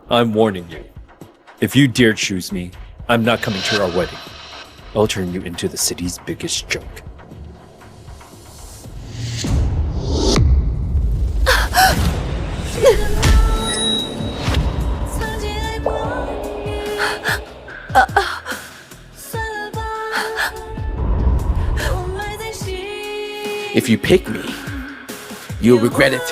I'm warning you. If you dare choose me, I'm not coming to our wedding. I'll turn you into the city's biggest joke. If you pick me, you'll regret it.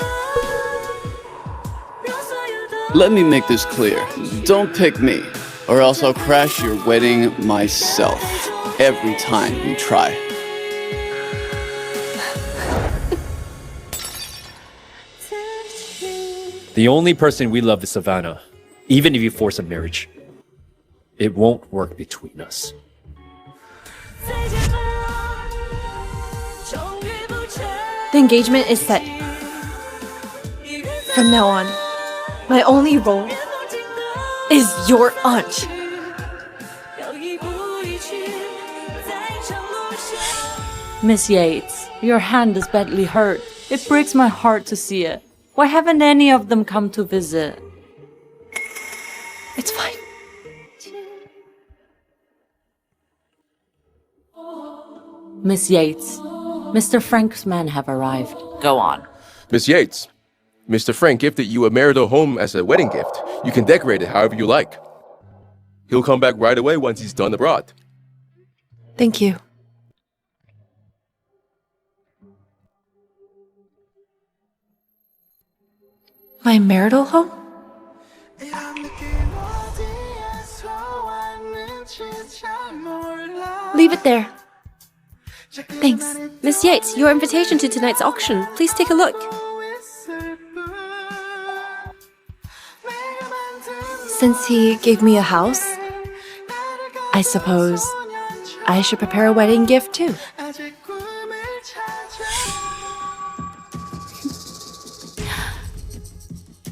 Let me make this clear. Don't pick me, or else I'll crash your wedding myself every time you try. The only person we love is Savannah. Even if you force a marriage, it won't work between us. The engagement is set. From now on, my only role is your aunt. Miss Yates, your hand is badly hurt. It breaks my heart to see it. Why haven't any of them come to visit? It's fine. Miss Yates, Mr. Frank's men have arrived. Go on. Miss Yates, Mr. Frank gifted you a marital home as a wedding gift. You can decorate it however you like. He'll come back right away once he's done abroad. Thank you. My marital home? Leave it there. Thanks. Miss Yates, your invitation to tonight's auction. Please take a look. Since he gave me a house, I suppose I should prepare a wedding gift too.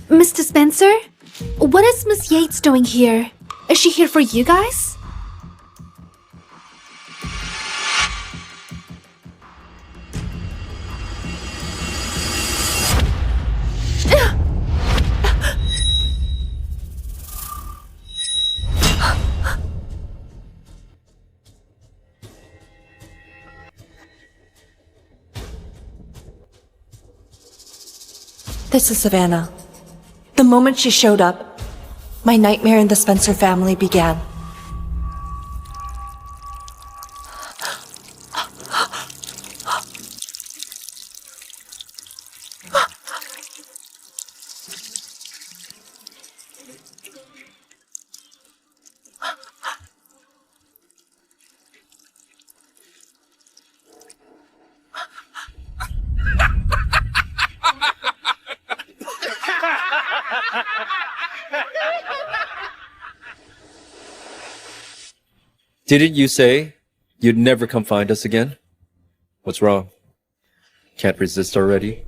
Mr. Spencer? What is Miss Yates doing here? Is she here for you guys? This is Savannah. The moment she showed up, my nightmare in the Spencer family began. Didn't you say you'd never come find us again? What's wrong? Can't resist already?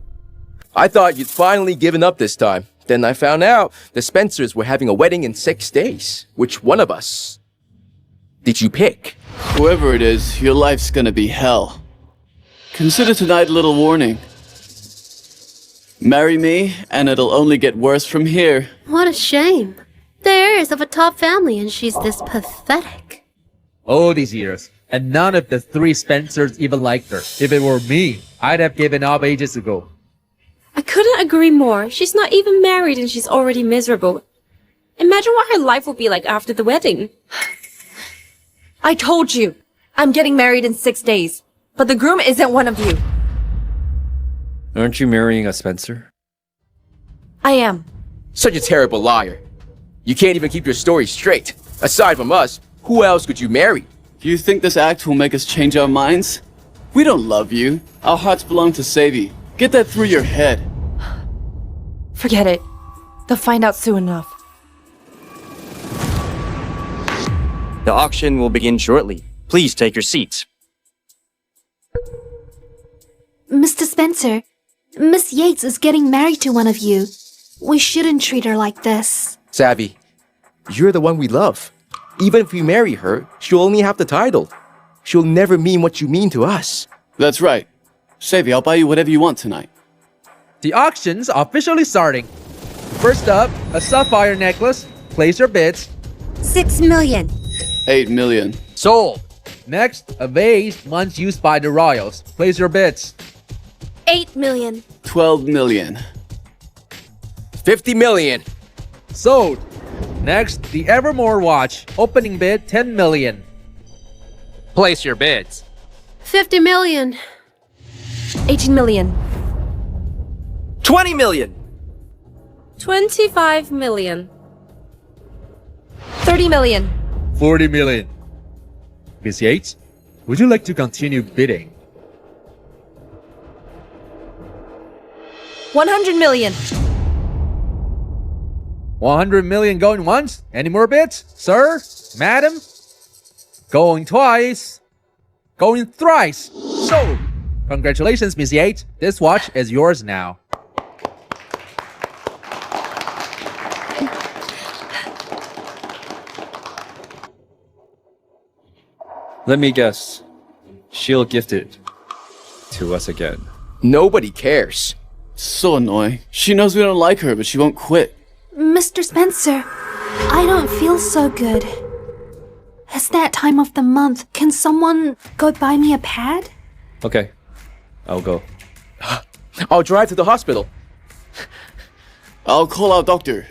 I thought you'd finally given up this time. Then I found out the Spencers were having a wedding in 6 days. Which one of us did you pick? Whoever it is, your life's gonna be hell. Consider tonight a little warning. Marry me, and it'll only get worse from here. What a shame. The heiress of a top family and she's this pathetic. All these years, and none of the 3 Spencers even liked her. If it were me, I'd have given up ages ago. I couldn't agree more. She's not even married and she's already miserable. Imagine what her life will be like after the wedding. I told you, I'm getting married in 6 days, but the groom isn't one of you. Aren't you marrying a Spencer? I am. Such a terrible liar. You can't even keep your story straight. Aside from us, who else could you marry? Do you think this act will make us change our minds? We don't love you. Our hearts belong to Savvy. Get that through your head. Forget it. They'll find out soon enough. The auction will begin shortly. Please take your seats. Mr. Spencer, Miss Yates is getting married to one of you. We shouldn't treat her like this. Savvy, you're the one we love. Even if we marry her, she'll only have the title. She'll never mean what you mean to us. That's right. Savvy, I'll buy you whatever you want tonight. The auction's officially starting. First up, a sapphire necklace. Place your bids. 6 million. 8 million. Sold. Next, a vase once used by the royals. Place your bids. 8 million. 12 million. 50 million. Sold. Next, the Evermore watch. Opening bid 10 million. Place your bids. 50 million. 18 million. 20 million. 25 million. 30 million. 40 million. Miss Yates, would you like to continue bidding? 100 million. 100 million going once? Any more bids? Sir? Madam? Going twice? Going thrice? Sold! Congratulations, Miss Yates. This watch is yours now. Let me guess. She'll gift it to us again. Nobody cares. So annoying. She knows we don't like her, but she won't quit. Mr. Spencer, I don't feel so good. It's that time of the month. Can someone go buy me a pad? Okay, I'll go. I'll drive to the hospital. I'll call our doctor.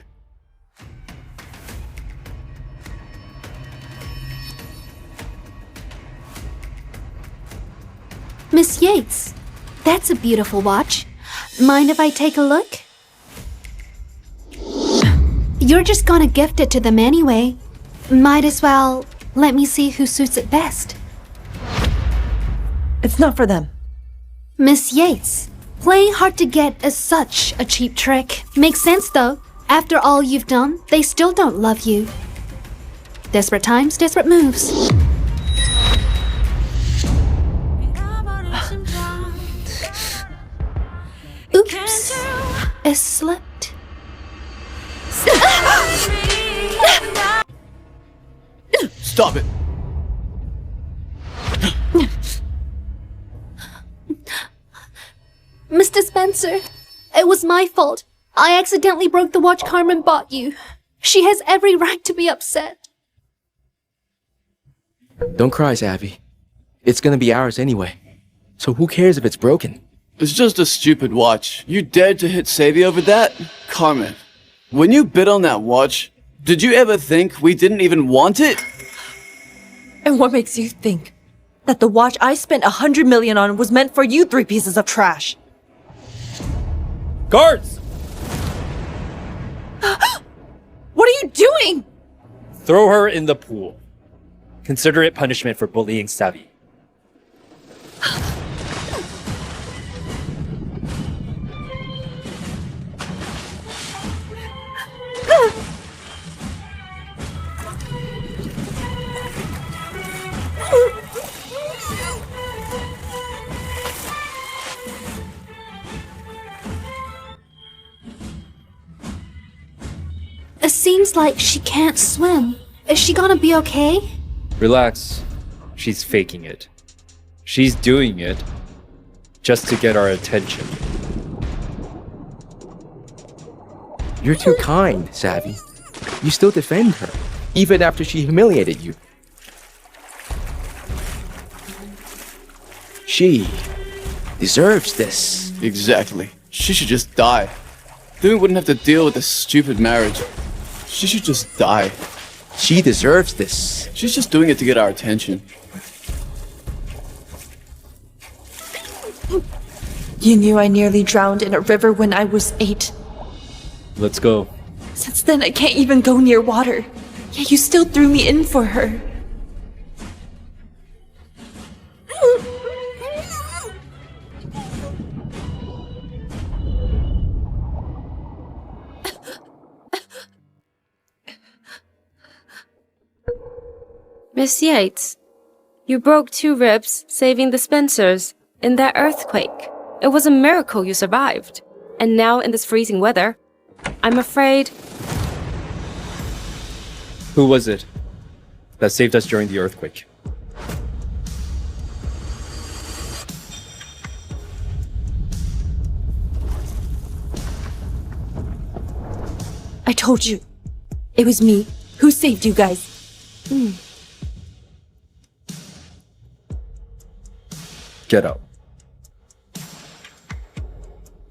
Miss Yates, that's a beautiful watch. Mind if I take a look? You're just gonna gift it to them anyway. Might as well let me see who suits it best. It's not for them. Miss Yates, playing hard to get is such a cheap trick. Makes sense though. After all you've done, they still don't love you. Desperate times, desperate moves. Oops, it slipped. Stop it! Mr. Spencer, it was my fault. I accidentally broke the watch Carmen bought you. She has every right to be upset. Don't cry, Savvy. It's gonna be ours anyway. So who cares if it's broken? It's just a stupid watch. You dared to hit Savvy over that? Carmen, when you bid on that watch, did you ever think we didn't even want it? And what makes you think that the watch I spent 100 million on was meant for you three pieces of trash? Guards! What are you doing? Throw her in the pool. Consider it punishment for bullying Savvy. It seems like she can't swim. Is she gonna be okay? Relax. She's faking it. She's doing it just to get our attention. You're too kind, Savvy. You still defend her, even after she humiliated you. She deserves this. Exactly. She should just die. Then we wouldn't have to deal with this stupid marriage. She should just die. She deserves this. She's just doing it to get our attention. You knew I nearly drowned in a river when I was 8. Let's go. Since then, I can't even go near water. Yet you still threw me in for her. Miss Yates, you broke 2 ribs saving the Spencers in that earthquake. It was a miracle you survived. And now in this freezing weather, I'm afraid... Who was it that saved us during the earthquake? told you. It was me who saved you guys. Get out.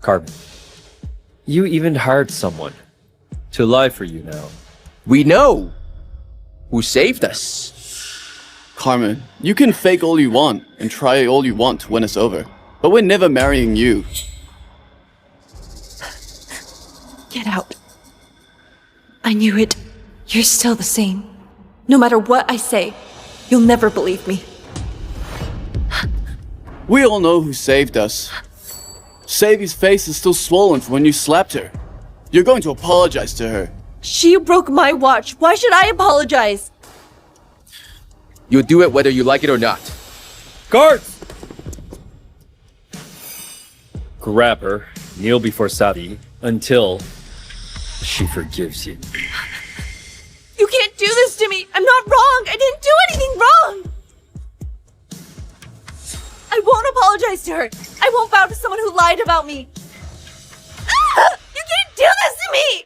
Carmen, you even hired someone to lie for you now. We know who saved us. Carmen, you can fake all you want and try all you want to win us over, but we're never marrying you. Get out. I knew it. You're still the same. No matter what I say, you'll never believe me. We all know who saved us. Savy's face is still swollen from when you slapped her. You're going to apologize to her. She broke my watch. Why should I apologize? You'll do it whether you like it or not. Guards! Grab her, kneel before Savi until she forgives you. You can't do this to me. I'm not wrong. I didn't do anything wrong. I won't apologize to her. I won't bow to someone who lied about me. You can't do this to me.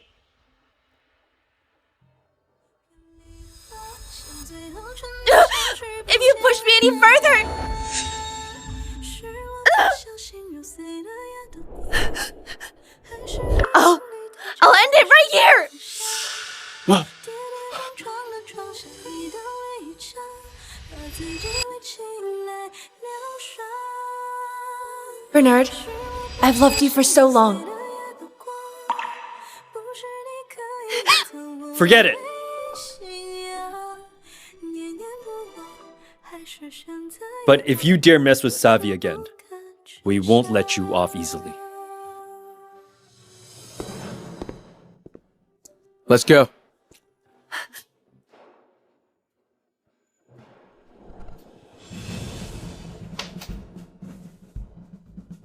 If you push me any further. I'll end it right here. Bernard, I've loved you for so long. Forget it! But if you dare mess with Savi again, we won't let you off easily. Let's go.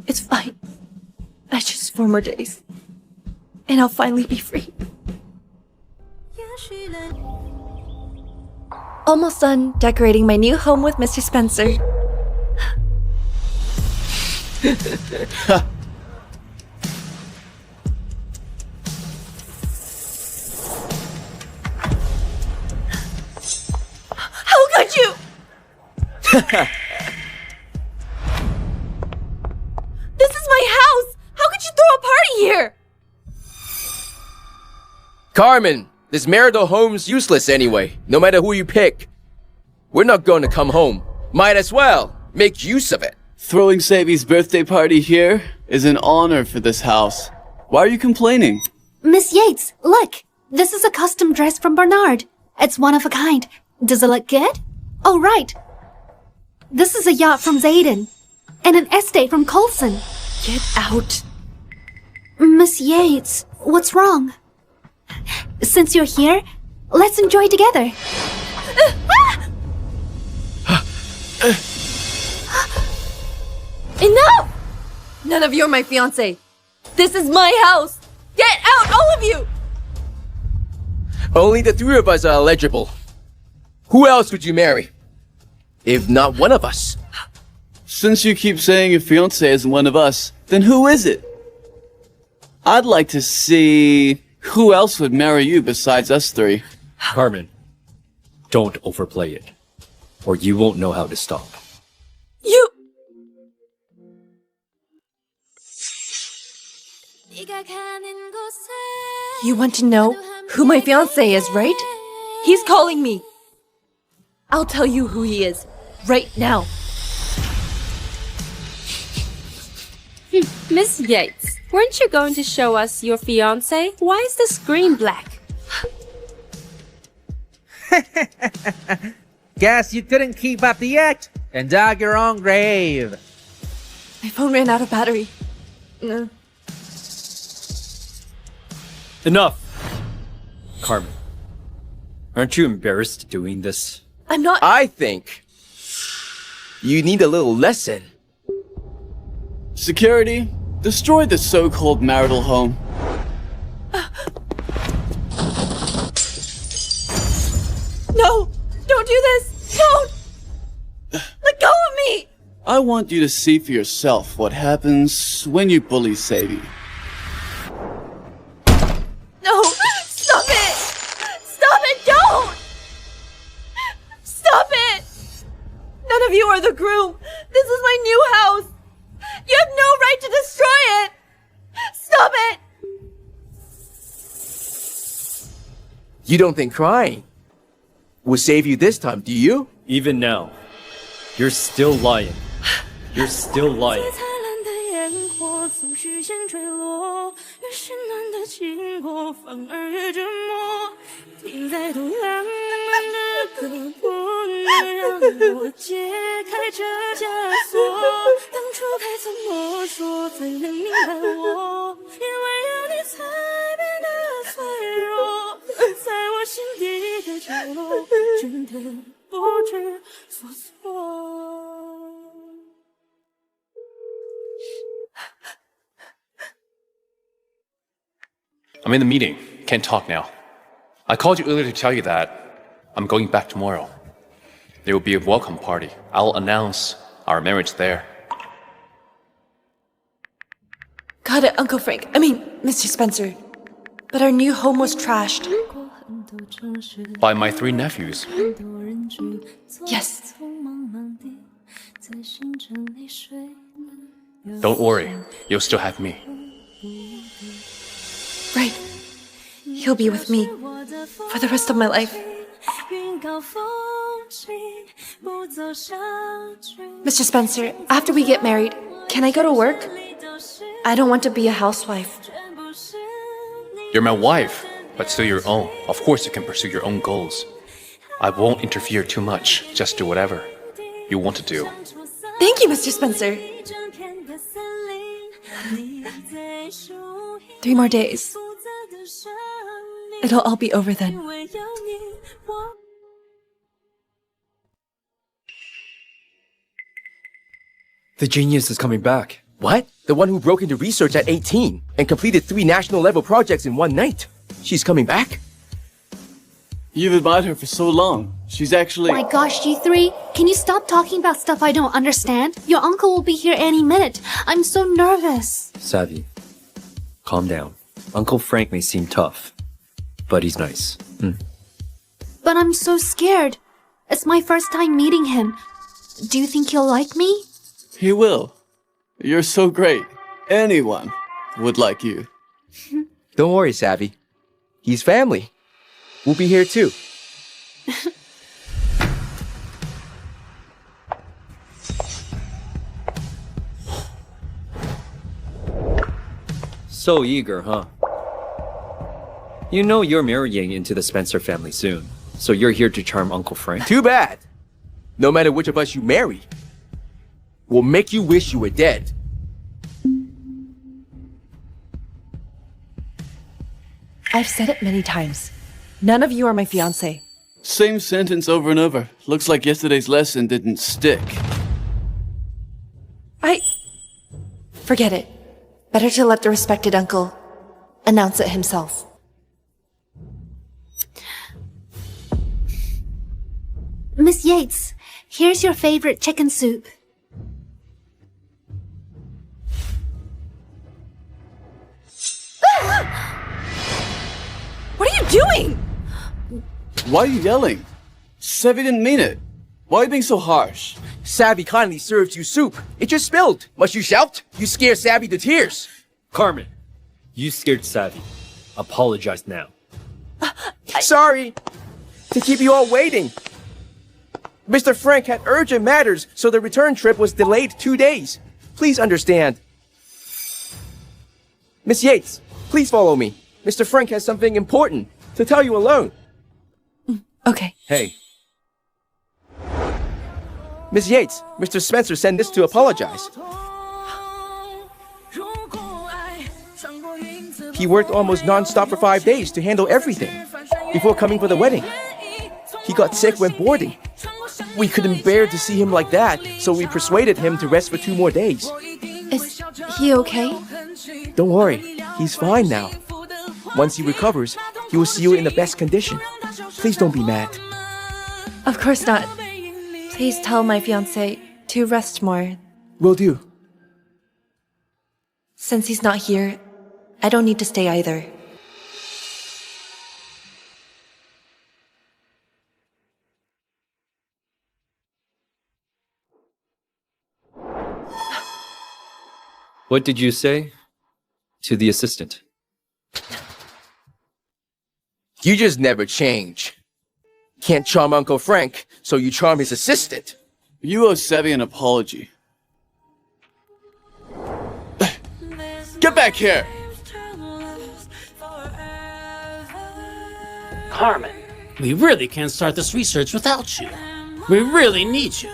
It's fine. Just 4 more days. And I'll finally be free. Almost done decorating my new home with Mr. Spencer. How could you? This is my house! How could you throw a party here? Carmen, this marital home's useless anyway, no matter who you pick. We're not going to come home. Might as well make use of it. Throwing Savy's birthday party here is an honor for this house. Why are you complaining? Miss Yates, look! This is a custom dress from Bernard. It's one of a kind. Does it look good? Oh, right. This is a yacht from Zayden. And an estate from Coulson. Get out. Miss Yates, what's wrong? Since you're here, let's enjoy together. Enough! None of you are my fiancé. This is my house. Get out, all of you! Only the 3 of us are eligible. Who else would you marry? If not one of us. Since you keep saying your fiancé isn't one of us, then who is it? I'd like to see who else would marry you besides us 3. Carmen, don't overplay it, or you won't know how to stop. You... You want to know who my fiancé is, right? He's calling me. I'll tell you who he is, right now. Miss Yates, weren't you going to show us your fiancé? Why is the screen black? Guess you couldn't keep up the act and dug your own grave. My phone ran out of battery. Enough! Carmen, aren't you embarrassed doing this? I'm not... I think you need a little lesson. Security, destroy the so-called marital home. No! Don't do this! Don't! Let go of me! I want you to see for yourself what happens when you bully Sadie. No! Stop are the groom. This is my new house. You have no right to destroy it. Stop it. You don't think crying will save you this time, do you? Even now, you're still lying. You're still lying. 灿烂的烟火总是先坠落，越是暖的经过，反而越折磨。停在多浪漫的歌，不能让我解开这枷锁。当初该怎么说才能明白我？因为有你才变得脆弱，在我心底的角落，真的不知所措。 I'm in the meeting. Can't talk now. I called you earlier to tell you that I'm going back tomorrow. There will be a welcome party. I'll announce our marriage there. Got it, Uncle Frank. I mean, Mr. Spencer. But our new home was trashed. By my 3 nephews. Yes. Don't worry. You'll still have me. Right. He'll be with me for the rest of my life. Mr. Spencer, after we get married, can I go to work? I don't want to be a housewife. You're my wife, but still your own. Of course you can pursue your own goals. I won't interfere too much. Just do whatever you want to do. Thank you, Mr. Spencer. 3 more days. It'll all be over then. The genius is coming back. What? The one who broke into research at 18 and completed 3 national level projects in one night. She's coming back? You've admired her for so long. She's actually... My gosh, you three. Can you stop talking about stuff I don't understand? Your uncle will be here any minute. I'm so nervous. Savvy, calm down. Uncle Frank may seem tough, but he's nice. But I'm so scared. It's my first time meeting him. Do you think he'll like me? He will. You're so great. Anyone would like you. Don't worry, Savvy. He's family. We'll be here too. So eager, huh? You know you're marrying into the Spencer family soon, so you're here to charm Uncle Frank? Too bad. No matter which of us you marry, will make you wish you were dead. I've said it many times. None of you are my fiancé. Same sentence over and over. Looks like yesterday's lesson didn't stick. Forget it. Better to let the respected uncle announce it himself. Miss Yates, here's your favorite chicken soup. What are you doing? Why are you yelling? Savvy didn't mean it. Why are you being so harsh? Savvy kindly served you soup. It just spilled. Must you shout? You scare Savvy to tears. Carmen, you scared Savvy. Apologize now. Sorry to keep you all waiting. Mr. Frank had urgent matters, so the return trip was delayed 2 days. Please understand. Miss Yates, please follow me. Mr. Frank has something important to tell you alone. Okay. Hey, Miss Yates, Mr. Spencer sent this to apologize. He worked almost non-stop for 5 days to handle everything before coming for the wedding. He got sick when boarding. We couldn't bear to see him like that, so we persuaded him to rest for 2 more days. Is he okay? Don't worry, he's fine now. Once he recovers, he will see you in the best condition. Please don't be mad. Of course not. Please tell my fiancé to rest more. Will do. Since he's not here, I don't need to stay either. What did you say to the assistant? You just never change. Can't charm Uncle Frank, so you charm his assistant. You owe Savvy an apology. Get back here! Carmen, we really can't start this research without you. We really need you.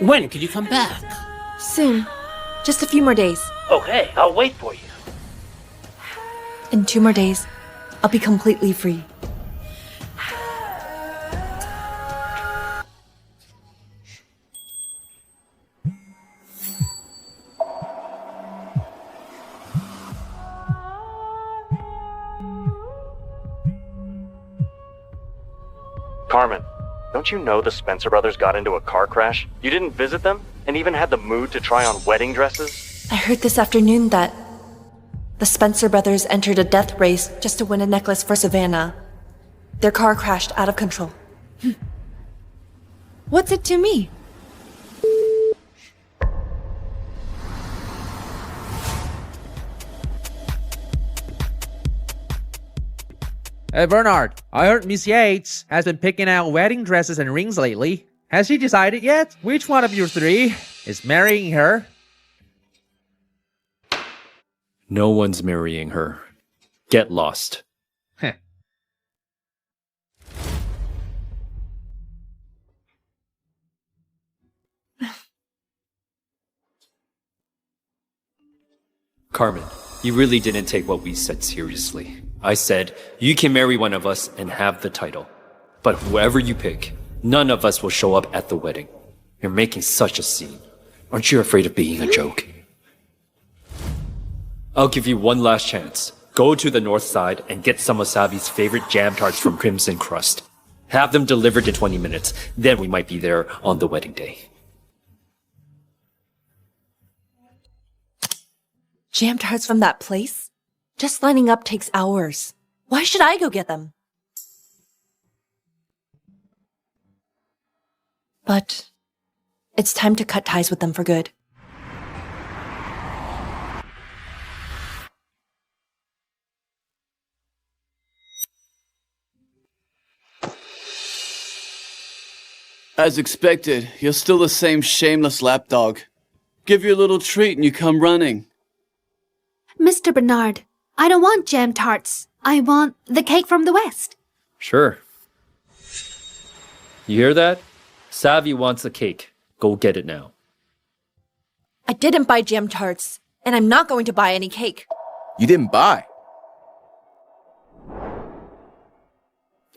When could you come back? Soon. Just a few more days. Okay, I'll wait for you. In 2 more days, I'll be completely free. Carmen, don't you know the Spencer brothers got into a car crash? You didn't visit them, and even had the mood to try on wedding dresses? I heard this afternoon that the Spencer brothers entered a death race just to win a necklace for Savannah. Their car crashed out of control. What's it to me? Hey Bernard, I heard Miss Yates has been picking out wedding dresses and rings lately. Has she decided yet which one of you 3 is marrying her? No one's marrying her. Get lost. Heh. Carmen, you really didn't take what we said seriously. I said, you can marry one of us and have the title. But whoever you pick, none of us will show up at the wedding. You're making such a scene. Aren't you afraid of being a joke? I'll give you one last chance. Go to the north side and get some of Savi's favorite jam tarts from Crimson Crust. Have them delivered in 20 minutes. Then we might be there on the wedding day. Jam tarts from that place? Just lining up takes hours. Why should I go get them? But it's time to cut ties with them for good. As expected, you're still the same shameless lapdog. Give you a little treat and you come running. Mr. Bernard, I don't want jam tarts. I want the cake from the West. Sure. You hear that? Savvy wants a cake. Go get it now. I didn't buy jam tarts, and I'm not going to buy any cake. You didn't buy.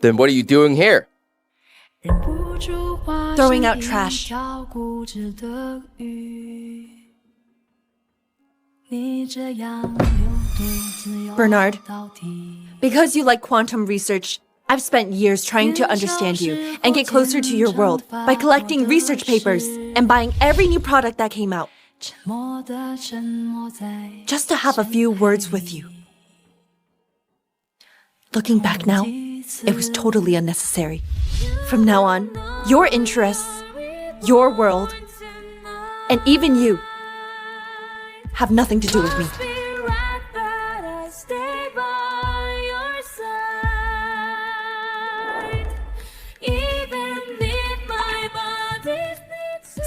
Then what are you doing here? Throwing out trash. Bernard, because you like quantum research, I've spent years trying to understand you and get closer to your world by collecting research papers and buying every new product that came out. Just to have a few words with you. Looking back now, it was totally unnecessary. From now on, your interests, your world, and even you have nothing to do with me.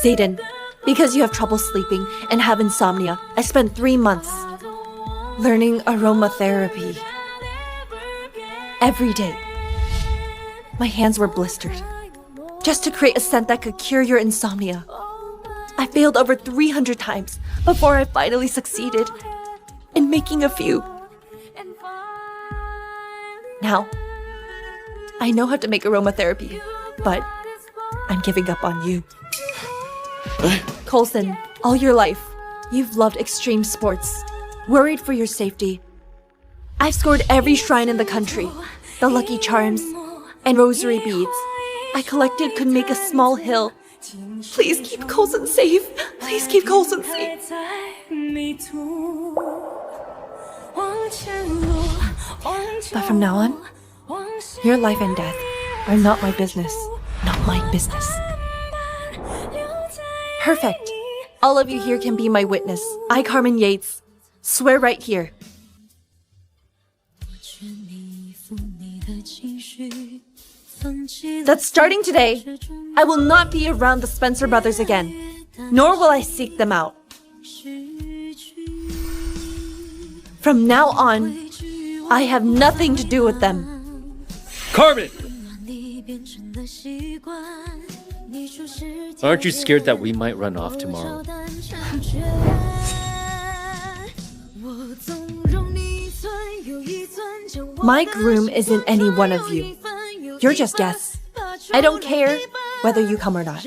Zayden, because you have trouble sleeping and have insomnia, I spent 3 months learning aromatherapy. Every day. My hands were blistered, just to create a scent that could cure your insomnia. I failed over 300 times before I finally succeeded in making a few. Now, I know how to make aromatherapy, but I'm giving up on you. Coulson, all your life, you've loved extreme sports, worried for your safety. I've scored every shrine in the country, the lucky charms, and rosary beads I collected could make a small hill. Please keep Coulson safe. Please keep Coulson safe. But from now on, your life and death are not my business. Not my business. Perfect. All of you here can be my witness. I, Carmen Yates, Swear right here. That starting today, I will not be around the Spencer brothers again, nor will I seek them out. From now on, I have nothing to do with them. Carmen! Aren't you scared that we might run off tomorrow? My groom isn't any one of you. You're just guests. I don't care whether you come or not.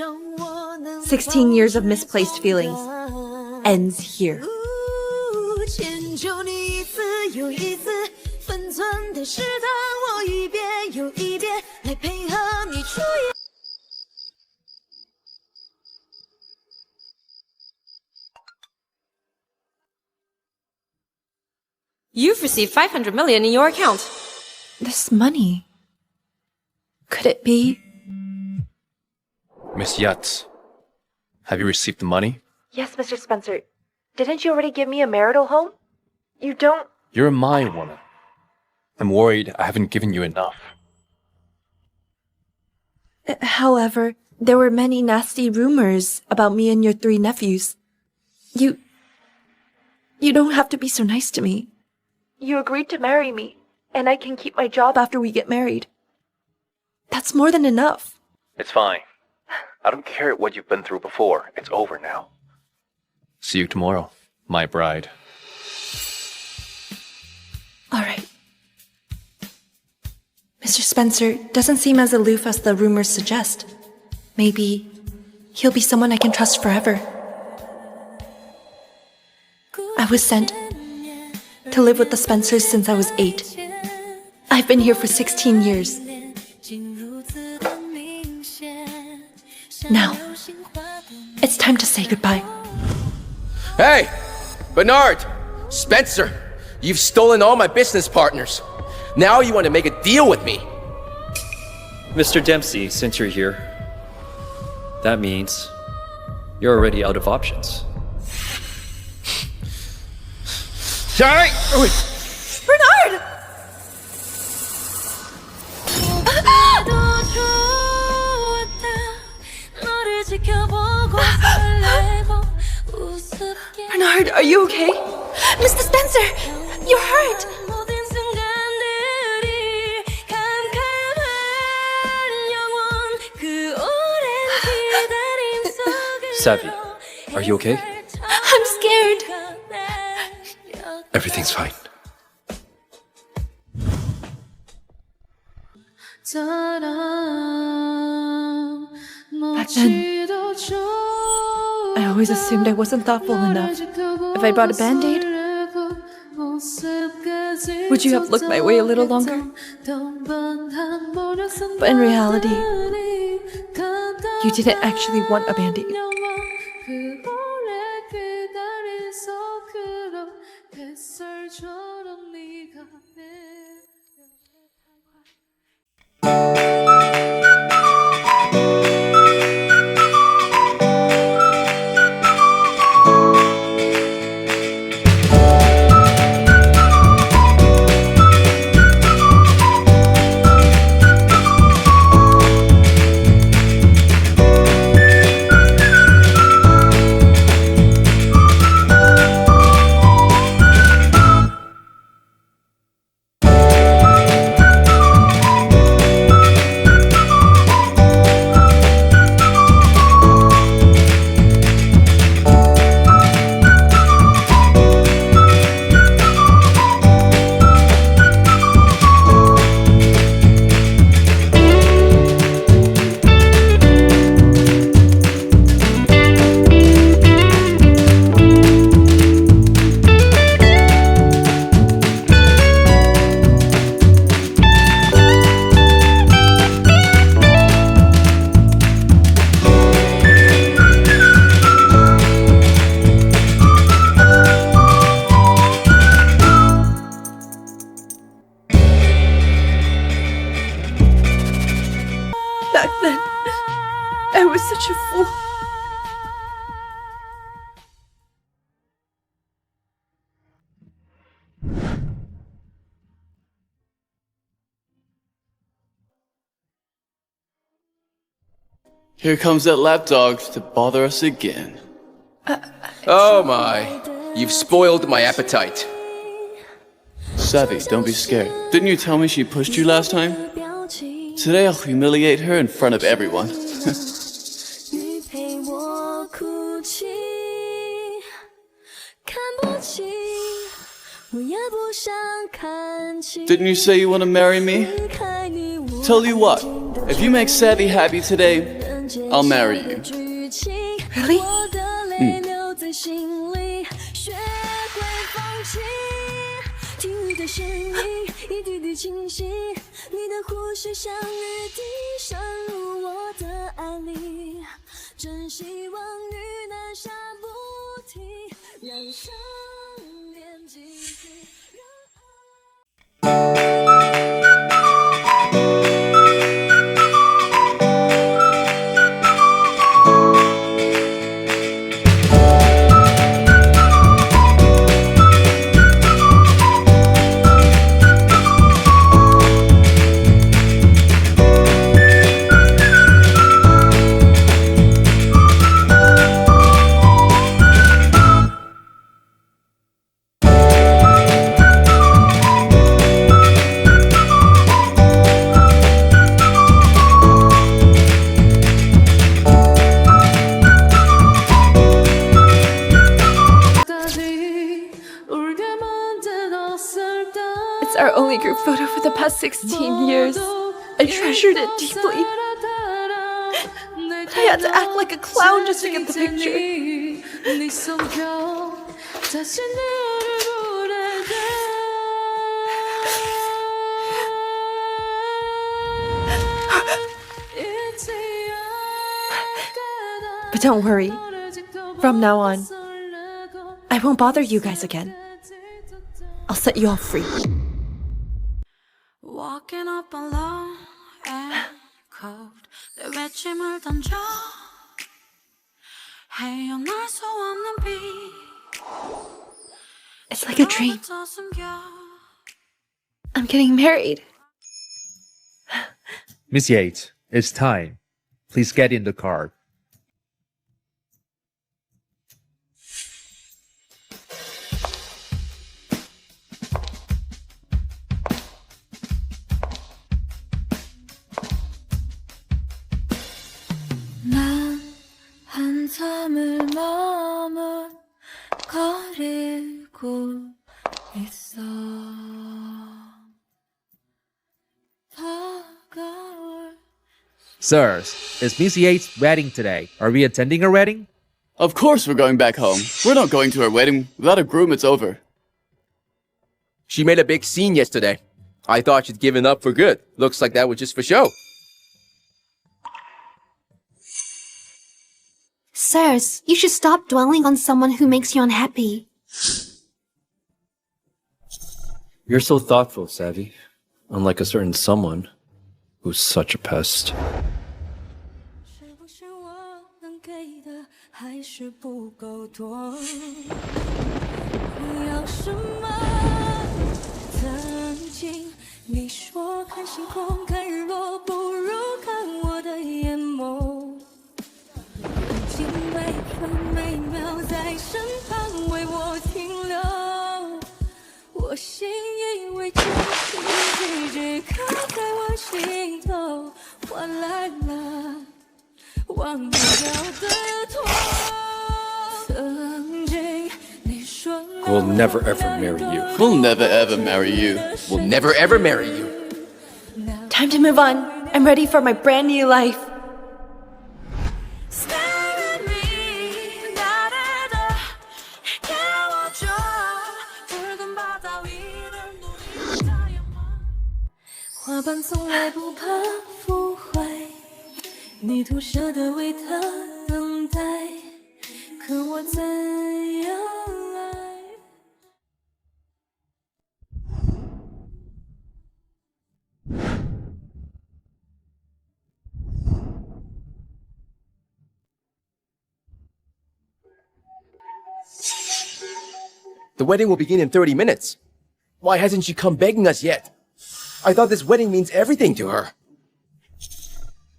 16 years of misplaced feelings ends here. You've received 500 million in your account. This money. Could it be? Miss Yates, have you received the money? Yes, Mr. Spencer. Didn't you already give me a marital home? You don't... You're my woman. I'm worried I haven't given you enough. However, there were many nasty rumors about me and your 3 nephews. You don't have to be so nice to me. You agreed to marry me, and I can keep my job after we get married. That's more than enough. It's fine. I don't care what you've been through before. It's over now. See you tomorrow, my bride. All right. Mr. Spencer doesn't seem as aloof as the rumors suggest. Maybe he'll be someone I can trust forever. I was sent to live with the Spencers since I was 8. I've been here for 16 years. Now, it's time to say goodbye. Hey! Bernard! Spencer! You've stolen all my business partners. Now you want to make a deal with me. Mr. Dempsey, since you're here, that means you're already out of options. Alright! Bernard! Bernard, are you okay? Mr. Spencer, you're hurt. Savvy, are you okay? I'm scared. Everything's fine. Back then, I always assumed I wasn't thoughtful enough. If I brought a Band-Aid, would you have looked my way a little longer? But in reality, you didn't actually want a Band-Aid. Back then, I was such a fool. Here comes that lapdog to bother us again. Oh my. You've spoiled my appetite. Savvy, don't be scared. Didn't you tell me she pushed you last time? Today I'll humiliate her in front of everyone. Didn't you say you want to marry me? Tell you what, if you make Savvy happy today, I'll marry you. Really? It's our only group photo for the past 16 years. I treasured it deeply. I had to act like a clown just to get the picture. But don't worry. From now on, I won't bother you guys again. I'll set you all free. Walking up alone and cold 내 외침을 던져 헤어날 수 없는 빛 It's like a dream. I'm getting married. Miss Yates, it's time. Please get in the car. 난 한참을 머뭇거리고 있어 다가올 Sirs, it's Miss Yates' wedding today. Are we attending her wedding? Of course we're going back home. We're not going to her wedding. Without a groom, it's over. She made a big scene yesterday. I thought she'd given up for good. Looks like that was just for show. Sirs, you should stop dwelling on someone who makes you unhappy. You're so thoughtful, Savvy. Unlike a certain someone who's such a pest. 是不是我能给的还是不够多？我要什么？曾经你说看星空看日落不如看我的眼眸，如今每分每秒在身旁为我停留。我信以为真，一句句刻在我心头，换来了忘不掉的痛。曾经你说 We'll never ever marry you. We'll never ever marry you. We'll never ever marry you. Time to move on. I'm ready for my brand new life. Stare at me, 나를 더 깨워줘. 붉은 바다 위를 누비는 다이아몬드. 花瓣从来不怕腐坏，你徒舍的为它等待，可我怎样爱？ The wedding will begin in 30 minutes. Why hasn't she come begging us yet? I thought this wedding means everything to her.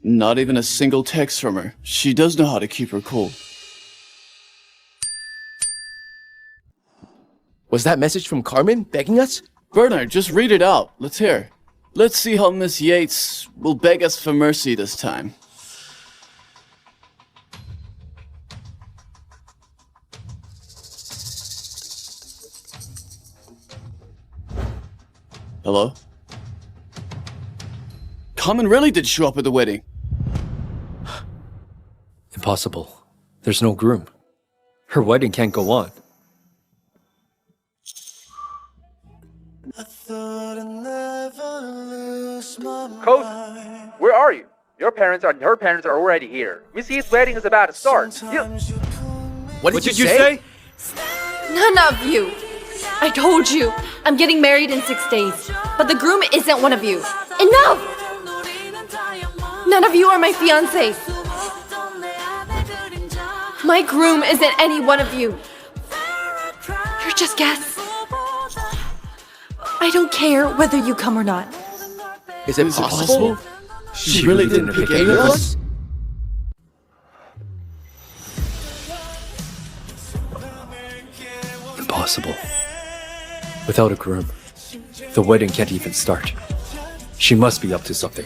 Not even a single text from her. She does know how to keep her cool. Was that message from Carmen begging us? Bernard, just read it out. Let's hear. Let's see how Miss Yates will beg us for mercy this time. Hello? Carmen really did show up at the wedding. Impossible. There's no groom. Her wedding can't go on. Coach, where are you? Your parents and her parents are already here. Miss Yates' wedding is about to start. What did you say? None of you! I told you, I'm getting married in 6 days. But the groom isn't one of you. Enough! None of you are my fiancé. My groom isn't any one of you. You're just guests. I don't care whether you come or not. Is it possible? She really didn't pick any of us? Impossible. Without a groom, the wedding can't even start. She must be up to something.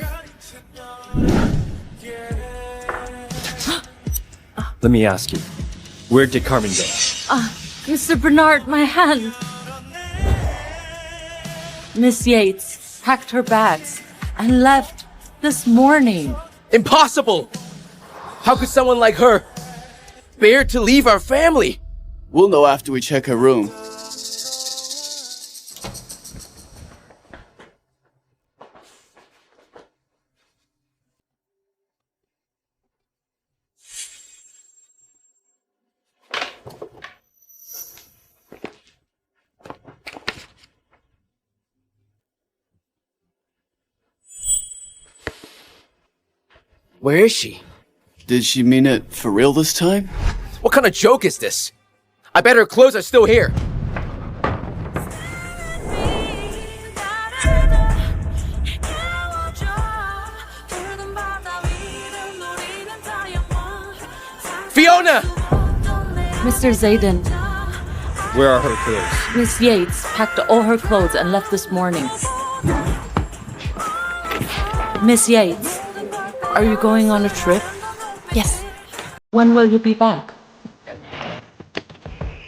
Let me ask you, where did Carmen go? Mr. Bernard, my hand. Miss Yates packed her bags and left this morning. Impossible! How could someone like her bear to leave our family? We'll know after we check her room. Where is she? Did she mean it for real this time? What kind of joke is this? I bet her clothes are still here. Fiona! Mr. Zayden, Where are her clothes? Miss Yates packed all her clothes and left this morning. Miss Yates, are you going on a trip? Yes. When will you be back?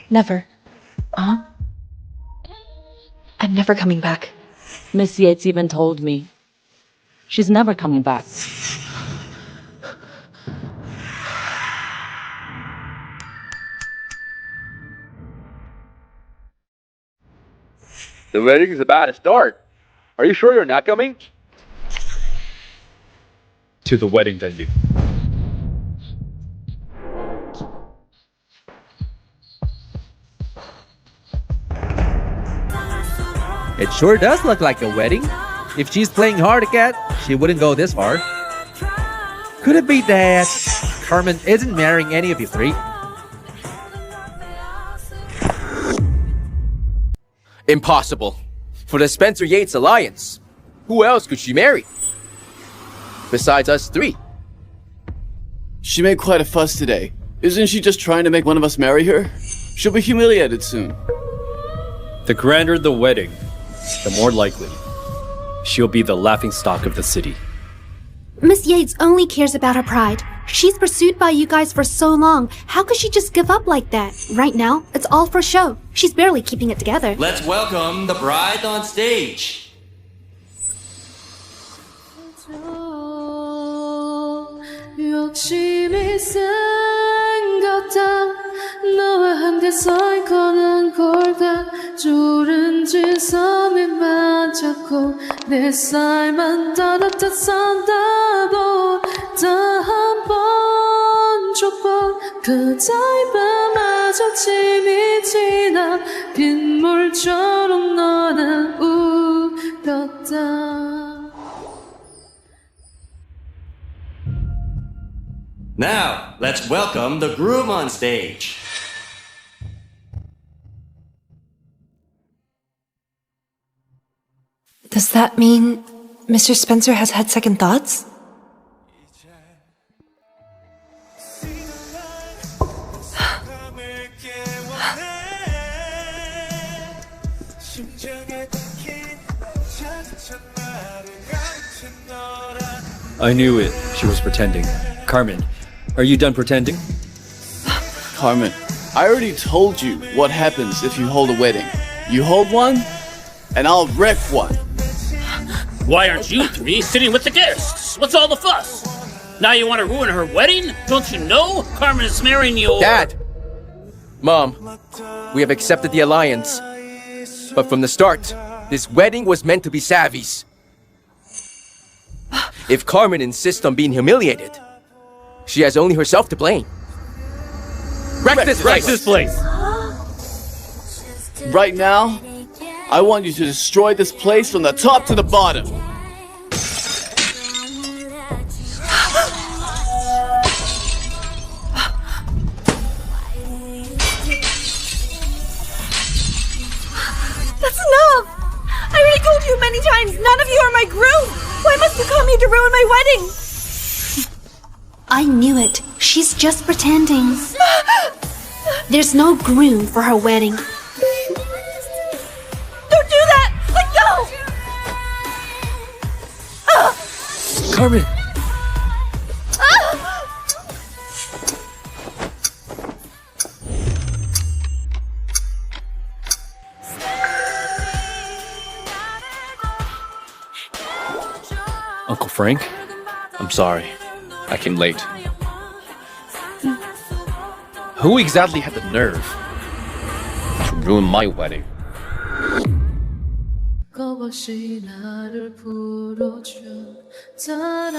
Never. Huh? I'm never coming back. Miss Yates even told me. She's never coming back. The wedding is about to start. Are you sure you're not coming? To the wedding venue. It sure does look like a wedding. If she's playing hard to get, she wouldn't go this far. Could it be that Carmen isn't marrying any of you three? Impossible. For the Spencer Yates alliance, who else could she marry? Besides us three. She made quite a fuss today. Isn't she just trying to make one of us marry her? She'll be humiliated soon. The grander the wedding, the more likely she'll be the laughingstock of the city. Miss Yates only cares about her pride. She's pursued by you guys for so long. How could she just give up like that? Right now, it's all for show. She's barely keeping it together. Let's welcome the bride on stage. 욕심이 생겼다 너와 함께 서 있고는 골다 주른지 섬에 맞았고 내 삶은 따뜻했었다 보다 한 번 조건 그 짧음마저 침이 지나 빗물처럼 너는 울었다 Now, let's welcome the groom on stage. Does that mean Mr. Spencer has had second thoughts? I knew it. She was pretending. Carmen, are you done pretending? Carmen, I already told you what happens if you hold a wedding. You hold one, and I'll wreck one. Why aren't you three sitting with the guests? What's all the fuss? Now you want to ruin her wedding? Don't you know Carmen is marrying your... Dad! Mom, we have accepted the alliance. But from the start, this wedding was meant to be Savvy's. If Carmen insists on being humiliated, she has only herself to blame. Wreck this place! Right now, I want you to destroy this place from the top to the bottom. That's enough! I already told you many times, none of you are my groom! Why must you come here to ruin my wedding? I knew it. She's just pretending. There's no groom for her wedding. Don't do that! Let go! Carmen! Uncle Frank? I'm sorry. I came late. Who exactly had the nerve to ruin my wedding? 겁없이 나를 풀어준 사람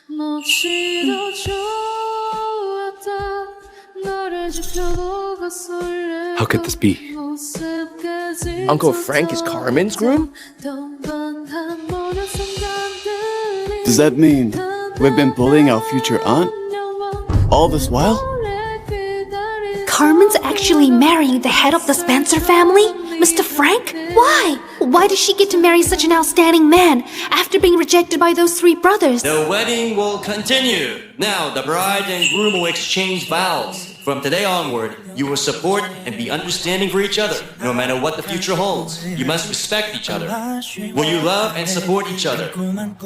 몹시도 좋았다 너를 지켜보고 설레고 How could this be? Uncle Frank is Carmen's groom? Does that mean we've been bullying our future aunt? All this while? Carmen's actually marrying the head of the Spencer family? Mr. Frank? Why? Why does she get to marry such an outstanding man after being rejected by those three brothers? The wedding will continue. Now, the bride and groom will exchange vows. From today onward, you will support and be understanding for each other, no matter what the future holds. You must respect each other. Will you love and support each other?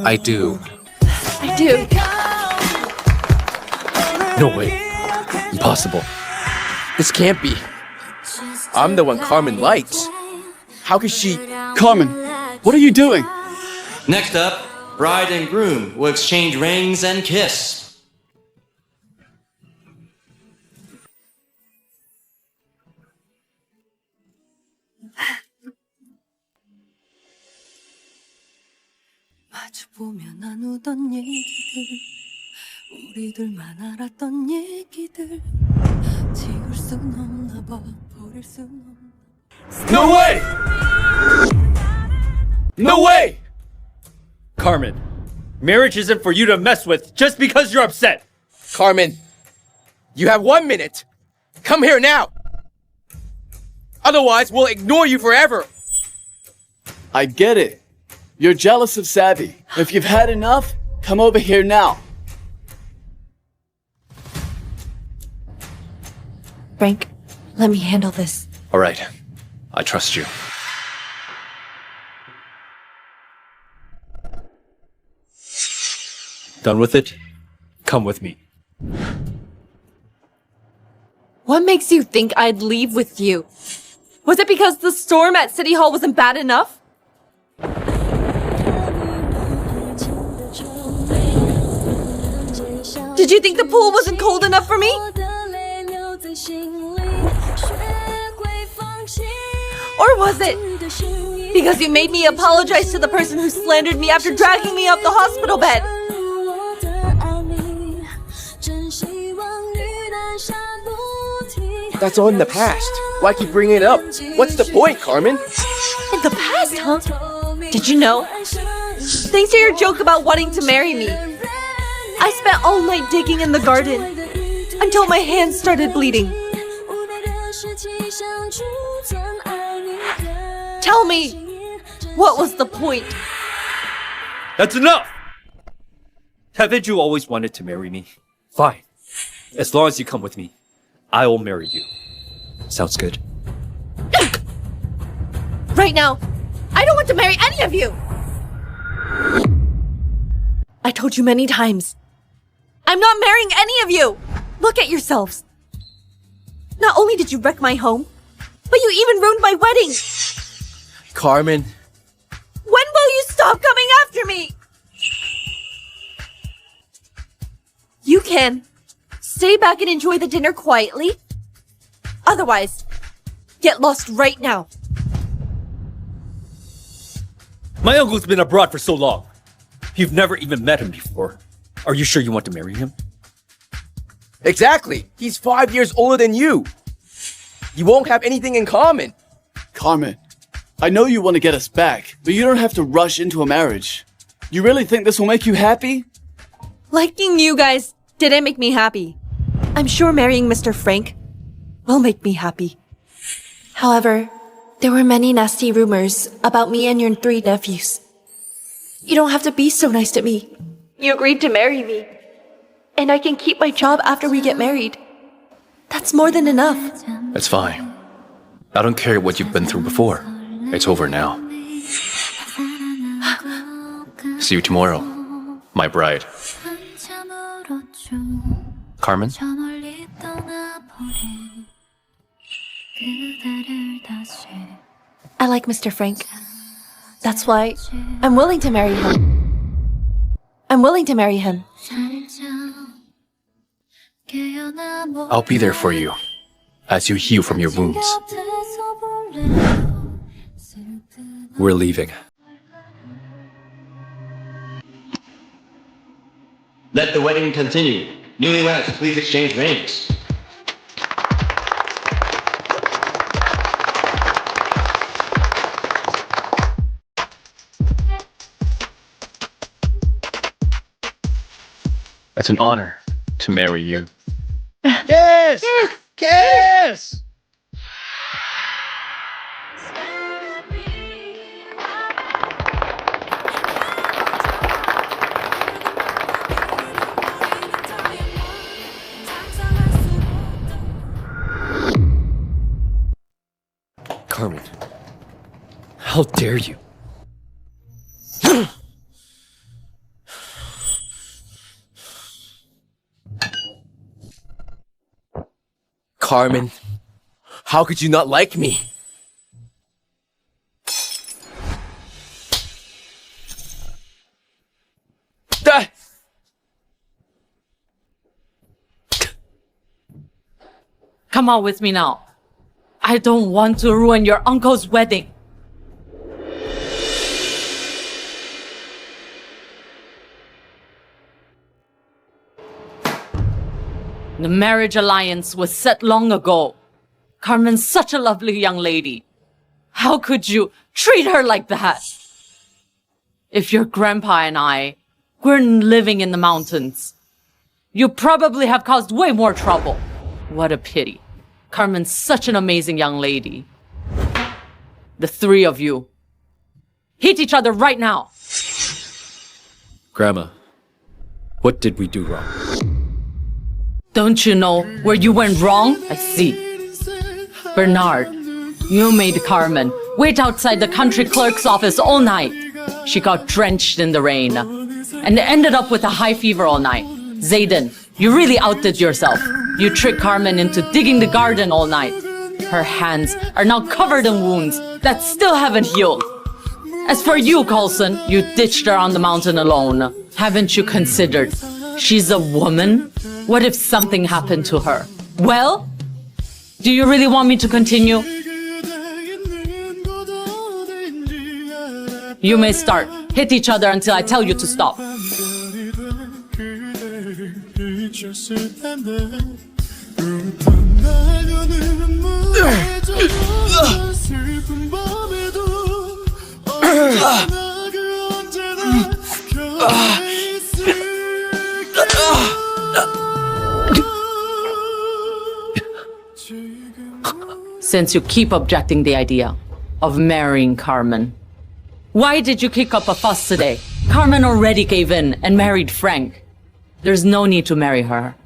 I do. I do. No way. Impossible. This can't be. I'm the one Carmen likes. How could she... Carmen, what are you doing? Next up, bride and groom will exchange rings and kiss. 마주보며 나누던 얘기들 우리들만 알았던 얘기들 지울 순 없나 봐 버릴 순 없나 No way! No way! Carmen, marriage isn't for you to mess with just because you're upset. Carmen, you have 1 minute. Come here now. Otherwise, we'll ignore you forever. I get it. You're jealous of Savvy. If you've had enough, come over here now. Frank, let me handle this. All right. I trust you. Done with it? Come with me. What makes you think I'd leave with you? Was it because the storm at City Hall wasn't bad enough? Did you think the pool wasn't cold enough for me? Or was it because you made me apologize to the person who slandered me after dragging me up the hospital bed? That's all in the past. Why keep bringing it up? What's the point, Carmen? In the past, huh? Did you know? Thanks to your joke about wanting to marry me, I spent all night digging in the garden until my hands started bleeding. Tell me, what was the point? That's enough! Haven't you always wanted to marry me? Fine. As long as you come with me, I will marry you. Sounds good. Right now, I don't want to marry any of you! I told you many times. I'm not marrying any of you! Look at yourselves. Not only did you wreck my home, but you even ruined my wedding! Carmen, When will you stop coming after me? You can stay back and enjoy the dinner quietly. Otherwise, get lost right now. My uncle's been abroad for so long. You've never even met him before. Are you sure you want to marry him? exactly. He's 5 years older than you. You won't have anything in common. Carmen, I know you want to get us back, but you don't have to rush into a marriage. You really think this will make you happy? Liking you guys didn't make me happy. I'm sure marrying Mr. Frank will make me happy. However, there were many nasty rumors about me and your 3 nephews. You don't have to be so nice to me. You agreed to marry me. And I can keep my job after we get married. That's more than enough. It's fine. I don't care what you've been through before. It's over now. See you tomorrow, my bride. Carmen? I like Mr. Frank. That's why I'm willing to marry him. I'm willing to marry him. I'll be there for you as you heal from your wounds. We're leaving. Let the wedding continue. Newlyweds, please exchange rings. It's an honor to marry you. Kiss! Kiss! Carmen, how dare you? Carmen, how could you not like me? Ah! Come out with me now. I don't want to ruin your uncle's wedding. The marriage alliance was set long ago. Carmen's such a lovely young lady. How could you treat her like that? If your grandpa and I were living in the mountains, you probably have caused way more trouble. What a pity. Carmen's such an amazing young lady. The 3 of you, hit each other right now. Grandma, what did we do wrong? Don't you know where you went wrong? I see. Bernard, you made Carmen wait outside the country clerk's office all night. She got drenched in the rain and ended up with a high fever all night. Zayden, you really outdid yourself. You tricked Carmen into digging the garden all night. Her hands are now covered in wounds that still haven't healed. As for you, Coulson, you ditched her on the mountain alone. Haven't you considered? She's a woman. What if something happened to her? Well, do you really want me to continue? You may start. Hit each other until I tell you to stop. Since you keep objecting the idea of marrying Carmen, why did you kick up a fuss today? Carmen already gave in and married Frank. There's no need to marry her.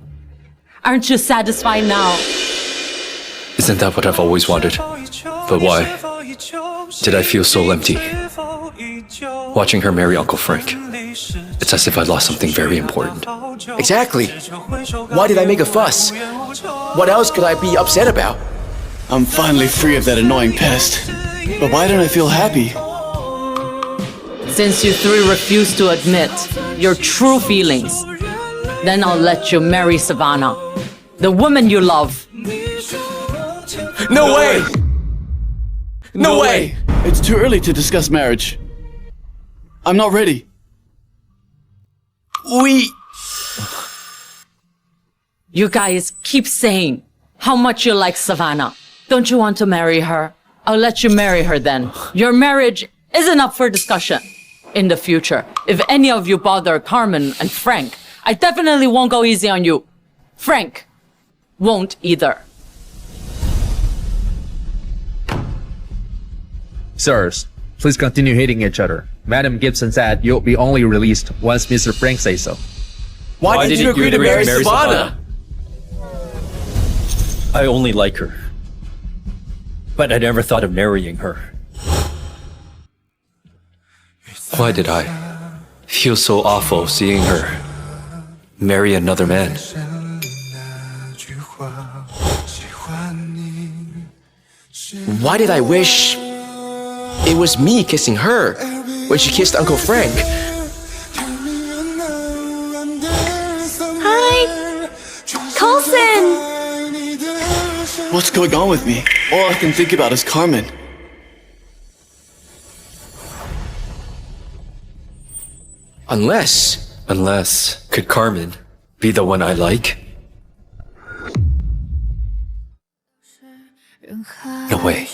Aren't you satisfied now? Isn't that what I've always wanted? But why did I feel so empty? Watching her marry Uncle Frank, it's as if I lost something very important. Exactly. Why did I make a fuss? What else could I be upset about? I'm finally free of that annoying pest. But why don't I feel happy? Since you three refuse to admit your true feelings, then I'll let you marry Savannah, the woman you love. No way! No way! It's too early to discuss marriage. I'm not ready. You guys keep saying how much you like Savannah. Don't you want to marry her? I'll let you marry her then. Your marriage isn't up for discussion. In the future, if any of you bother Carmen and Frank, I definitely won't go easy on you. Frank won't either. Sirs, please continue hitting each other. Madam Gibson said you'll be only released once Mr. Frank says so. Why did you agree to marry Savannah? I only like her. But I never thought of marrying her. Why did I feel so awful seeing her marry another man? Why did I wish it was me kissing her when she kissed Uncle Frank? Hi! Coulson! What's going on with me? All I can think about is Carmen. Unless, could Carmen be the one I like? No way.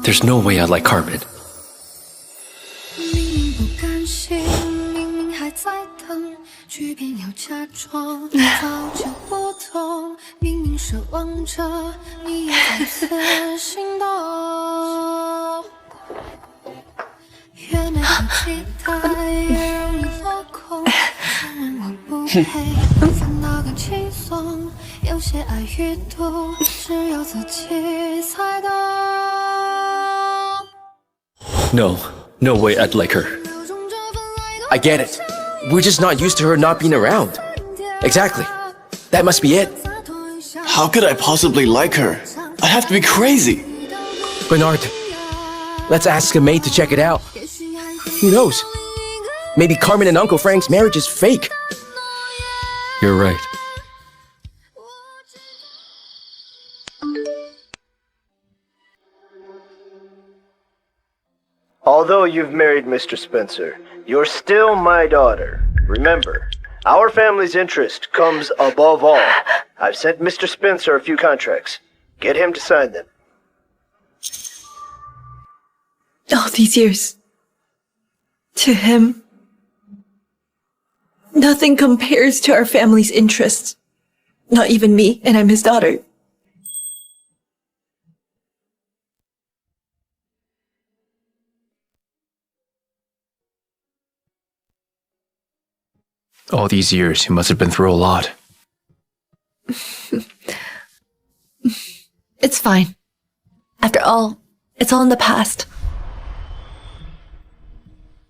There's no way I like Carmen. No way I'd like her. I get it. We're just not used to her not being around. Exactly. That must be it. How could I possibly like her? I'd have to be crazy. Bernard, let's ask a maid to check it out. Who knows? Maybe Carmen and Uncle Frank's marriage is fake. You're right. Although you've married Mr. Spencer, you're still my daughter. Remember, our family's interest comes above all. I've sent Mr. Spencer a few contracts. Get him to sign them. All these years. To him. Nothing compares to our family's interests. Not even me, and I'm his daughter. All these years, you must have been through a lot. It's fine. After all, it's all in the past.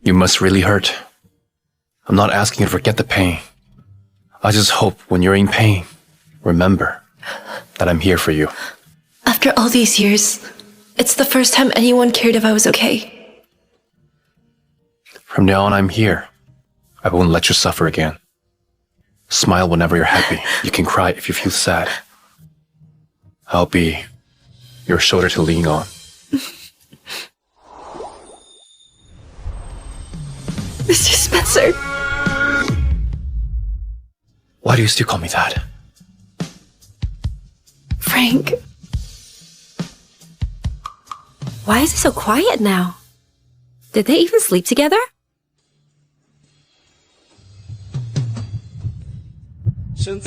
You must really hurt. I'm not asking you to forget the pain. I just hope when you're in pain, remember that I'm here for you. After all these years, it's the first time anyone cared if I was okay. From now on, I'm here. I won't let you suffer again. Smile whenever you're happy. You can cry if you feel sad. I'll be your shoulder to lean on. Mr. Spencer. Why do you still call me that? Frank. Why is it so quiet now? Did they even sleep together? It's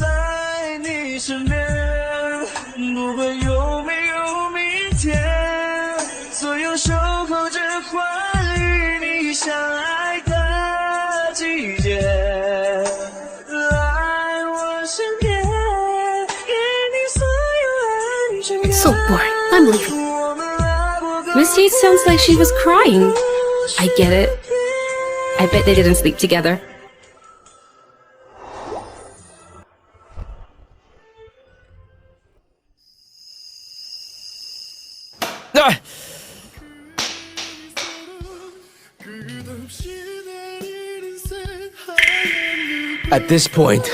so boring. I'm leaving. Miss Yates sounds like she was crying. I get it. I bet they didn't sleep together. Ah! At this point,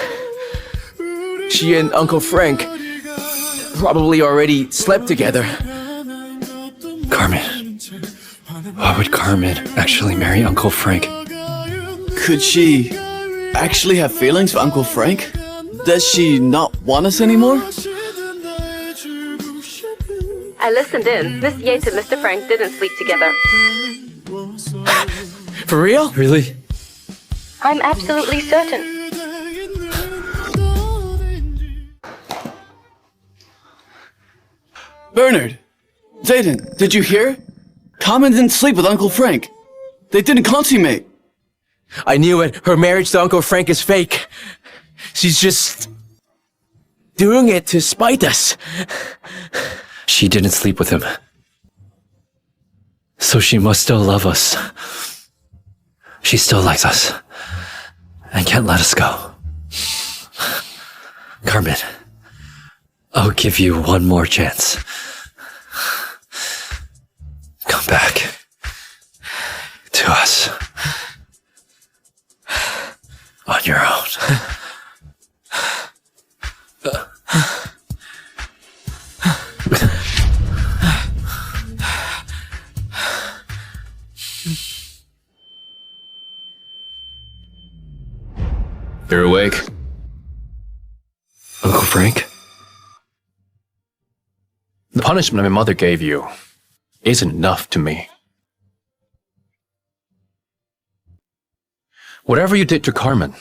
she and Uncle Frank probably already slept together. Carmen. Why would Carmen actually marry Uncle Frank? Could she actually have feelings for Uncle Frank? Does she not want us anymore? I listened in. Miss Yates and Mr. Frank didn't sleep together. For real? Really? I'm absolutely certain. Bernard! Zayden, did you hear? Carmen didn't sleep with Uncle Frank. They didn't consummate. I knew it. Her marriage to Uncle Frank is fake. She's just doing it to spite us. She didn't sleep with him. So she must still love us. She still likes us. And can't let us go. Carmen, I'll give you one more chance. Come back to us on your own. You're awake? Uncle Frank? The punishment my mother gave you isn't enough to me. Whatever you did to Carmen,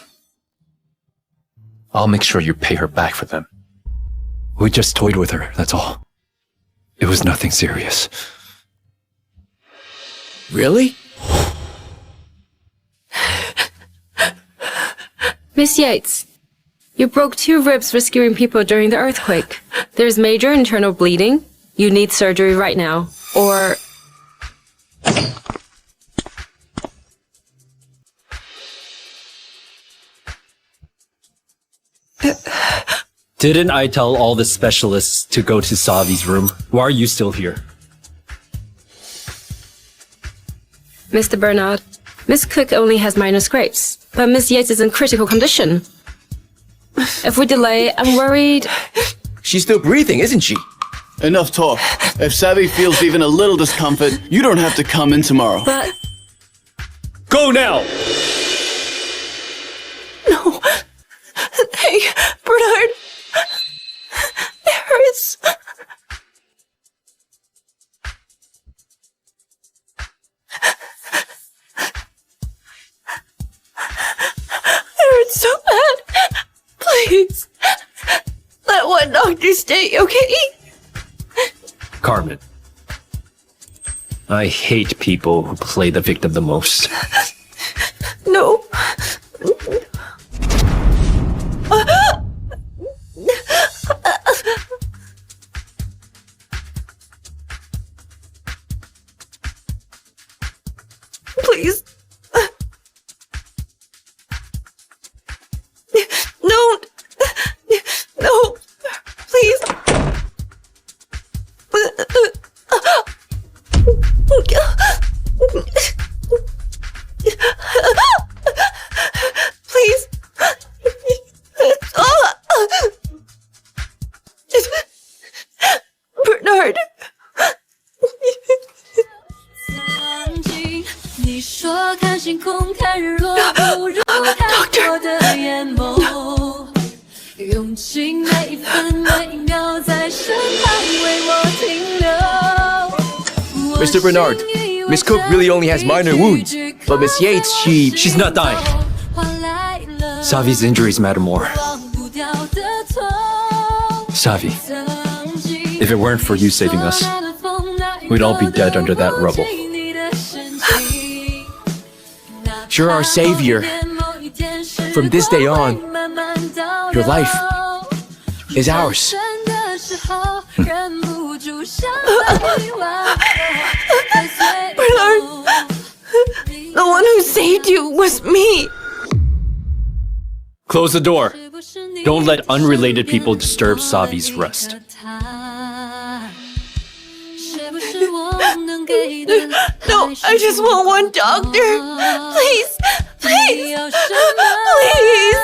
I'll make sure you pay her back for them. We just toyed with her, that's all. It was nothing serious. Really? Miss Yates, you broke 2 ribs rescuing people during the earthquake. There's major internal bleeding. You need surgery right now. Or... Didn't I tell all the specialists to go to Savi's room? Why are you still here? Mr. Bernard, Miss Cook only has minor scrapes, but Miss Yates is in critical condition. If we delay, I'm worried... She's still breathing, isn't she? Enough talk. If Savvy feels even a little discomfort, you don't have to come in tomorrow. But... Go now! No. Hey, Bernard. It hurts. It hurts so bad. Please. Let one doctor stay, okay? Carmen. I hate people who play the victim the most. No. Please. Don't. No. Please. Please. Bernard. Mr. Bernard, Miss Cook really only has minor wounds, but Miss Yates, She's not dying. Savi's injuries matter more. Savi, if it weren't for you saving us, we'd all be dead under that rubble. You're our savior. From this day on, your life is ours. Bernard. The one who saved you was me. Close the door. Don't let unrelated people disturb Savi's rest. No, I just want one doctor. Please, please, please.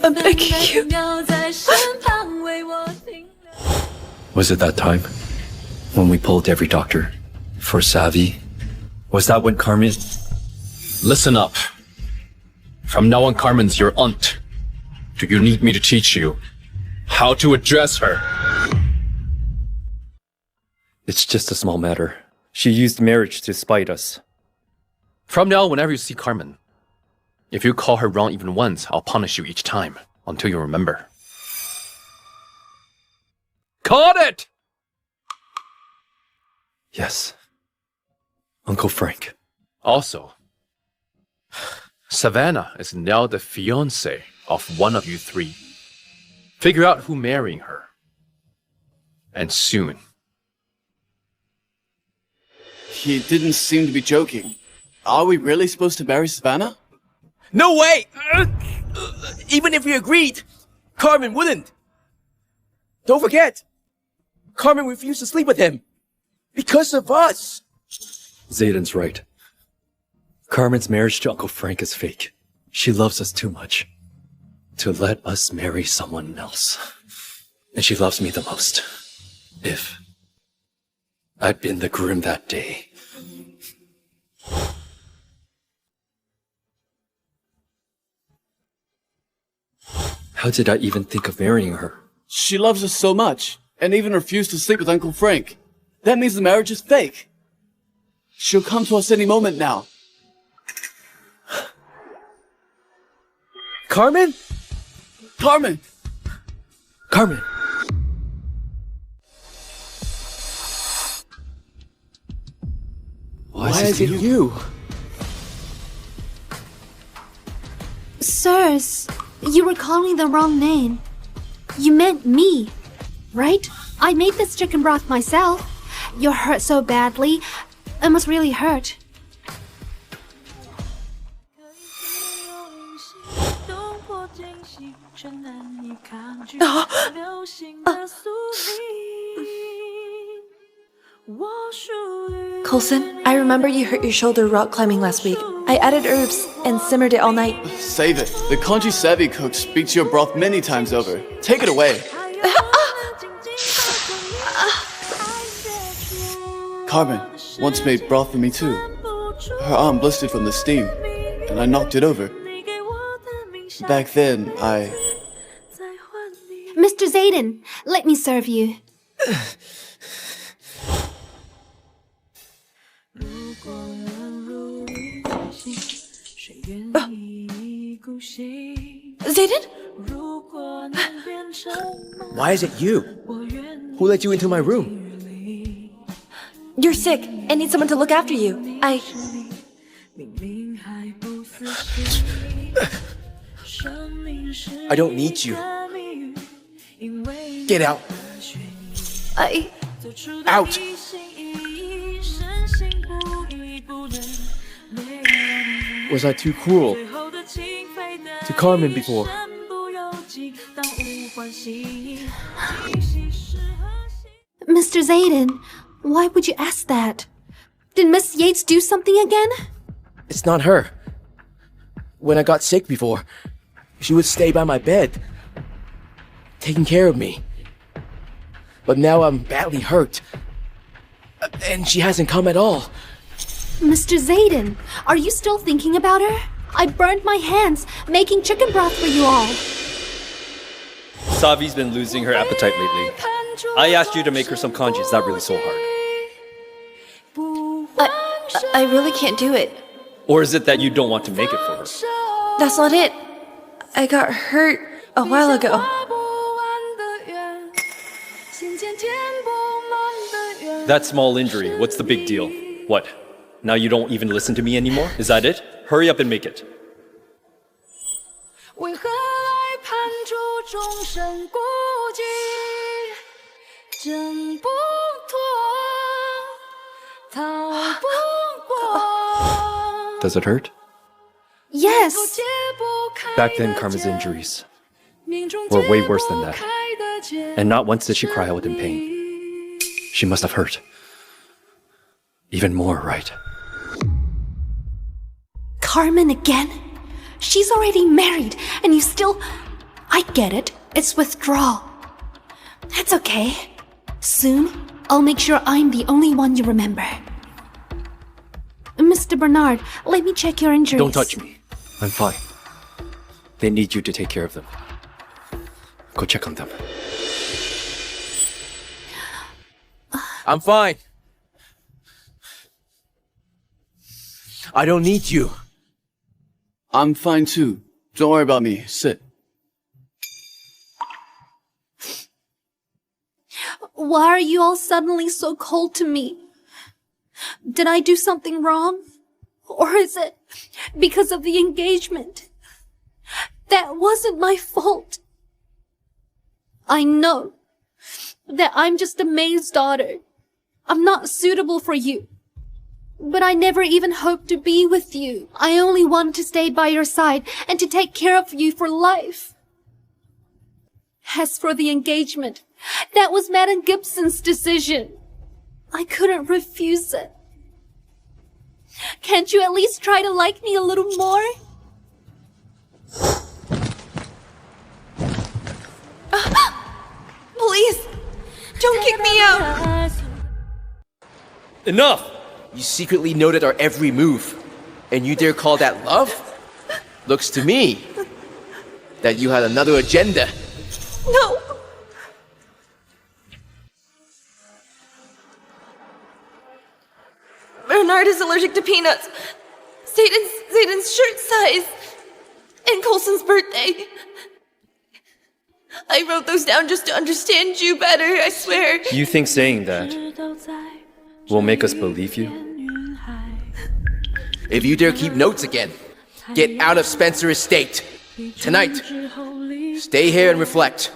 I'm begging you. Was it that time? When we pulled every doctor? For Savi? Was that when Carmen... Listen up. From now on, Carmen's your aunt. Do you need me to teach you how to address her? It's just a small matter. She used marriage to spite us. From now, whenever you see Carmen, if you call her wrong even once, I'll punish you each time, until you remember. Caught it! Yes. Uncle Frank. Also, Savannah is now the fiancée of one of you three. Figure out who's marrying her. And soon. He didn't seem to be joking. Are we really supposed to marry Savannah? No way! Even if we agreed, Carmen wouldn't. Don't forget, Carmen refused to sleep with him. Because of us. Zayden's right. Carmen's marriage to Uncle Frank is fake. She loves us too much to let us marry someone else. And she loves me the most. If I'd been the groom that day. How did I even think of marrying her? She loves us so much, and even refused to sleep with Uncle Frank. That means the marriage is fake. She'll come to us any moment now. Carmen? Carmen! Carmen! Why is it you? Sirs, you were calling the wrong name. You meant me, right? I made this chicken broth myself. You're hurt so badly. It must really hurt. Coulson, I remember you hurt your shoulder rock climbing last week. I added herbs and simmered it all night. Save it. The country savvy cook speaks your broth many times over. Take it away. Carmen once made broth for me too. Her arm blistered from the steam, and I knocked it over. Back then, Mr. Zayden, let me serve you. Zayden? Why is it you? Who let you into my room? You're sick and need someone to look after you. I don't need you. Get out. Out. Was I too cruel to Carmen before? Mr. Zayden, why would you ask that? Did Miss Yates do something again? It's not her. When I got sick before, she would stay by my bed, taking care of me. But now I'm badly hurt, and she hasn't come at all. Mr. Zayden, are you still thinking about her? I burned my hands making chicken broth for you all. Savi's been losing her appetite lately. I asked you to make her some congee. Is that really so hard? I really can't do it. Or is it that you don't want to make it for her? That's not it. I got hurt a while ago. That small injury, what's the big deal? What? Now you don't even listen to me anymore? Is that it? Hurry up and make it. 终身孤寂，挣不脱，逃不过。 Does it hurt? Yes. Back then, Carmen's injuries were way worse than that. And not once did she cry out in pain. She must have hurt. Even more, right? Carmen again? She's already married, and you still... I get it. It's withdrawal. That's okay. Soon, I'll make sure I'm the only one you remember. Mr. Bernard, let me check your injuries. Don't touch me. I'm fine. They need you to take care of them. Go check on them. I'm fine. I don't need you. I'm fine too. Don't worry about me. Sit. Why are you all suddenly so cold to me? Did I do something wrong? Or is it because of the engagement? That wasn't my fault. I know that I'm just a maid's daughter. I'm not suitable for you. But I never even hoped to be with you. I only wanted to stay by your side and to take care of you for life. As for the engagement, that was Madame Gibson's decision. I couldn't refuse it. Can't you at least try to like me a little more? Please, don't kick me out. Enough! You secretly noted our every move. And you dare call that love? Looks to me that you had another agenda. No. Bernard is allergic to peanuts. Zayden's shirt size. And Coulson's birthday. I wrote those down just to understand you better, I swear. You think saying that will make us believe you? If you dare keep notes again, get out of Spencer Estate. Tonight. Stay here and reflect.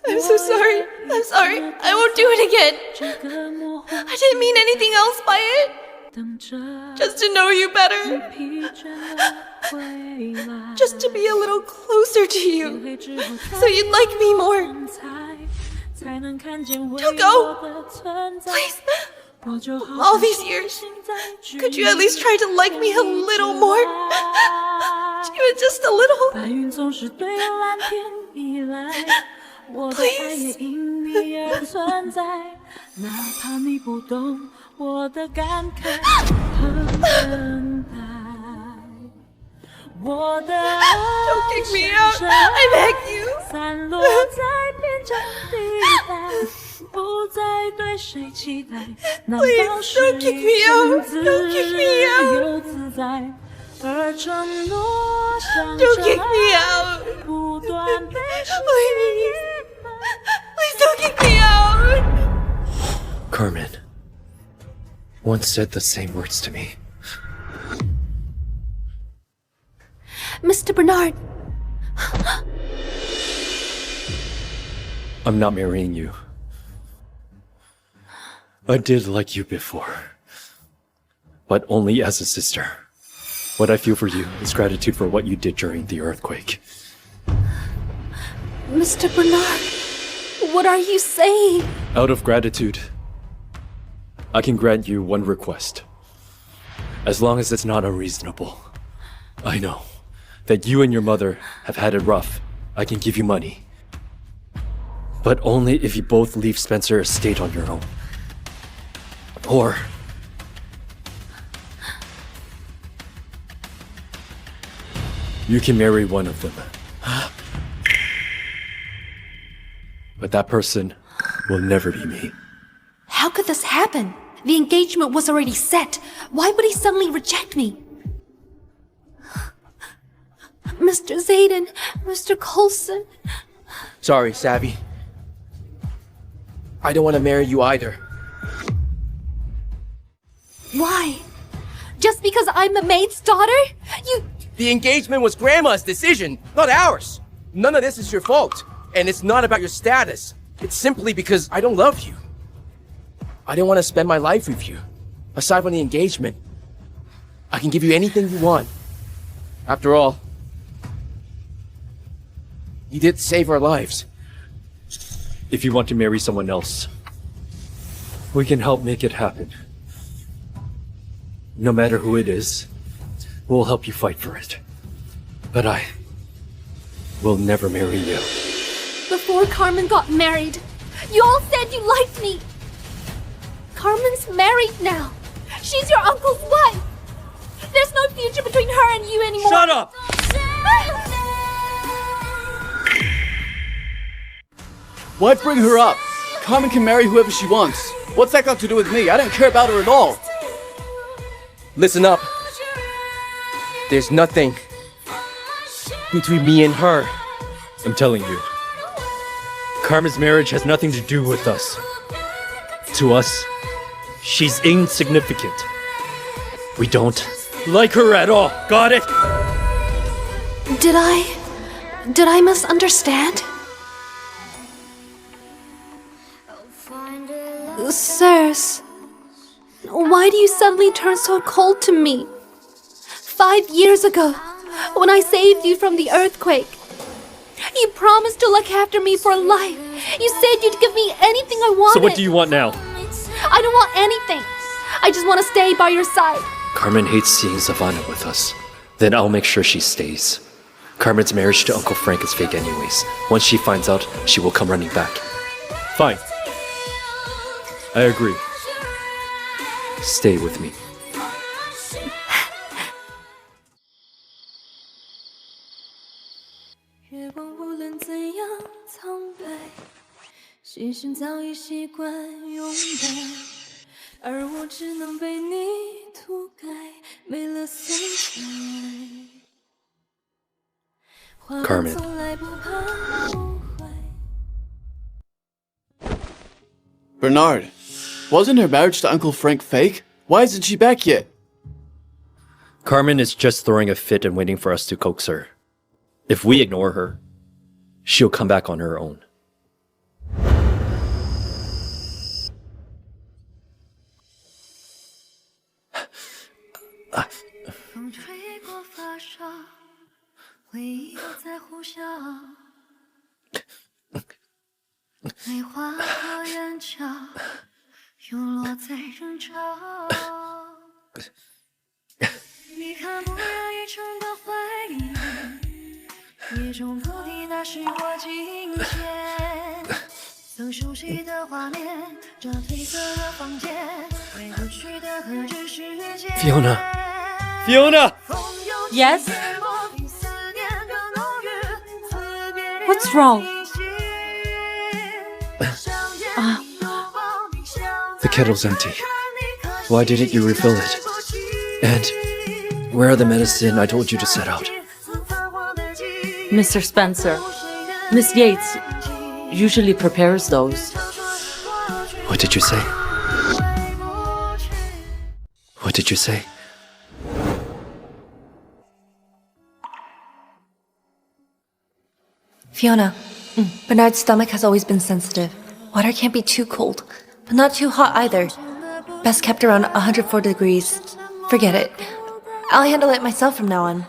I'm so sorry. I'm sorry. I won't do it again. I didn't mean anything else by it. Just to know you better. Just to be a little closer to you. So you'd like me more. Don't go. Please. All these years, could you at least try to like me a little more? Even just a little. Please. Don't kick me out, I beg you. Please, don't kick me out. Don't kick me out. Don't kick me out. Please. Please don't kick me out. Carmen once said the same words to me. Mr. Bernard. I'm not marrying you. I did like you before, but only as a sister. What I feel for you is gratitude for what you did during the earthquake. Mr. Bernard, what are you saying? Out of gratitude, I can grant you one request. As long as it's not unreasonable. I know that you and your mother have had it rough. I can give you money. But only if you both leave Spencer Estate on your own. Or you can marry one of them. But that person will never be me. How could this happen? The engagement was already set. Why would he suddenly reject me? Mr. Zayden, Mr. Coulson. Sorry, Savvy. I don't want to marry you either. Why? Just because I'm a maid's daughter? The engagement was Grandma's decision, not ours. None of this is your fault. And it's not about your status. It's simply because I don't love you. I didn't want to spend my life with you. Aside from the engagement, I can give you anything you want. After all, you did save our lives. If you want to marry someone else, we can help make it happen. No matter who it is, we'll help you fight for it. But I will never marry you. Before Carmen got married, you all said you liked me. Carmen's married now. She's your uncle's wife. There's no future between her and you anymore. Shut up! Why bring her up? Carmen can marry whoever she wants. What's that got to do with me? I don't care about her at all. Listen up. There's nothing between me and her. I'm telling you, Carmen's marriage has nothing to do with us. To us, she's insignificant. We don't like her at all. Got it? Did I misunderstand? Sirs, why do you suddenly turn so cold to me? 5 years ago, when I saved you from the earthquake, you promised to look after me for life. You said you'd give me anything I wanted. So what do you want now? I don't want anything. I just want to stay by your side. Carmen hates seeing Savannah with us. Then I'll make sure she stays. Carmen's marriage to Uncle Frank is fake anyways. Once she finds out, she will come running back. Fine. I agree. Stay with me. Carmen. Bernard, wasn't her marriage to Uncle Frank fake? Why isn't she back yet? Carmen is just throwing a fit and waiting for us to coax her. If we ignore her, she'll come back on her own. Fiona! Fiona! Yes? What's wrong? The kettle's empty. Why didn't you refill it? And where are the medicine I told you to set out? Mr. Spencer, Miss Yates usually prepares those. What did you say? What did you say? Fiona, Bernard's stomach has always been sensitive. Water can't be too cold, but not too hot either. Best kept around 104 degrees. Forget it. I'll handle it myself from now on.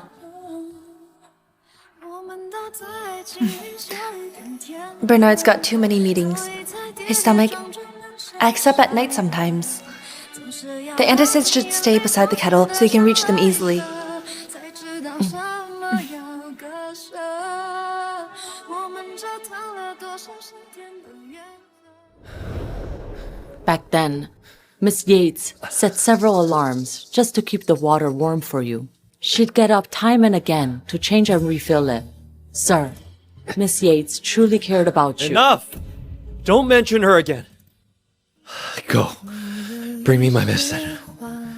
Bernard's got too many meetings. His stomach acts up at night sometimes. The antacids should stay beside the kettle so you can reach them easily. Back then, Miss Yates set several alarms just to keep the water warm for you. She'd get up time and again to change and refill it. Sir, Miss Yates truly cared about you. Enough! Don't mention her again. Go. Bring me my medicine.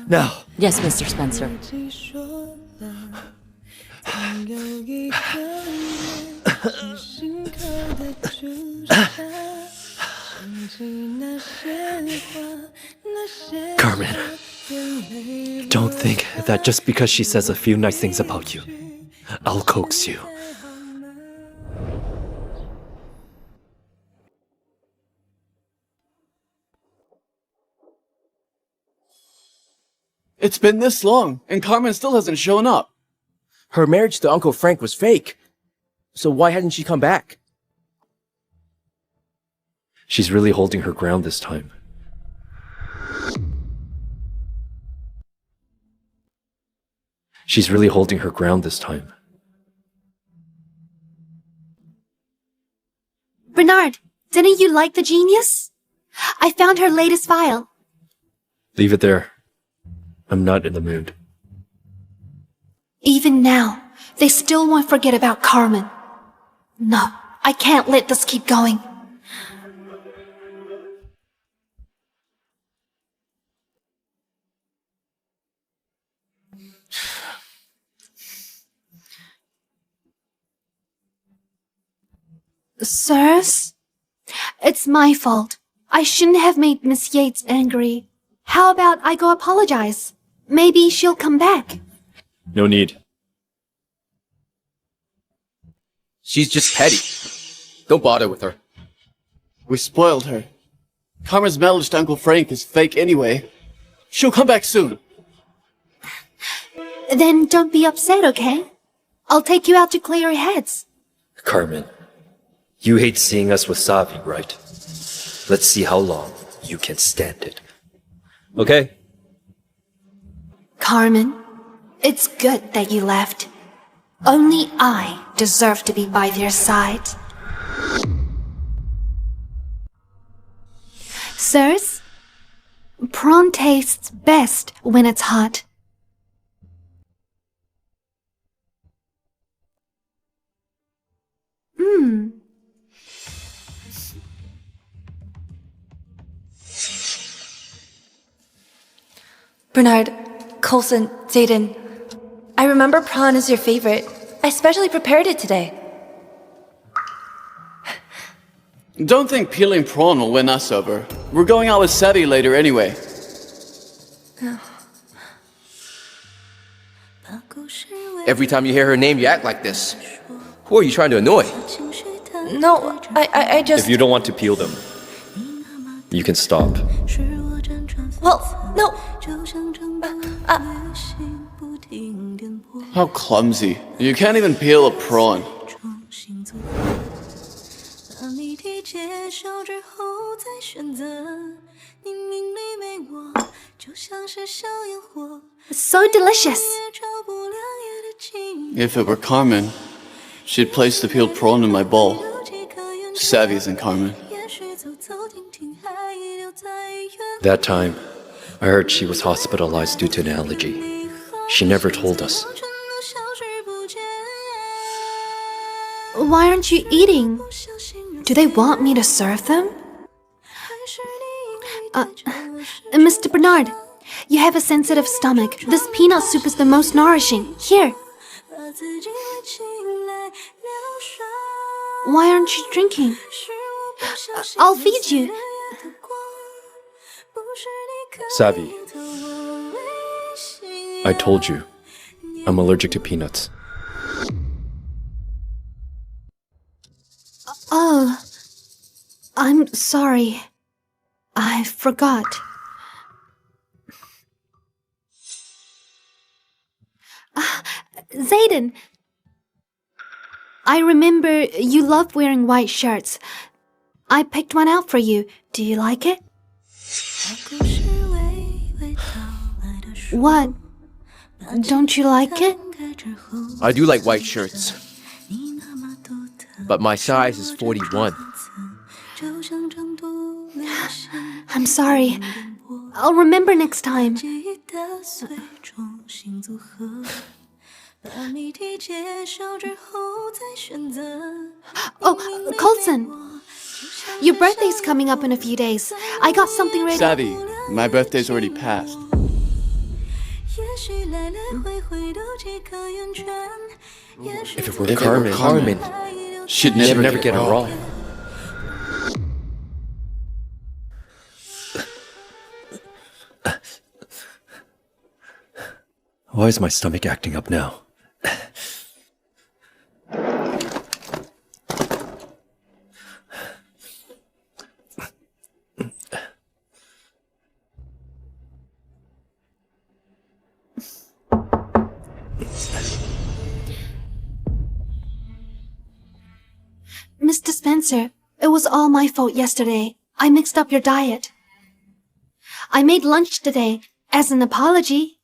Now. Yes, Mr. Spencer. Carmen, don't think that just because she says a few nice things about you, I'll coax you. It's been this long, and Carmen still hasn't shown up. Her marriage to Uncle Frank was fake. So why hadn't she come back? She's really holding her ground this time. She's really holding her ground this time. Bernard, didn't you like the genius? I found her latest file. Leave it there. I'm not in the mood. Even now, they still won't forget about Carmen. No, I can't let this keep going. Sirs? It's my fault. I shouldn't have made Miss Yates angry. How about I go apologize? Maybe she'll come back. No need. She's just petty. Don't bother with her. We spoiled her. Carmen's marriage to Uncle Frank is fake anyway. She'll come back soon. Then don't be upset, okay? I'll take you out to clear your heads. Carmen, you hate seeing us with Savi, right? Let's see how long you can stand it. Okay? Carmen, it's good that you left. Only I deserve to be by their side. Sirs, prawn tastes best when it's hot. Bernard, Coulson, Zayden, I remember prawn is your favorite. I specially prepared it today. Don't think peeling prawn will win us over. We're going out with Savvy later anyway. Every time you hear her name, you act like this. Who are you trying to annoy? No, I just... If you don't want to peel them, you can stop. Well, no. How clumsy. You can't even peel a prawn. So delicious. If it were Carmen, she'd place the peeled prawn in my bowl. Savvy isn't Carmen. That time, I heard she was hospitalized due to an allergy. She never told us. Why aren't you eating? Do they want me to serve them? Mr. Bernard, you have a sensitive stomach. This peanut soup is the most nourishing. Here. Why aren't you drinking? I'll feed you. Savvy, I told you, I'm allergic to peanuts. Oh, I'm sorry. I forgot. Zayden, I remember you love wearing white shirts. I picked one out for you. Do you like it? What? Don't you like it? I do like white shirts. But my size is 41. I'm sorry. I'll remember next time. Oh, Coulson. Your birthday's coming up in a few days. I got something ready. Savvy, my birthday's already passed. If it were Carmen, she'd never get it wrong. Why is my stomach acting up now? Spencer, it was all my fault yesterday. I mixed up your diet. I made lunch today as an apology.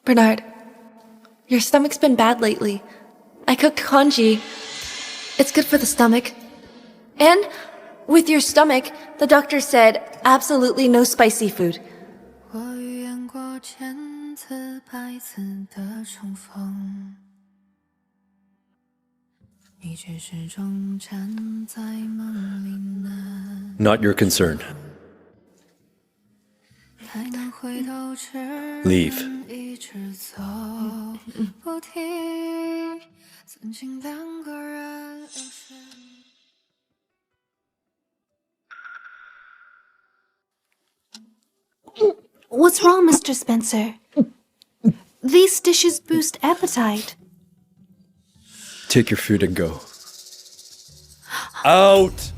Bernard, your stomach's been bad lately. I cooked congee. It's good for the stomach. And with your stomach, the doctor said absolutely no spicy food. Not your concern. Leave. What's wrong, Mr. Spencer? These dishes boost appetite. Take your food and go. Out!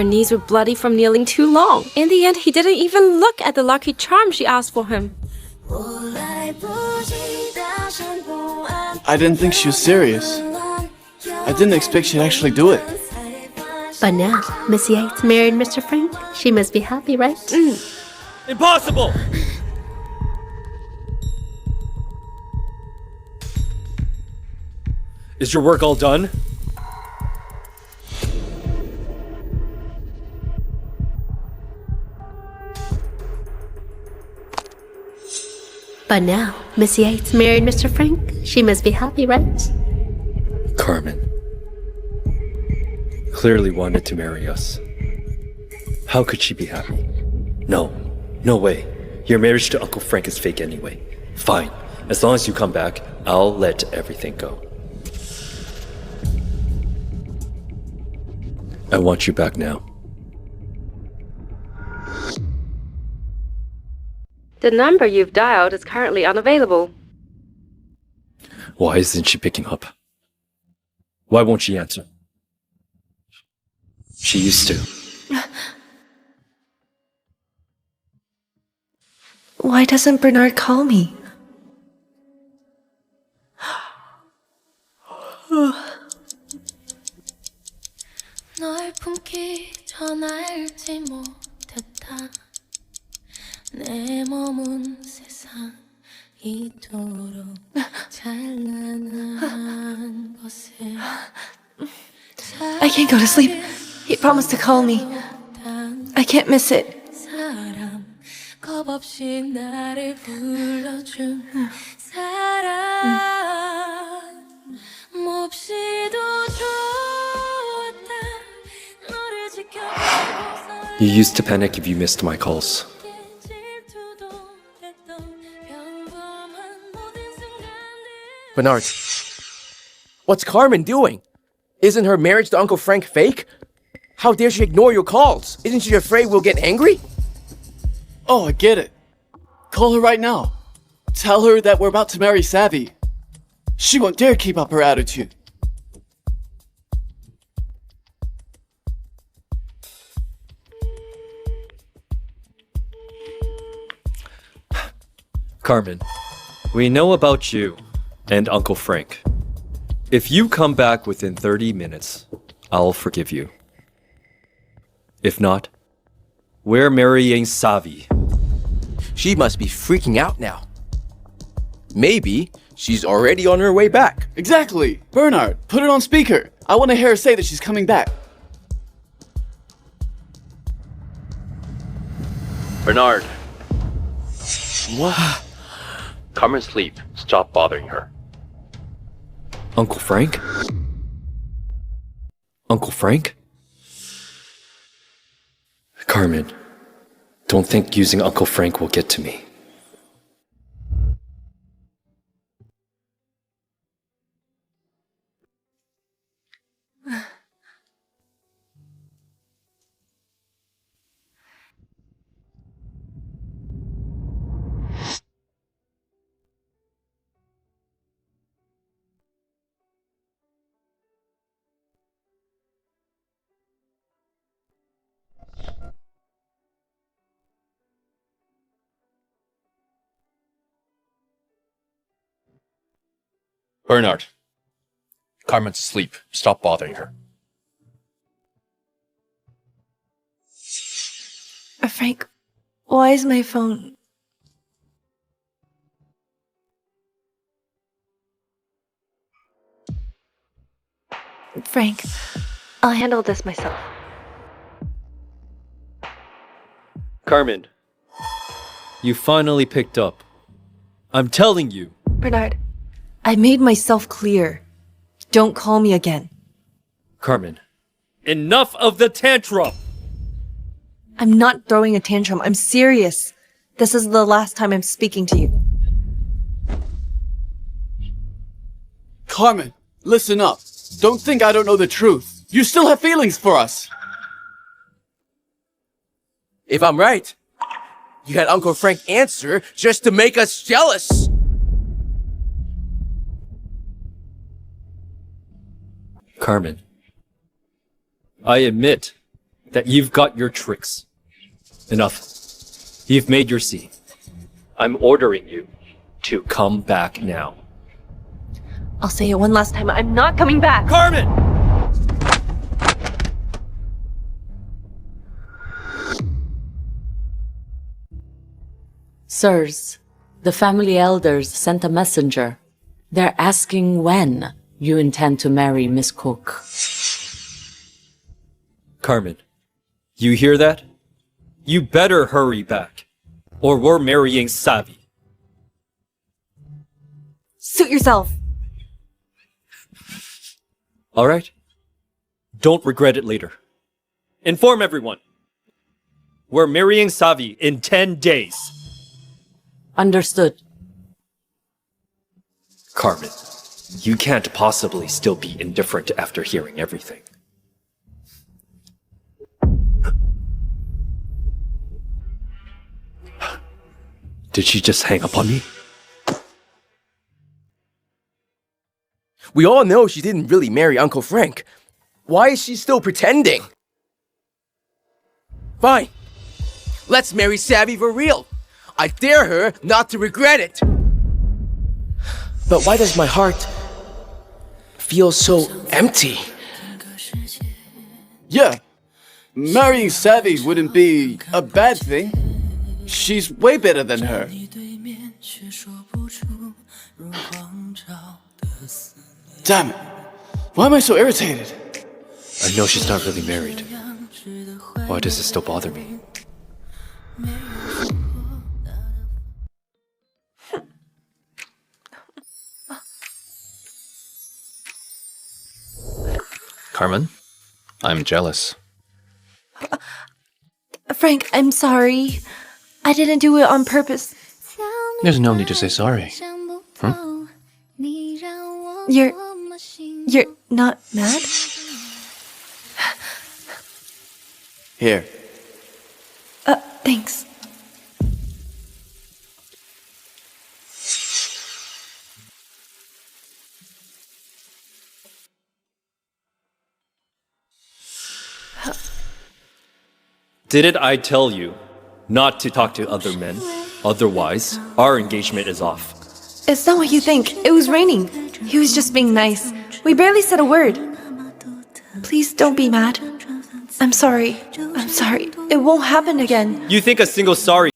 Her knees were bloody from kneeling too long. In the end, he didn't even look at the lucky charm she asked for him. I didn't think she was serious. I didn't expect she'd actually do it. But now, Miss Yates married Mr. Frank. She must be happy, right? Impossible! Is your work all done? But now, Miss Yates married Mr. Frank. She must be happy, right? Carmen clearly wanted to marry us. How could she be happy? No, no way. Your marriage to Uncle Frank is fake anyway. Fine. As long as you come back, I'll let everything go. I want you back now. The number you've dialed is currently unavailable. Why isn't she picking up? Why won't she answer? She used to. Why doesn't Bernard call me? 널 품기 전 알지 못했다. 내 머문 세상 이토록 찬란한 것을 I can't go to sleep. He promised to call me. I can't miss it. You used to panic if you missed my calls. Bernard, what's Carmen doing? Isn't her marriage to Uncle Frank fake? How dare she ignore your calls? Isn't she afraid we'll get angry? Oh, I get it. Call her right now. Tell her that we're about to marry Savvy. She won't dare keep up her attitude. Carmen, we know about you and Uncle Frank. If you come back within 30 minutes, I'll forgive you. If not, we're marrying Savvy. She must be freaking out now. Maybe she's already on her way back. Exactly. Bernard, put it on speaker. I want to hear her say that she's coming back. Bernard, What? Carmen's asleep. Stop bothering her. Uncle Frank? Uncle Frank? Carmen, don't think using Uncle Frank will get to me. Bernard, Carmen's asleep. Stop bothering her. Frank, why is my phone... Frank, I'll handle this myself. Carmen, you finally picked up. I'm telling you. Bernard, I made myself clear. Don't call me again. Carmen, enough of the tantrum! I'm not throwing a tantrum. I'm serious. This is the last time I'm speaking to you. Carmen, listen up. Don't think I don't know the truth. You still have feelings for us. If I'm right, you had Uncle Frank answer just to make us jealous. Carmen, I admit that you've got your tricks. Enough. You've made your scene. I'm ordering you to come back now. I'll say it one last time. I'm not coming back. Carmen! Sirs, the family elders sent a messenger. They're asking when you intend to marry Miss Cook. Carmen, you hear that? You better hurry back, or we're marrying Savvy. Suit yourself. All right? Don't regret it later. Inform everyone. We're marrying Savvy in 10 days. Understood. Carmen, you can't possibly still be indifferent after hearing everything. Did she just hang up on me? We all know she didn't really marry Uncle Frank. Why is she still pretending? Fine. Let's marry Savvy for real. I dare her not to regret it. But why does my heart feel so empty? Yeah, marrying Savvy wouldn't be a bad thing. She's way better than her. Damn it. Why am I so irritated? I know she's not really married. Why does it still bother me? Carmen, I'm jealous. Frank, I'm sorry. I didn't do it on purpose. There's no need to say sorry. You're not mad? Here. Thanks. Didn't I tell you not to talk to other men? Otherwise, our engagement is off. It's not what you think. It was raining. He was just being nice. We barely said a word. Please don't be mad. I'm sorry. I'm sorry. It won't happen again. You think a single sorry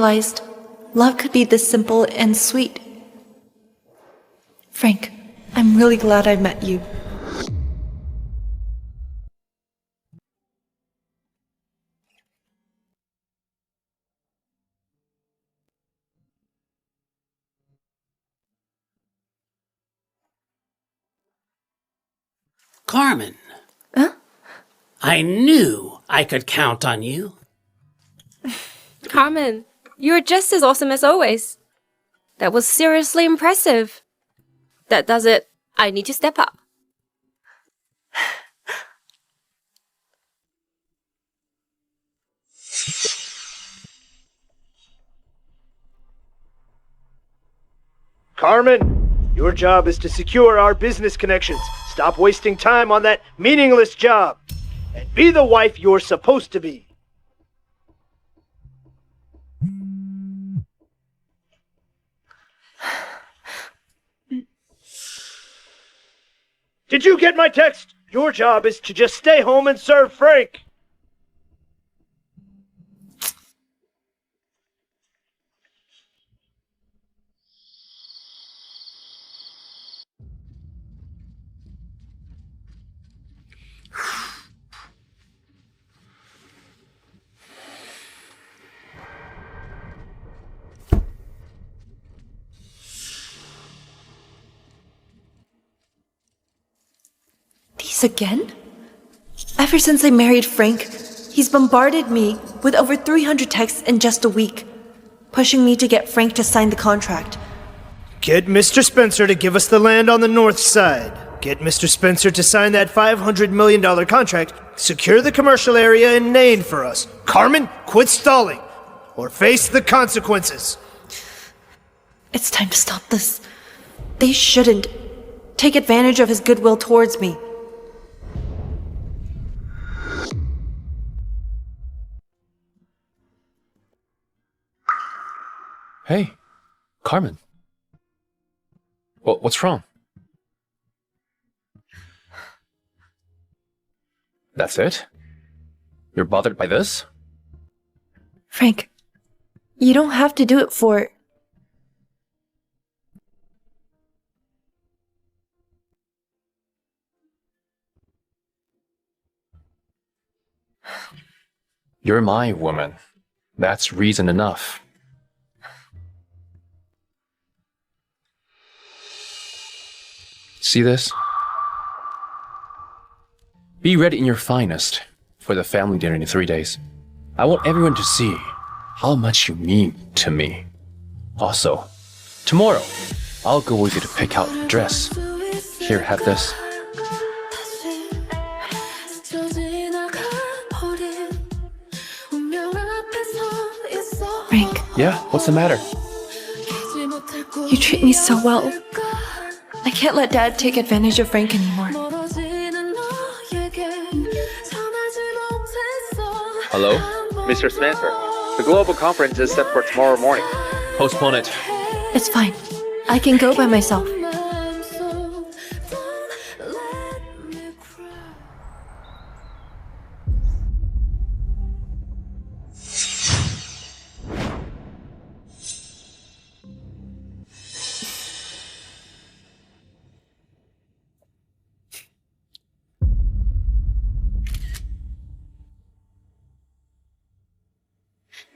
realized love could be this simple and sweet. Frank, I'm really glad I met you. Carmen. Huh? I knew I could count on you. Carmen, you're just as awesome as always. That was seriously impressive. That does it. I need to step up. Carmen, your job is to secure our business connections. Stop wasting time on that meaningless job. And be the wife you're supposed to be. Did you get my text? Your job is to just stay home and serve Frank. These again? Ever since I married Frank, he's bombarded me with over 300 texts in just a week, pushing me to get Frank to sign the contract. Get Mr. Spencer to give us the land on the north side. Get Mr. Spencer to sign that $500 million contract. Secure the commercial area in Nain for us. Carmen, quit stalling, or face the consequences. It's time to stop this. They shouldn't take advantage of his goodwill towards me. Hey, Carmen. What's wrong? That's it? You're bothered by this? Frank, you don't have to do it for... You're my woman. That's reason enough. See this? Be ready in your finest for the family dinner in 3 days. I want everyone to see how much you mean to me. Also, tomorrow, I'll go with you to pick out a dress. Here, have this. Frank, Yeah, what's the matter? you treat me so well. I can't let Dad take advantage of Frank anymore. Hello? Mr. Spencer, the global conference is set for tomorrow morning. Postpone it. It's fine. I can go by myself.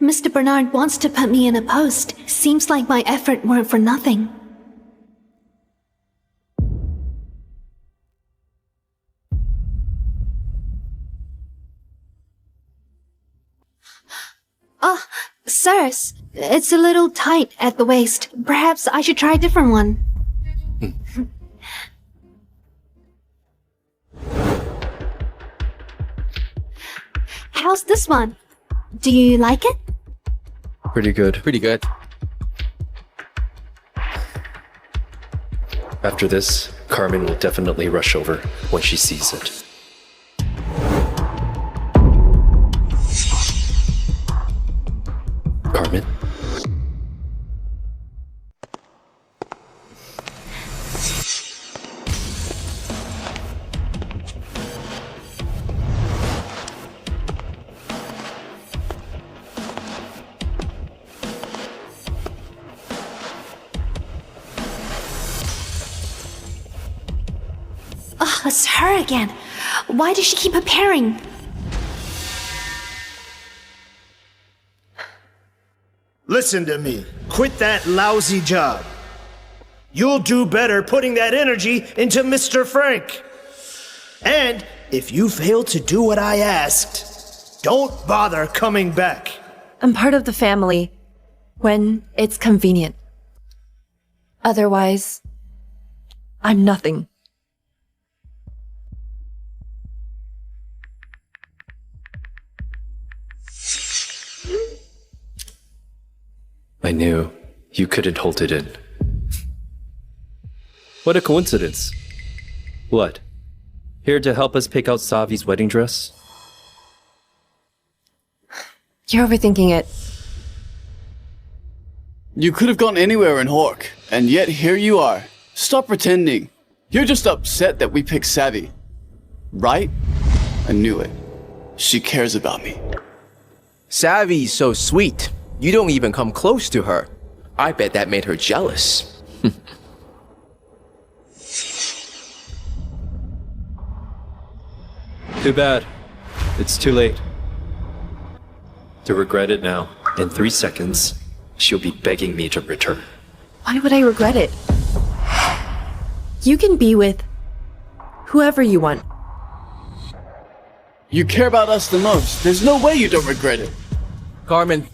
Mr. Bernard wants to put me in a post. Seems like my effort weren't for nothing. Oh, sirs, it's a little tight at the waist. Perhaps I should try a different one. How's this one? Do you like it? Pretty good. Pretty good. After this, Carmen will definitely rush over when she sees it. Carmen? Oh, it's her again. Why does she keep appearing? Listen to me. Quit that lousy job. You'll do better putting that energy into Mr. Frank. And if you fail to do what I asked, don't bother coming back. I'm part of the family when it's convenient. Otherwise, I'm nothing. I knew you couldn't hold it in. What a coincidence. What? Here to help us pick out Savi's wedding dress? You're overthinking it. You could have gone anywhere in Hork, and yet here you are. Stop pretending. You're just upset that we picked Savi. Right? I knew it. She cares about me. Savi's so sweet. You don't even come close to her. I bet that made her jealous. Too bad. It's too late. To regret it now. In 3 seconds, she'll be begging me to return. Why would I regret it? You can be with whoever you want. You care about us the most. There's no way you don't regret it. Carmen,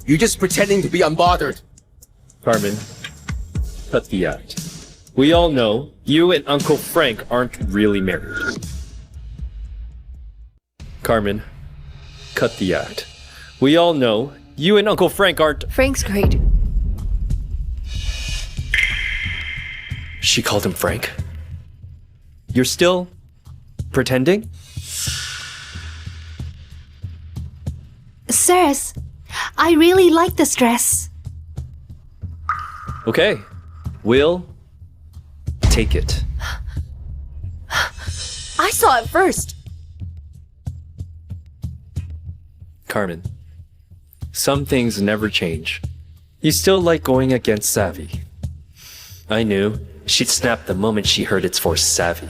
you're just pretending to be unbothered. Carmen, cut the act. We all know you and Uncle Frank aren't really married. Carmen, cut the act. We all know you and Uncle Frank aren't. Frank's great. She called him Frank? You're still pretending? Sirs, I really like this dress. Okay, we'll take it. I saw it first. Carmen, some things never change. You still like going against Savi. I knew she'd snap the moment she heard it's for Savi.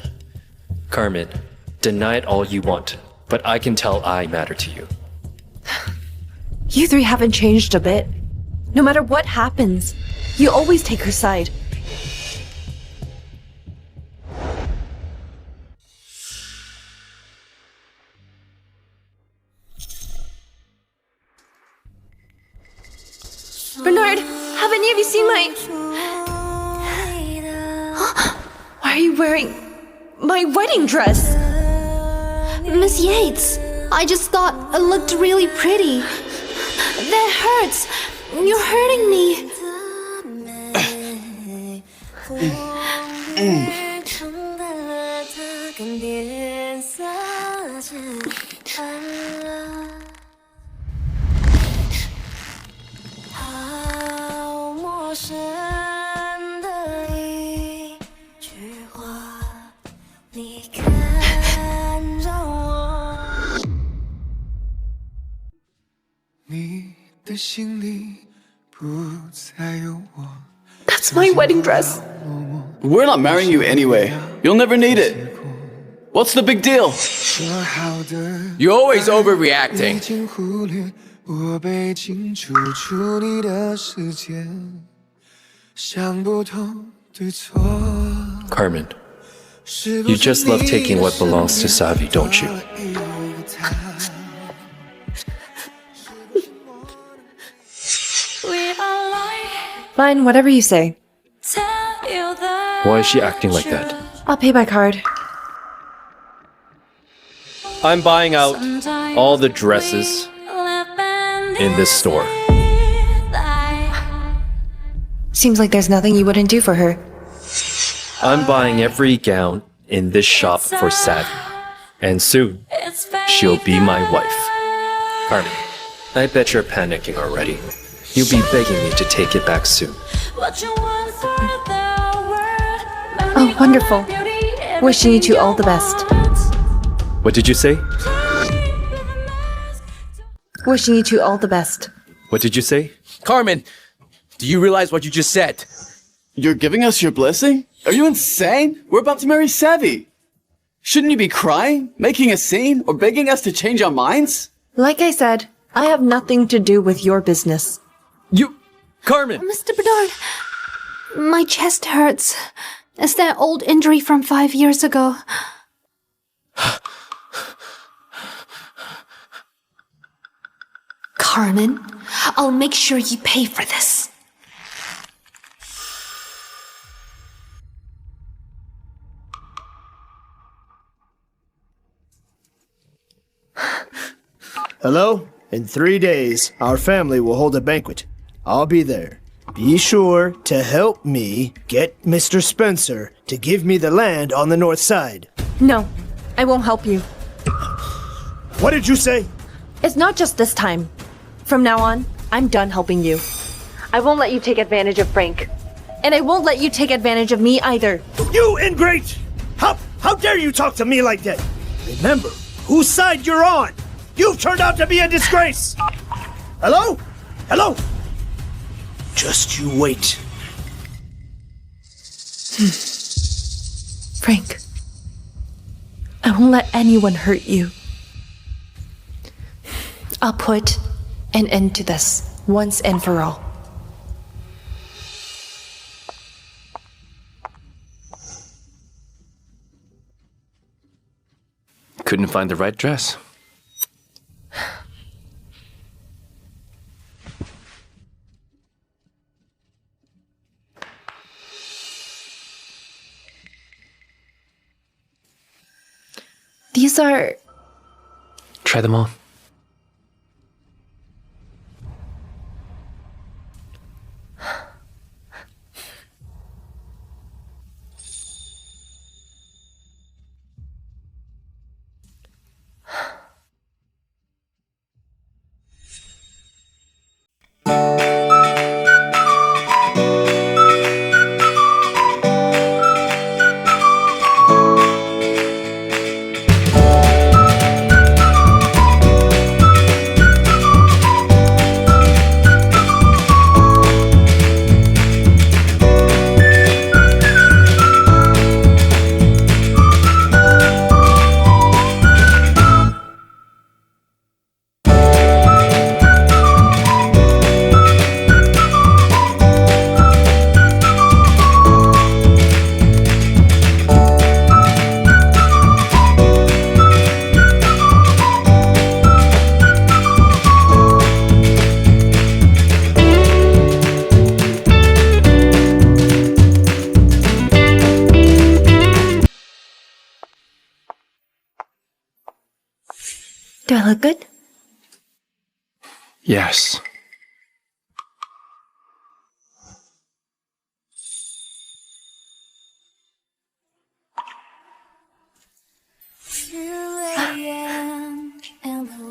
Carmen, deny it all you want, but I can tell I matter to you. You three haven't changed a bit. No matter what happens, you always take her side. Bernard, have any of you seen my... Why are you wearing my wedding dress? Miss Yates, I just thought it looked really pretty. That hurts. You're hurting me. That's my wedding dress. We're not marrying you anyway. You'll never need it. What's the big deal? You're always overreacting. Carmen, you just love taking what belongs to Savi, don't you? Fine, whatever you say. Why is she acting like that? I'll pay by card. I'm buying out all the dresses in this store. Seems like there's nothing you wouldn't do for her. I'm buying every gown in this shop for Savi. And soon, she'll be my wife. Carmen, I bet you're panicking already. You'll be begging me to take it back soon. Oh, wonderful. Wishing you two all the best. What did you say? Wishing you two all the best. What did you say? Carmen, do you realize what you just said? You're giving us your blessing? Are you insane? We're about to marry Savi. Shouldn't you be crying, making a scene, or begging us to change our minds? Like I said, I have nothing to do with your business. Carmen! Mr. Bernard, my chest hurts. It's that old injury from 5 years ago. Carmen, I'll make sure you pay for this. Hello? In 3 days, our family will hold a banquet. I'll be there. Be sure to help me get Mr. Spencer to give me the land on the north side. No, I won't help you. What did you say? It's not just this time. From now on, I'm done helping you. I won't let you take advantage of Frank. And I won't let you take advantage of me either. You ingrate! How dare you talk to me like that? Remember whose side you're on. You've turned out to be a disgrace. Hello? Hello? Just you wait. Frank, I won't let anyone hurt you. I'll put an end to this once and for all. Couldn't find the right dress. These are... Try them on. Do I look good? Yes.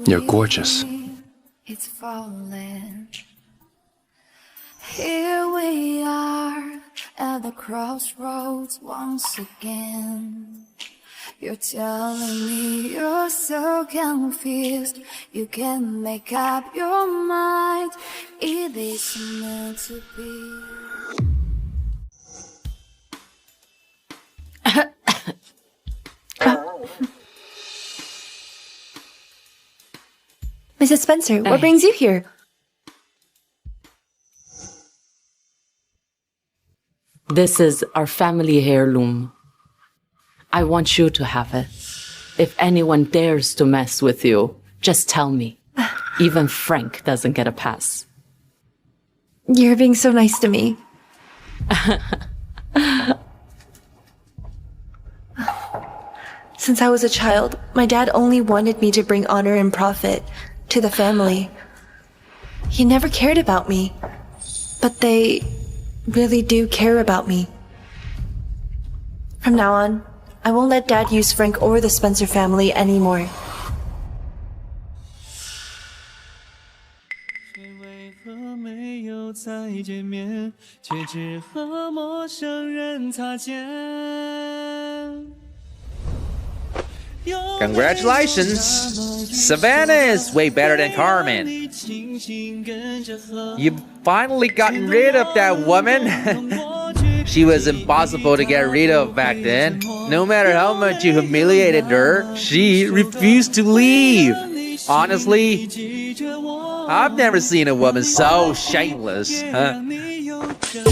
You're gorgeous. It's falling. Here we are at the crossroads once again. You're telling me you're so confused. You can't make up your mind. It is meant to be. Mrs. Spencer, what brings you here? This is our family heirloom. I want you to have it. If anyone dares to mess with you, just tell me. Even Frank doesn't get a pass. You're being so nice to me. Since I was a child, my dad only wanted me to bring honor and profit to the family. He never cared about me, but they really do care about me. From now on, I won't let Dad use Frank or the Spencer family anymore. Congratulations! Savannah is way better than Carmen. You've finally gotten rid of that woman. She was impossible to get rid of back then. No matter how much you humiliated her, she refused to leave. Honestly, I've never seen a woman so shameless. Huh?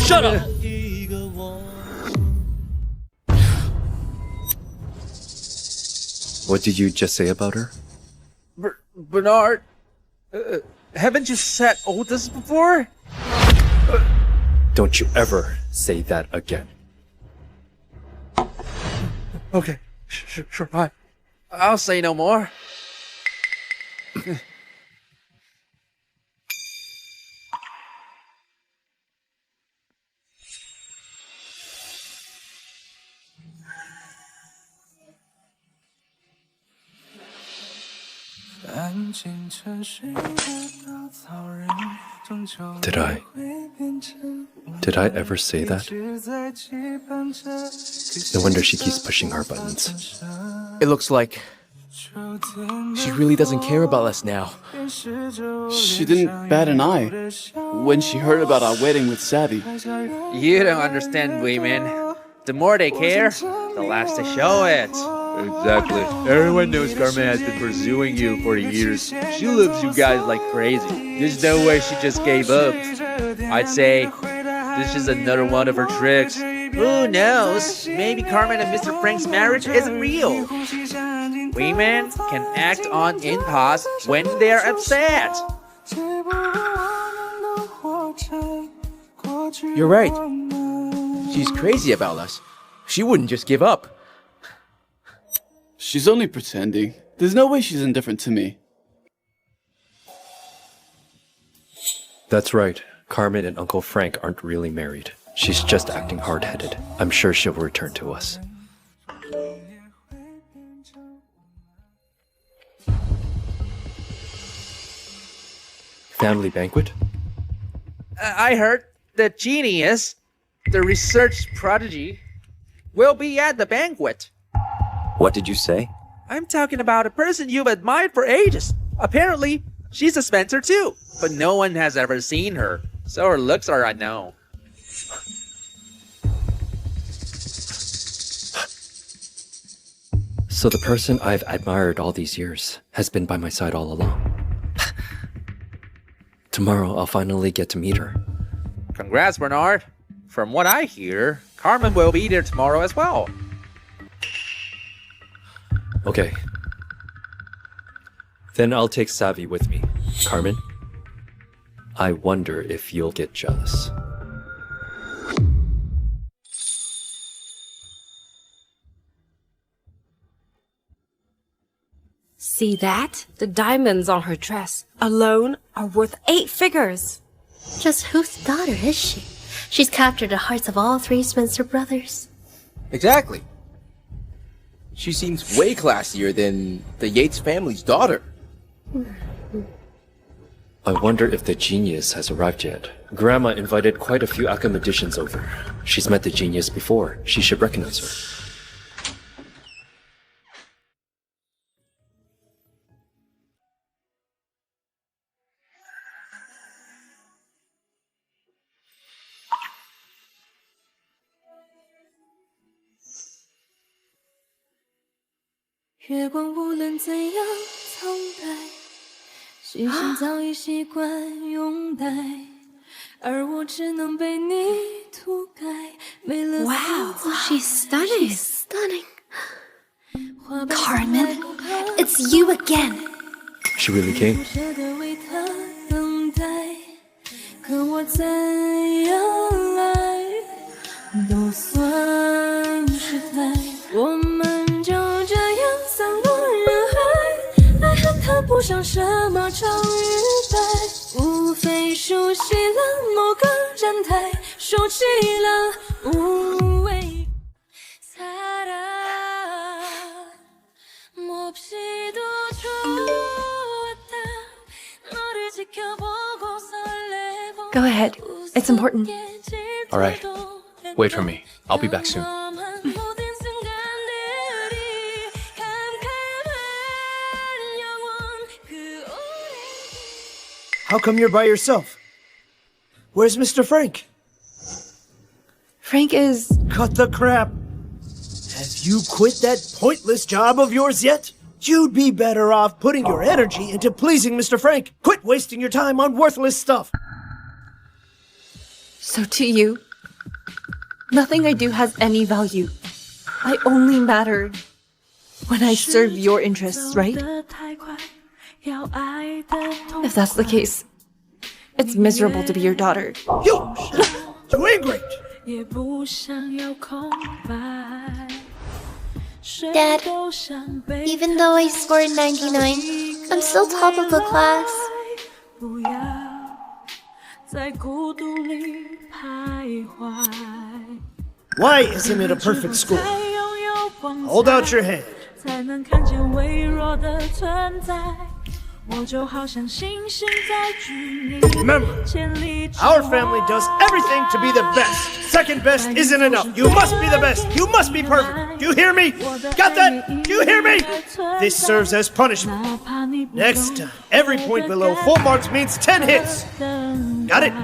Shut up! What did you just say about her? Bernard, haven't you said all this before? Don't you ever say that again. Okay, sure, fine. I'll say no more. Did I ever say that? No wonder she keeps pushing our buttons. It looks like she really doesn't care about us now. She didn't bat an eye when she heard about our wedding with Savvy. You don't understand women. The more they care, the less they show it. Exactly. Everyone knows Carmen has been pursuing you for years. She loves you guys like crazy. There's no way she just gave up. I'd say this is another one of her tricks. Who knows? Maybe Carmen and Mr. Frank's marriage isn't real. Women can act on impulse when they're upset. You're right. She's crazy about us. She wouldn't just give up. She's only pretending. There's no way she's indifferent to me. That's right. Carmen and Uncle Frank aren't really married. She's just acting hard-headed. I'm sure she'll return to us. Family banquet? I heard the genius, the research prodigy, will be at the banquet. What did you say? I'm talking about a person you've admired for ages. Apparently, she's a Spencer too, but no one has ever seen her, so her looks are unknown. So the person I've admired all these years has been by my side all along. Tomorrow, I'll finally get to meet her. Congrats, Bernard. From what I hear, Carmen will be there tomorrow as well. Okay. Then I'll take Savvy with me. Carmen, I wonder if you'll get jealous. See that? The diamonds on her dress alone are worth 8 figures. Just whose daughter is she? She's captured the hearts of all 3 Spencer brothers. Exactly. She seems way classier than the Yates family's daughter. I wonder if the genius has arrived yet. Grandma invited quite a few academicians over. She's met the genius before. She should recognize her. Wow, she's stunning. Stunning. Carmen, it's you again. She really came. Go ahead. It's important. All right. Wait for me. I'll be back soon. How come you're by yourself? Where's Mr. Frank? Frank is... Cut the crap. Have you quit that pointless job of yours yet? You'd be better off putting your energy into pleasing Mr. Frank. Quit wasting your time on worthless stuff. So to you, nothing I do has any value. I only matter when I serve your interests, right? If that's the case, it's miserable to be your daughter. You ingrate! Dad, even though I scored 99, I'm still top of the class. Why isn't it a perfect school? Hold out your hand. Remember, our family does everything to be the best. Second best isn't enough. You must be the best. You must be perfect. Do you hear me? Got that? Do you hear me? This serves as punishment. Next time, every point below full marks means 10 hits. Got it?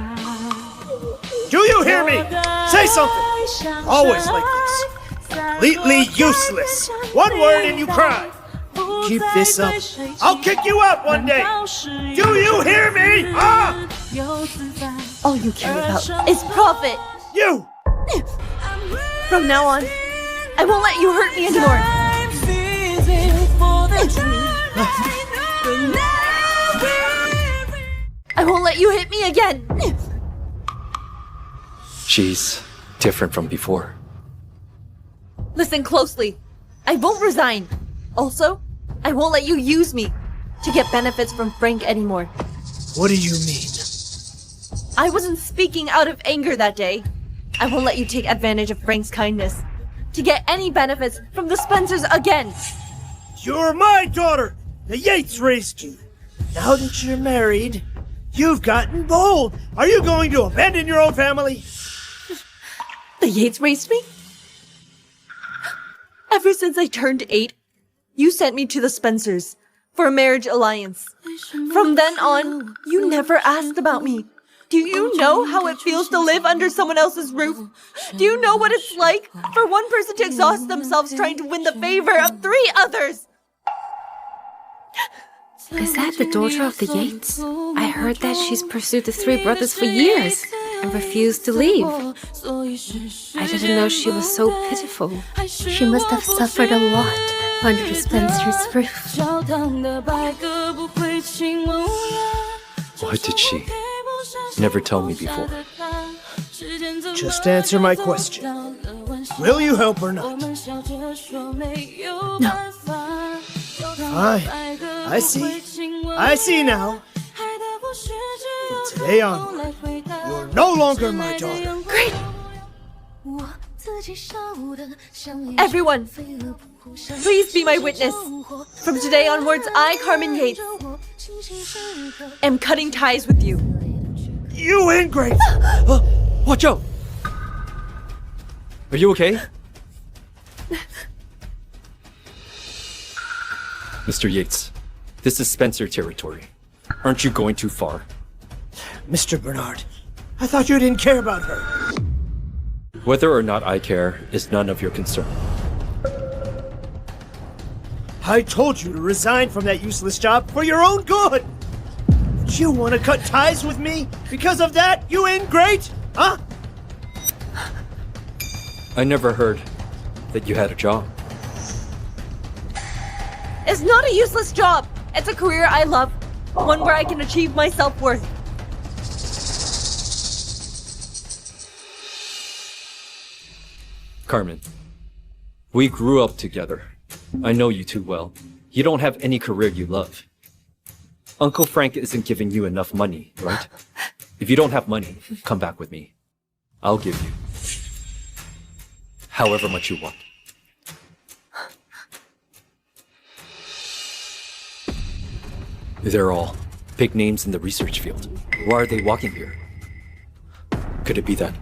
Do you hear me? Say something. Always like this. Completely useless. One word and you cry. Keep this up. I'll kick you out one day. Do you hear me? Ah! All you care about is profit. You! From now on, I won't let you hurt me anymore. I won't let you hit me again. She's different from before. Listen closely. I won't resign. Also, I won't let you use me to get benefits from Frank anymore. What do you mean? I wasn't speaking out of anger that day. I won't let you take advantage of Frank's kindness to get any benefits from the Spencers again. You're my daughter. The Yates raised you. Now that you're married, you've gotten bold. Are you going to abandon your own family? The Yates raised me? Ever since I turned 8, you sent me to the Spencers for a marriage alliance. From then on, you never asked about me. Do you know how it feels to live under someone else's roof? Do you know what it's like for one person to exhaust themselves trying to win the favor of 3 others? Is that the daughter of the Yates? I heard that she's pursued the 3 brothers for years and refused to leave. I didn't know she was so pitiful. She must have suffered a lot under the Spencer's roof. Why did she never tell me before? Just answer my question. Will you help or not? No. Fine. I see now. From today on, you're no longer my daughter. Great! Everyone, please be my witness. From today onwards, I, Carmen Yates, am cutting ties with you. You ingrate! Watch out! Are you okay? Mr. Yates, this is Spencer territory. Aren't you going too far? Mr. Bernard, I thought you didn't care about her. Whether or not I care is none of your concern. I told you to resign from that useless job for your own good! But you want to cut ties with me? Because of that, you ingrate? Huh? I never heard that you had a job. It's not a useless job. It's a career I love. One where I can achieve my self-worth. Carmen, we grew up together. I know you too well. You don't have any career you love. Uncle Frank isn't giving you enough money, right? If you don't have money, come back with me. I'll give you however much you want. They're all big names in the research field. Why are they walking here? Could it be that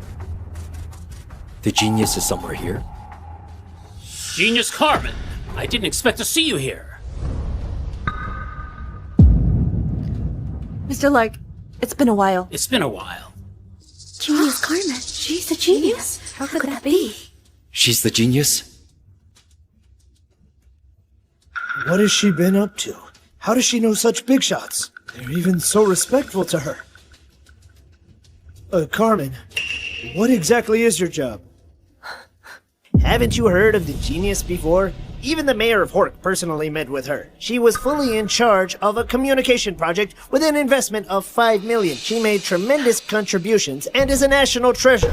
the genius is somewhere here? Genius Carmen, I didn't expect to see you here. Mr. Lark, it's been a while. It's been a while. Genius Carmen. She's a genius. How could that be? She's the genius? What has she been up to? How does she know such big shots? They're even so respectful to her. Carmen, what exactly is your job? Haven't you heard of the genius before? Even the mayor of Hork personally met with her. She was fully in charge of a communication project with an investment of 5 million. She made tremendous contributions and is a national treasure.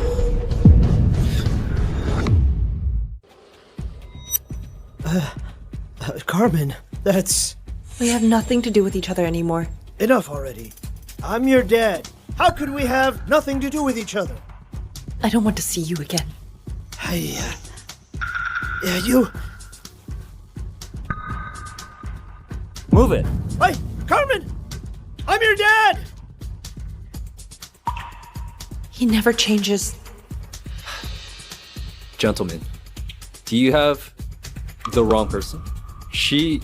Carmen, that's... We have nothing to do with each other anymore. Enough already. I'm your dad. How could we have nothing to do with each other? I don't want to see you again. You... Move it. Hey, Carmen! I'm your dad! He never changes. Gentlemen, do you have the wrong person? She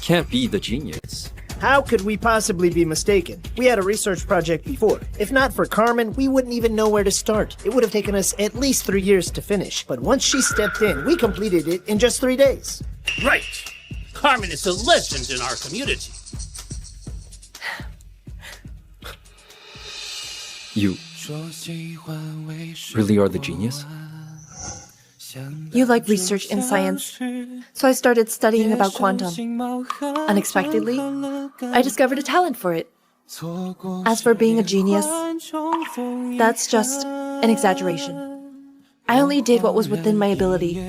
can't be the genius. How could we possibly be mistaken? We had a research project before. If not for Carmen, we wouldn't even know where to start. It would have taken us at least 3 years to finish. But once she stepped in, we completed it in just 3 days. Right. Carmen is a legend in our community. You really are the genius? You like research in science, so I started studying about quantum. Unexpectedly, I discovered a talent for it. As for being a genius, that's just an exaggeration. I only did what was within my ability.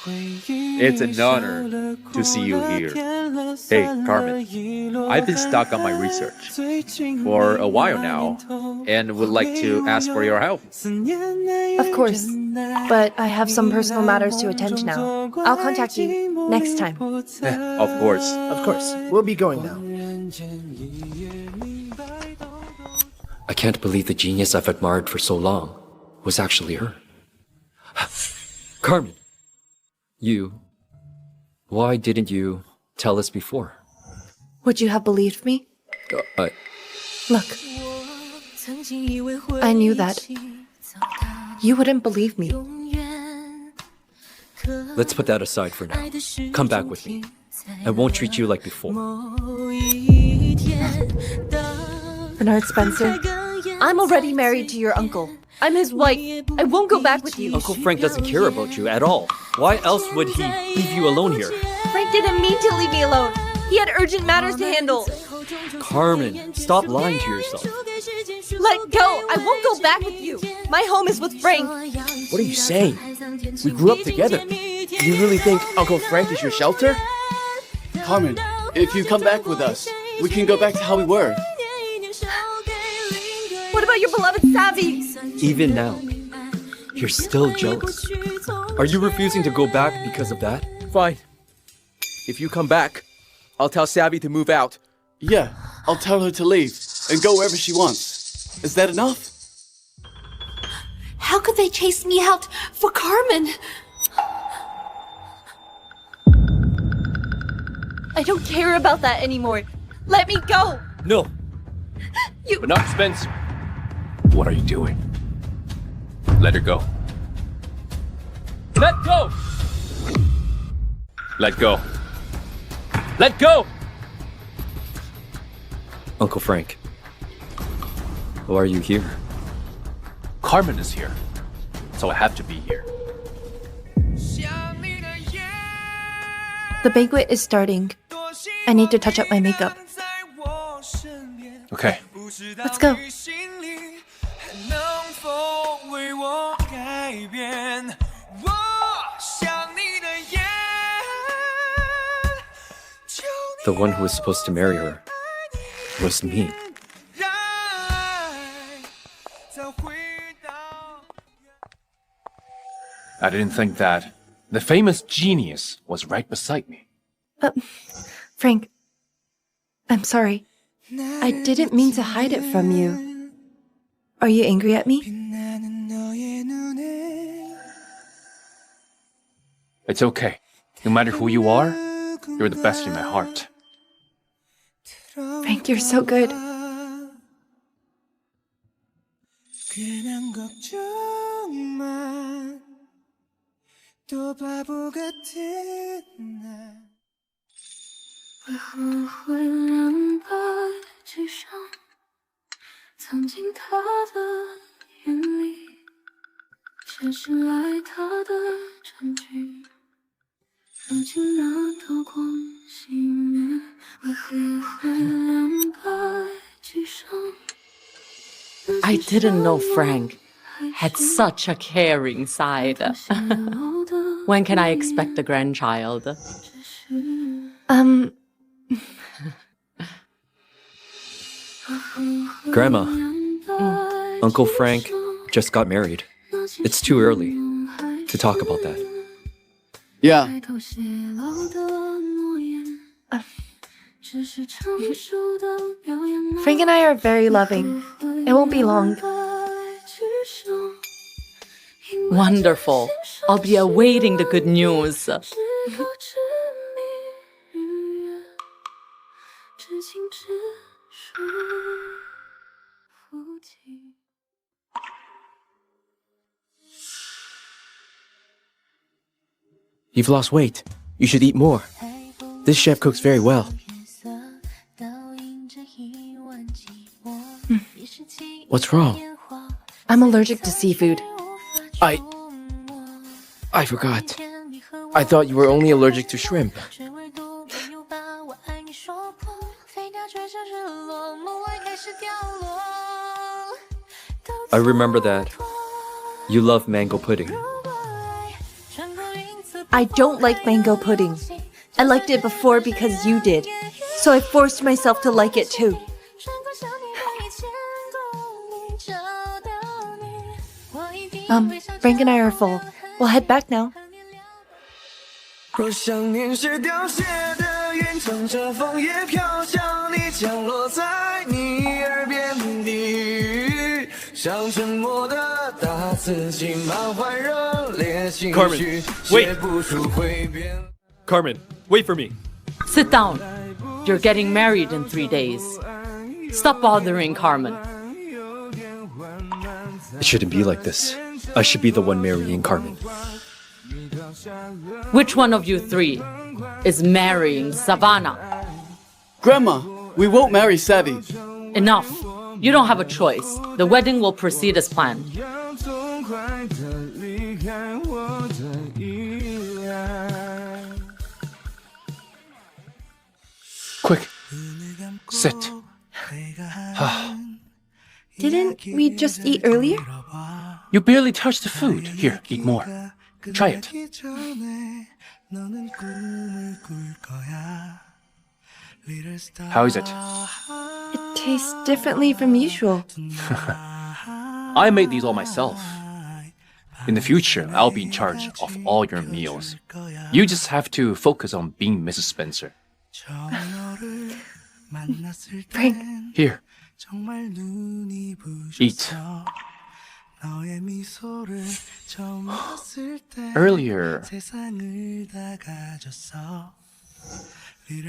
It's an honor to see you here. Hey, Carmen, I've been stuck on my research for a while now and would like to ask for your help. Of course, but I have some personal matters to attend to now. I'll contact you next time. Of course. Of course. We'll be going now. I can't believe the genius I've admired for so long was actually her. Carmen! Why didn't you tell us before? Would you have believed me? Look, I knew that you wouldn't believe me. Let's put that aside for now. Come back with me. I won't treat you like before. Bernard Spencer, I'm already married to your uncle. I'm his wife. I won't go back with you. Uncle Frank doesn't care about you at all. Why else would he leave you alone here? Frank didn't mean to leave me alone. He had urgent matters to handle. Carmen, stop lying to yourself. Let go. I won't go back with you. My home is with Frank. What are you saying? We grew up together. You really think Uncle Frank is your shelter? Carmen, if you come back with us, we can go back to how we were. What about your beloved Savvy? Even now, you're still jealous. Are you refusing to go back because of that? Fine. If you come back, I'll tell Savvy to move out. Yeah, I'll tell her to leave and go wherever she wants. Is that enough? How could they chase me out for Carmen? I don't care about that anymore. Let me go. No. But not Spencer. What are you doing? Let her go. Let go! Let go. Let go! Uncle Frank, why are you here? Carmen is here, so I have to be here. The banquet is starting. I need to touch up my makeup. Okay. Let's go. The one who was supposed to marry her was me. I didn't think that. The famous genius was right beside me. Frank, I'm sorry. I didn't mean to hide it from you. Are you angry at me? It's okay. No matter who you are, you're the best in my heart. Frank, you're so good. I didn't know Frank had such a caring side. When can I expect a grandchild? Grandma, Uncle Frank just got married. It's too early to talk about that. Yeah. Frank and I are very loving. It won't be long. Wonderful. I'll be awaiting the good news. You've lost weight. You should eat more. This chef cooks very well. What's wrong? I'm allergic to seafood. I forgot. I thought you were only allergic to shrimp. I remember that. You love mango pudding. I don't like mango pudding. I liked it before because you did. So I forced myself to like it too. Frank and I are full. We'll head back now. Carmen, wait! Carmen, wait for me. Sit down. You're getting married in 3 days. Stop bothering Carmen. It shouldn't be like this. I should be the one marrying Carmen. Which one of you three is marrying Savannah? Grandma, we won't marry Savvy. Enough. You don't have a choice. The wedding will proceed as planned. Quick. Sit. Didn't we just eat earlier? You barely touched the food. Here, eat more. Try it. How is it? It tastes differently from usual. I made these all myself. In the future, I'll be in charge of all your meals. You just have to focus on being Mrs. Spencer. Frank. Here. Eat.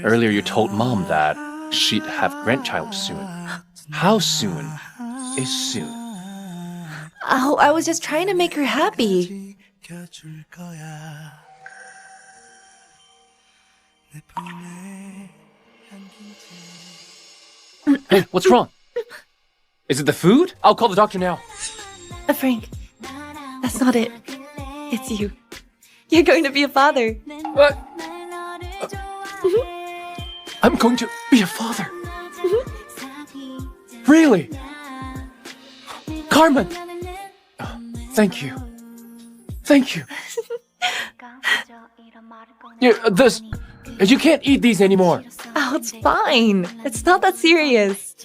Earlier you told Mom that she'd have grandchild soon. How soon is soon? Oh, I was just trying to make her happy. Hey, what's wrong? Is it the food? I'll call the doctor now. Frank, that's not it. It's you. You're going to be a father. What? I'm going to be a father. Really? Carmen! Thank you. Thank you. You can't eat these anymore. Oh, it's fine. It's not that serious.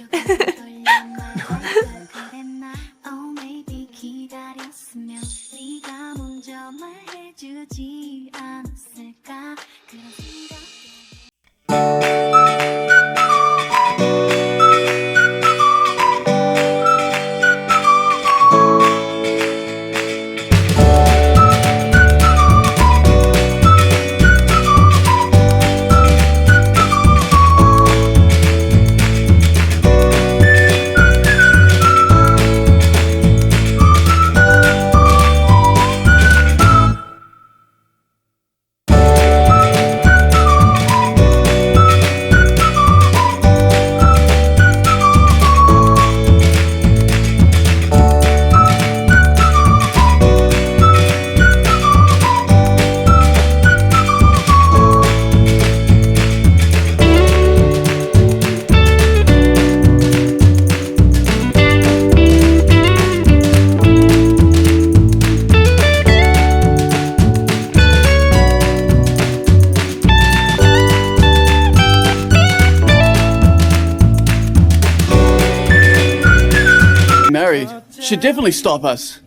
Should definitely stop us.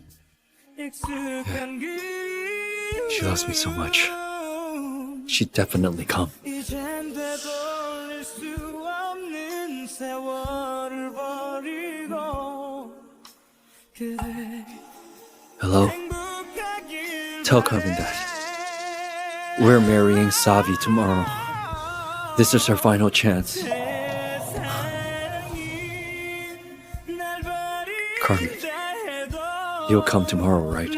She loves me so much. She'd definitely come. Hello? Tell Carmen that. We're marrying Savi tomorrow. This is our final chance. Carmen, you'll come tomorrow, right?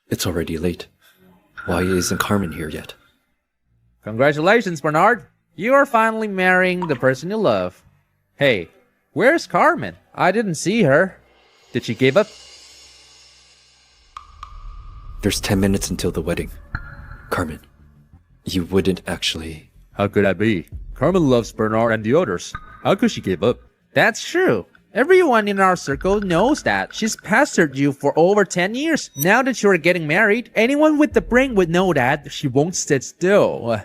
It's already late. Why isn't Carmen here yet? Congratulations, Bernard. You are finally marrying the person you love. Hey, where's Carmen? I didn't see her. Did she give up? There's 10 minutes until the wedding. Carmen, you wouldn't actually... How could I be? Carmen loves Bernard and the others. How could she give up? That's true. Everyone in our circle knows that. She's pestered you for over 10 years. Now that you're getting married, anyone with the brain would know that she won't sit still.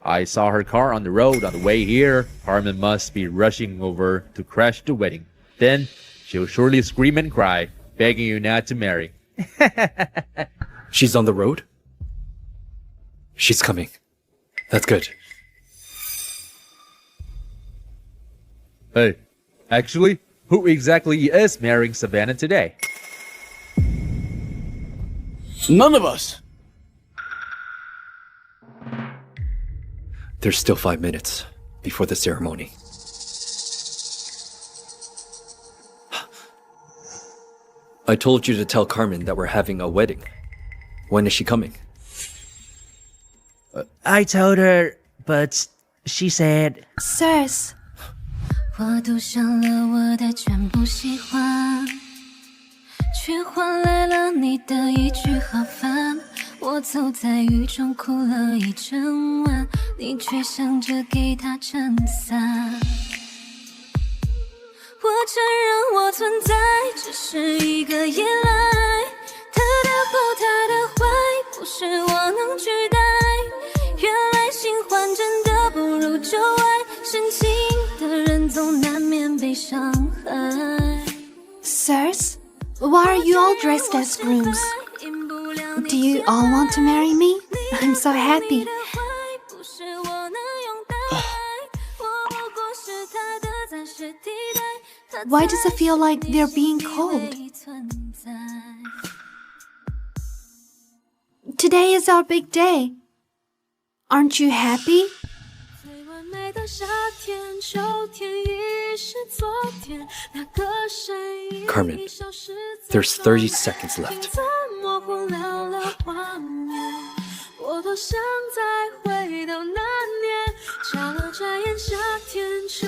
I saw her car on the road on the way here. Carmen must be rushing over to crash the wedding. Then she'll surely scream and cry, begging you not to marry. She's on the road? She's coming. That's good. Hey, actually, who exactly is marrying Savannah today? None of us. There's still 5 minutes before the ceremony. I told you to tell Carmen that we're having a wedding. When is she coming? I told her, but she said... Sirs. 我赌上了我的全部喜欢，却换来了你的一句好烦。我走在雨中哭了一整晚，你却想着给他撑伞。我承认我存在只是一个依赖，他的好他的坏不是我能取代，原来新欢真的不如旧爱，深情的人总难免被伤害。 Sirs, why are you all dressed as grooms? Do you all want to marry me? I'm so happy. Why does it feel like they're being cold? Today is our big day. Aren't you happy? Carmen, there's 30 seconds left.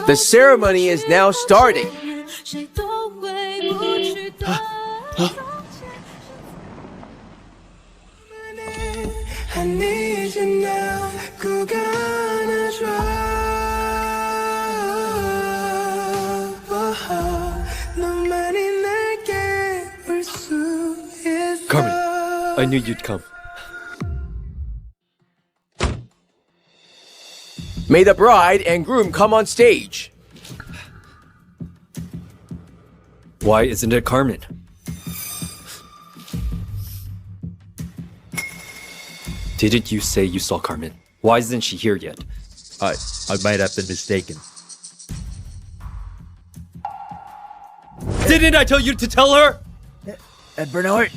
The ceremony is now starting. Carmen, I knew you'd come. May the bride and groom come on stage. Why isn't it Carmen? Didn't you say you saw Carmen? Why isn't she here yet? I might have been mistaken. Didn't I tell you to tell her? Bernard,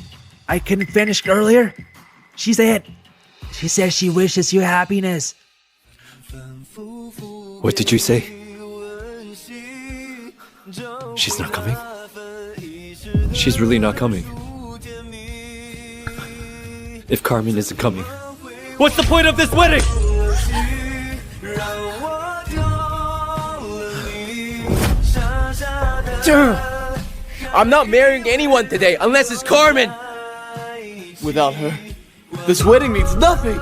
I couldn't finish earlier. She said she wishes you happiness. What did you say? She's not coming? She's really not coming. If Carmen isn't coming, what's the point of this wedding? I'm not marrying anyone today unless it's Carmen. Without her, this wedding means nothing.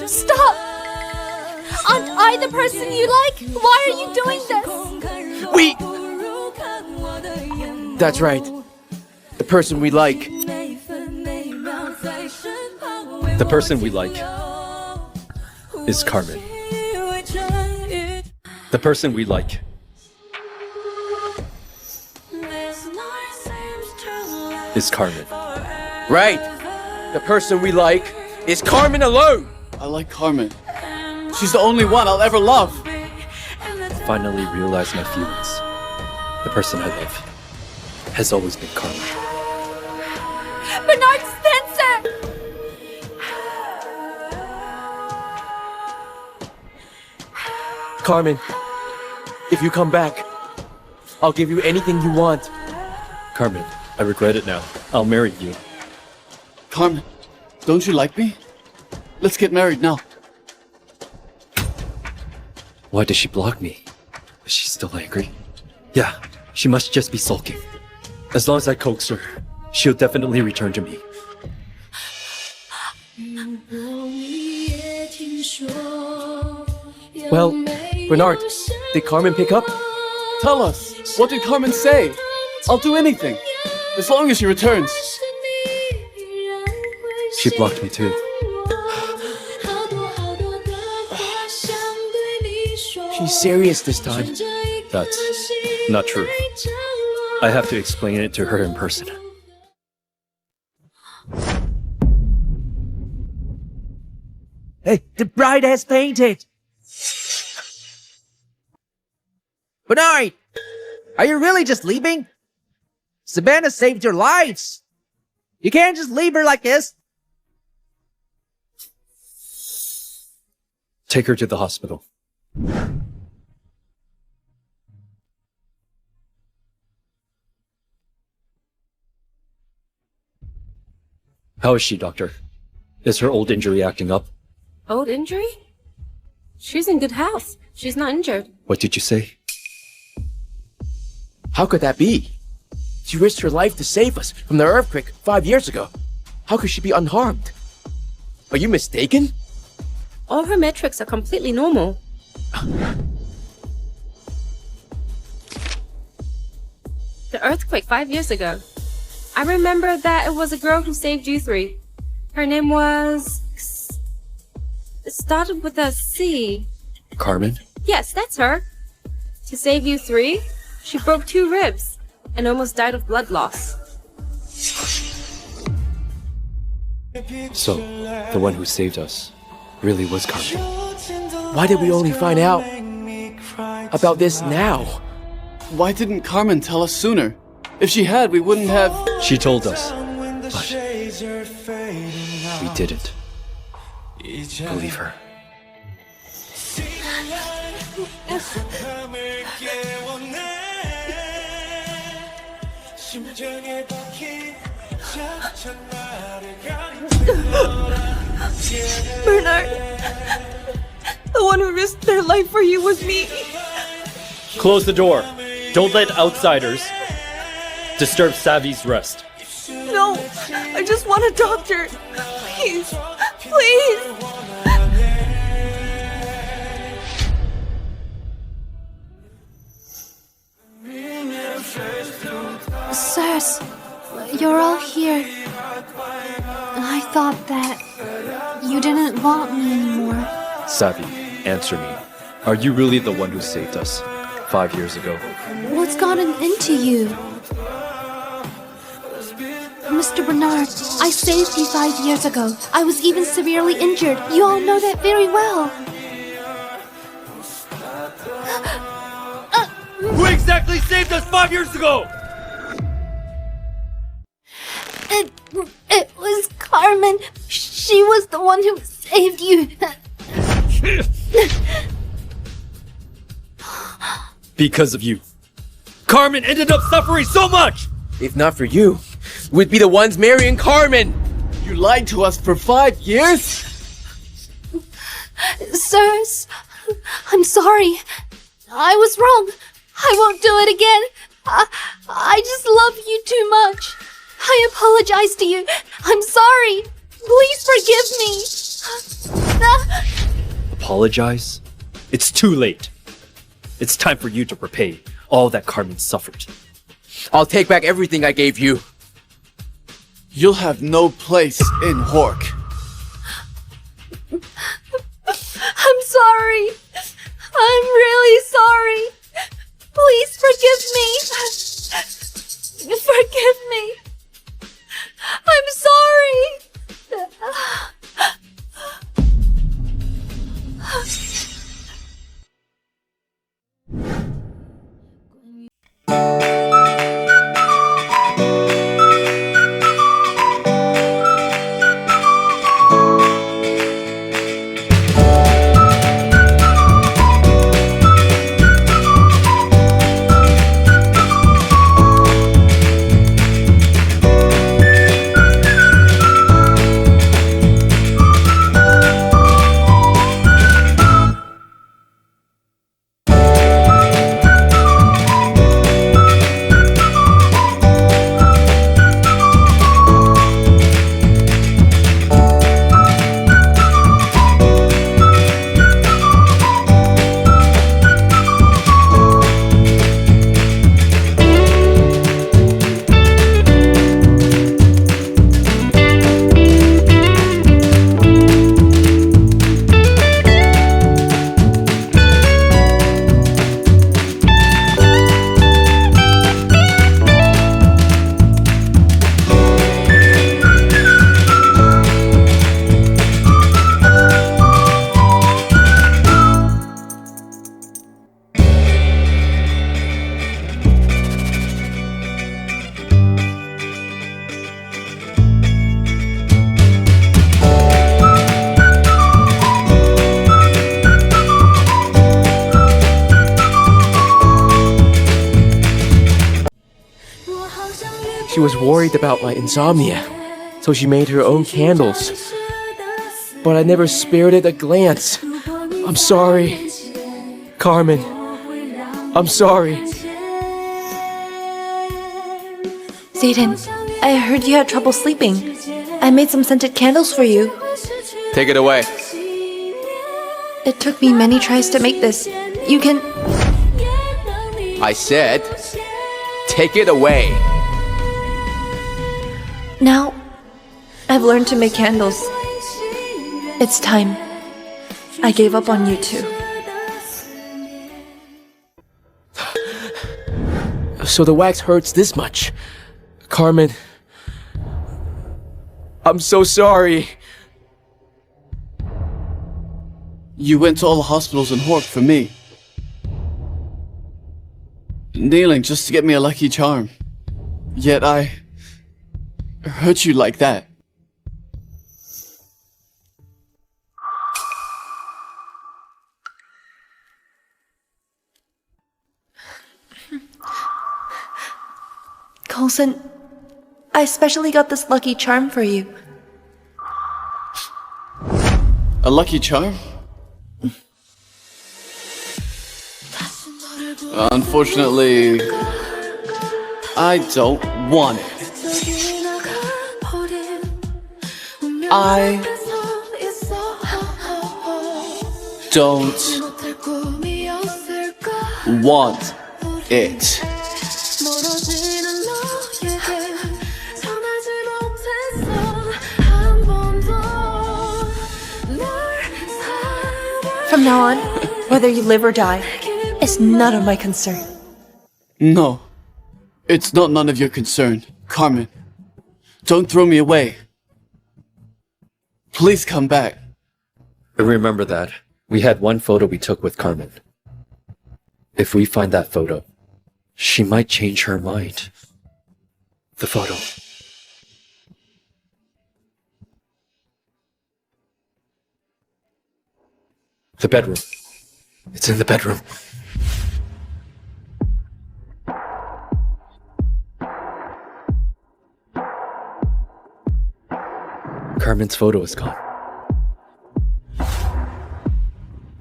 Stop! Aren't I the person you like? Why are you doing this? That's right. The person we like. The person we like is Carmen. The person we like is Carmen. Right. The person we like is Carmen alone. I like Carmen. She's the only one I'll ever love. Finally realized my feelings. The person I love has always been Carmen. Bernard Spencer! Carmen, if you come back, I'll give you anything you want. Carmen, I regret it now. I'll marry you. Carmen, don't you like me? Let's get married now. Why does she block me? Is she still angry? Yeah, she must just be sulking. As long as I coax her, she'll definitely return to me. Well, Bernard, did Carmen pick up? Tell us, what did Carmen say? I'll do anything, as long as she returns. She blocked me too. She's serious this time. That's not true. I have to explain it to her in person. Hey, the bride has fainted. Bernard, are you really just leaving? Savannah saved your lives. You can't just leave her like this. Take her to the hospital. How is she, doctor? Is her old injury acting up? Old injury? She's in good health. She's not injured. What did you say? How could that be? She risked her life to save us from the earthquake 5 years ago. How could she be unharmed? Are you mistaken? All her metrics are completely normal. The earthquake 5 years ago. I remember that it was a girl who saved you three. Her name was... It started with a C. Carmen? Yes, that's her. To save you three, she broke 2 ribs and almost died of blood loss. So, the one who saved us really was Carmen. Why did we only find out about this now? Why didn't Carmen tell us sooner? If she had, we wouldn't have... She told us, but we didn't believe her. Bernard, the one who risked their life for you was me. Close the door. Don't let outsiders disturb Savvy's rest. No, I just want a doctor. Please, please. Sirs, you're all here. I thought that you didn't want me anymore. Savvy, answer me. Are you really the one who saved us 5 years ago? What's gotten into you? Mr. Bernard, I saved you 5 years ago. I was even severely injured. You all know that very well. Who exactly saved us 5 years ago? It was Carmen. She was the one who saved you. Because of you. Carmen ended up suffering so much! If not for you, we'd be the ones marrying Carmen! You lied to us for 5 years? Sirs, I'm sorry. I was wrong. I won't do it again. I just love you too much. I apologize to you. I'm sorry. Please forgive me. Apologize? It's too late. It's time for you to repay all that Carmen suffered. I'll take back everything I gave you. You'll have no place in Hork. I'm sorry. I'm really sorry. Please forgive me. Forgive me. I'm sorry. She was worried about my insomnia, so so she made her own candles. But I never spared it a glance. I'm sorry. Carmen, I'm sorry. Zayden, I heard you had trouble sleeping. I made some scented candles for you. Take it away. It took me many tries to make this. You can... I said, take it away. Now, I've learned to make candles. It's time. I gave up on you too. So the wax hurts this much. Carmen, I'm so sorry. You went to all the hospitals in Hork for me. Kneeling just to get me a lucky charm. Yet I hurt you like that. Coulson, I especially got this lucky charm for you. A lucky charm? Unfortunately, I don't want it. I don't want it. From now on, whether you live or die, it's none of my concern. No, it's not none of your concern, Carmen. Don't throw me away. Please come back. I remember that. We had one photo we took with Carmen. If we find that photo, she might change her mind. The photo. The bedroom. It's in the bedroom. Carmen's photo is gone.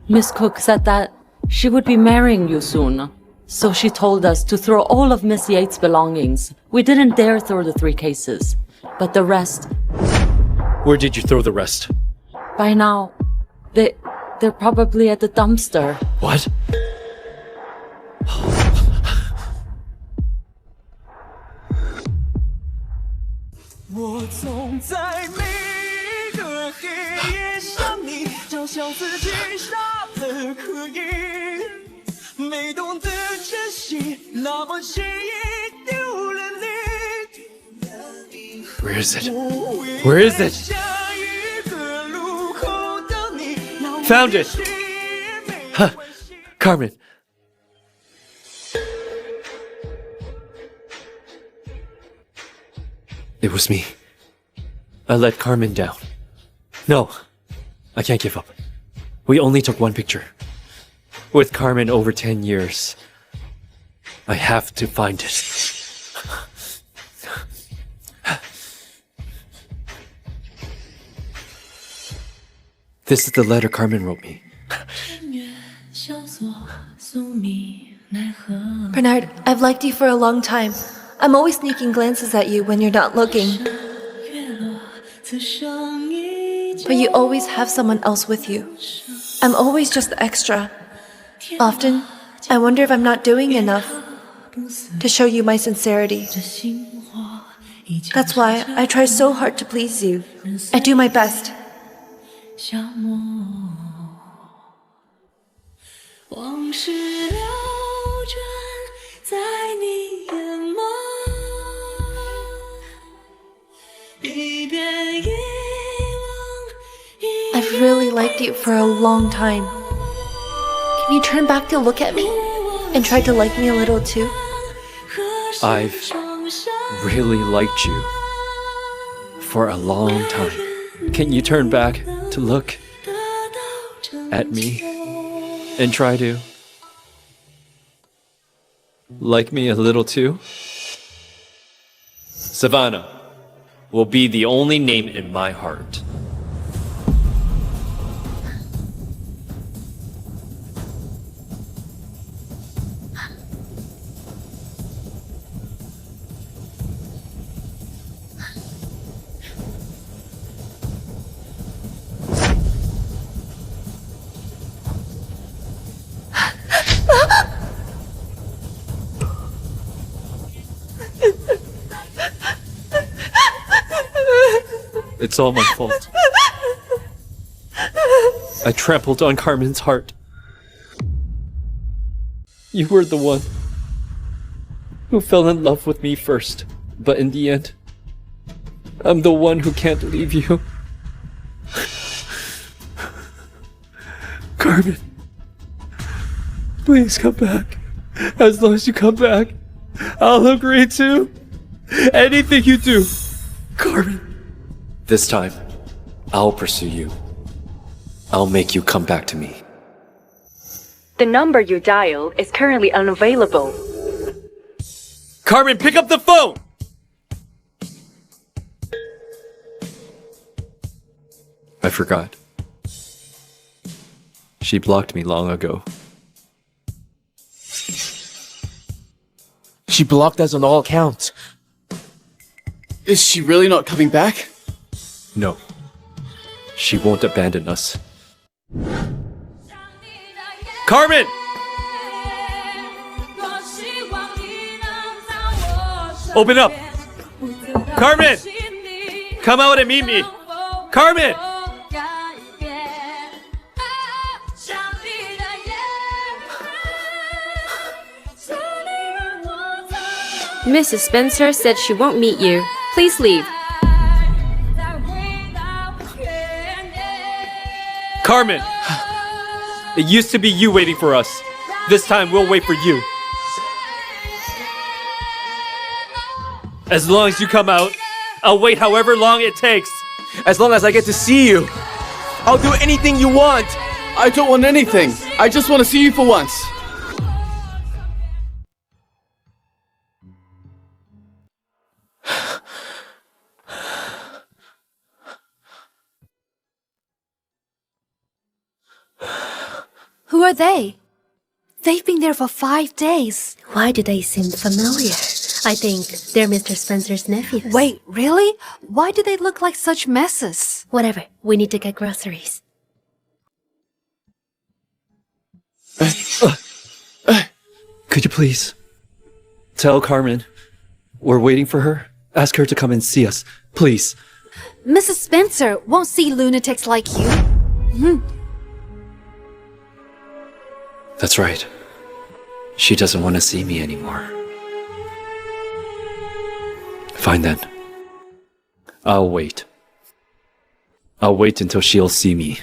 Miss Cook said that she would be marrying you soon. So she told us to throw all of Miss Yates' belongings. We didn't dare throw the 3 cases. But the rest... Where did you throw the rest? By now, they're probably at the dumpster. What? Where is it? Where is it? Found it! Huh. Carmen. It was me. I let Carmen down. No, I can't give up. We only took one picture. With Carmen over 10 years. I have to find it. This is the letter Carmen wrote me. Bernard, I've liked you for a long time. I'm always sneaking glances at you when you're not looking. But you always have someone else with you. I'm always just the extra. Often, I wonder if I'm not doing enough to show you my sincerity. That's why I try so hard to please you. I do my best. I've really liked you for a long time. Can you turn back to look at me and try to like me a little too? I've really liked you for a long time. Can you turn back to look at me and try to like me a little too? Savannah, will be the only name in my heart. It's all my fault. I trampled on Carmen's heart. You were the one who fell in love with me first, but in the end, I'm the one who can't leave you. Carmen, please come back. As long as you come back, I'll agree to anything you do. Carmen. This time, I'll pursue you. I'll make you come back to me. The number you dialed is currently unavailable. Carmen, pick up the phone! I forgot. She blocked me long ago. She blocked us on all accounts. Is she really not coming back? No. She won't abandon us. Carmen! Open up! Carmen! Come out and meet me! Carmen! Mrs. Spencer said she won't meet you. Please leave. Carmen! It used to be you waiting for us. This time we'll wait for you. As long as you come out, I'll wait however long it takes. As long as I get to see you, I'll do anything you want. I don't want anything. I just want to see you for once. Who are they? They've been there for 5 days. Why do they seem familiar? I think they're Mr. Spencer's nephews. Wait, really? Why do they look like such messes? Whatever. We need to get groceries. Could you please tell Carmen we're waiting for her? Ask her to come and see us, please. Mrs. Spencer won't see lunatics like you. That's right. She doesn't want to see me anymore. Fine then. I'll wait. I'll wait until she'll see me.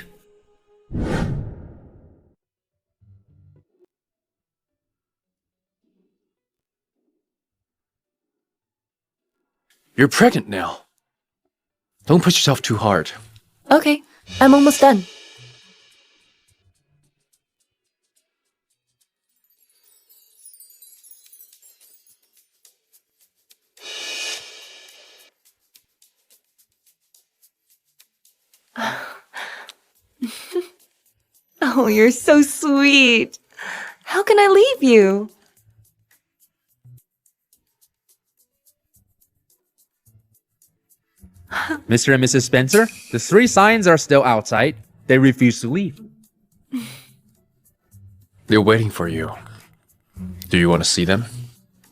You're pregnant now. Don't push yourself too hard. Okay, I'm almost done. Oh, you're so sweet. How can I leave you? Mr. and Mrs. Spencer, the 3 signs are still outside. They refuse to leave. They're waiting for you. Do you want to see them?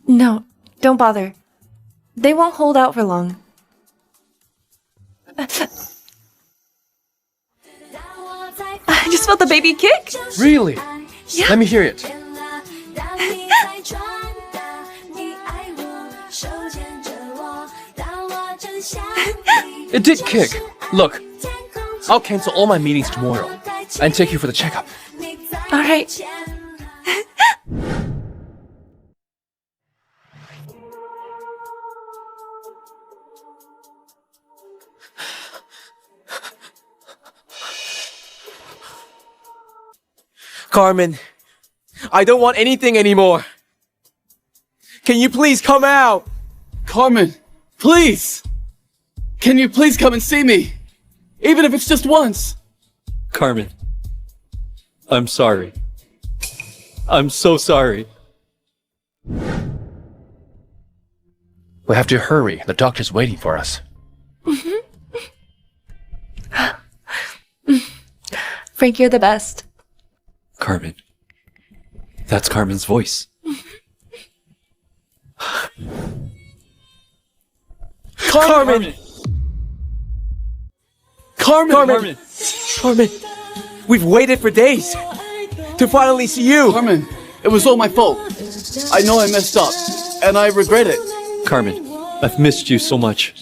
No, don't bother. They won't hold out for long. I just felt the baby kick. Really? Yeah. Let me hear it. It did kick. Look, I'll cancel all my meetings tomorrow and take you for the checkup. All right. Carmen, I don't want anything anymore. Can you please come out? Carmen, please! Can you please come and see me? Even if it's just once. Carmen, I'm sorry. I'm so sorry. We have to hurry. The doctor's waiting for us. Frank, you're the best. Carmen. That's Carmen's voice. Carmen! Carmen! Carmen! We've waited for days to finally see you! Carmen, it was all my fault. I know I messed up, and I regret it. Carmen, I've missed you so much.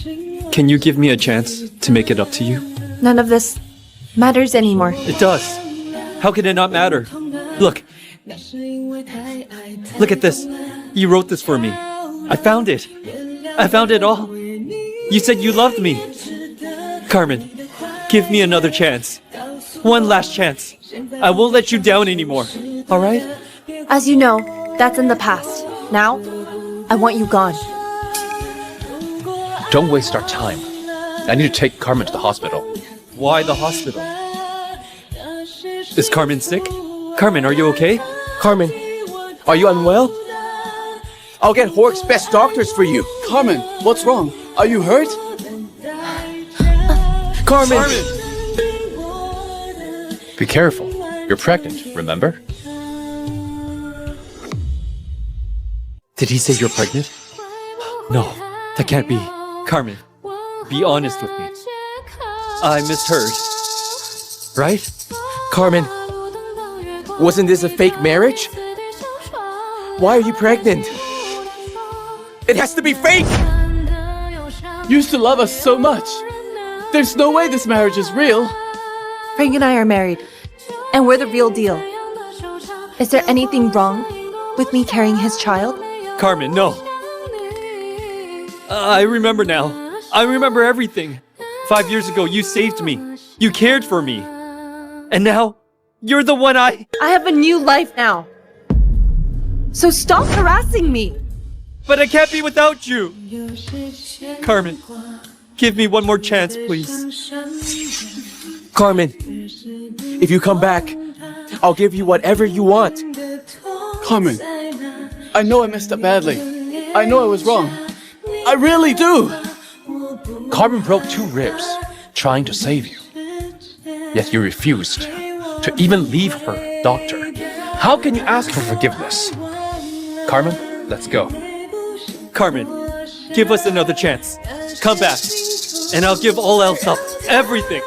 Can you give me a chance to make it up to you? None of this matters anymore. It does. How can it not matter? Look. Look at this. You wrote this for me. I found it. I found it all. You said you loved me. Carmen, give me another chance. One last chance. I won't let you down anymore. Alright? As you know, that's in the past. Now, I want you gone. Don't waste our time. I need to take Carmen to the hospital. Why the hospital? Is Carmen sick? Carmen, are you okay? Carmen, are you unwell? I'll get Hork's best doctors for you. Carmen, what's wrong? Are you hurt? Carmen! Be careful. You're pregnant, remember? Did he say you're pregnant? No, that can't be. Carmen, be honest with me. I misheard. Right? Carmen, wasn't this a fake marriage? Why are you pregnant? It has to be fake! You used to love us so much. There's no way this marriage is real. Frank and I are married, and we're the real deal. Is there anything wrong with me carrying his child? Carmen, no. I remember now. I remember everything. 5 years ago, you saved me. You cared for me. And now, you're the one I have a new life now. So stop harassing me. But I can't be without you. Carmen, give me one more chance, please. Carmen, if you come back, I'll give you whatever you want. Carmen, I know I messed up badly. I know I was wrong. I really do. Carmen broke 2 ribs trying to save you. Yet you refused to even leave her doctor. How can you ask for forgiveness? Carmen, let's go. Carmen, give us another chance. Come back, and I'll give all else up. Everything.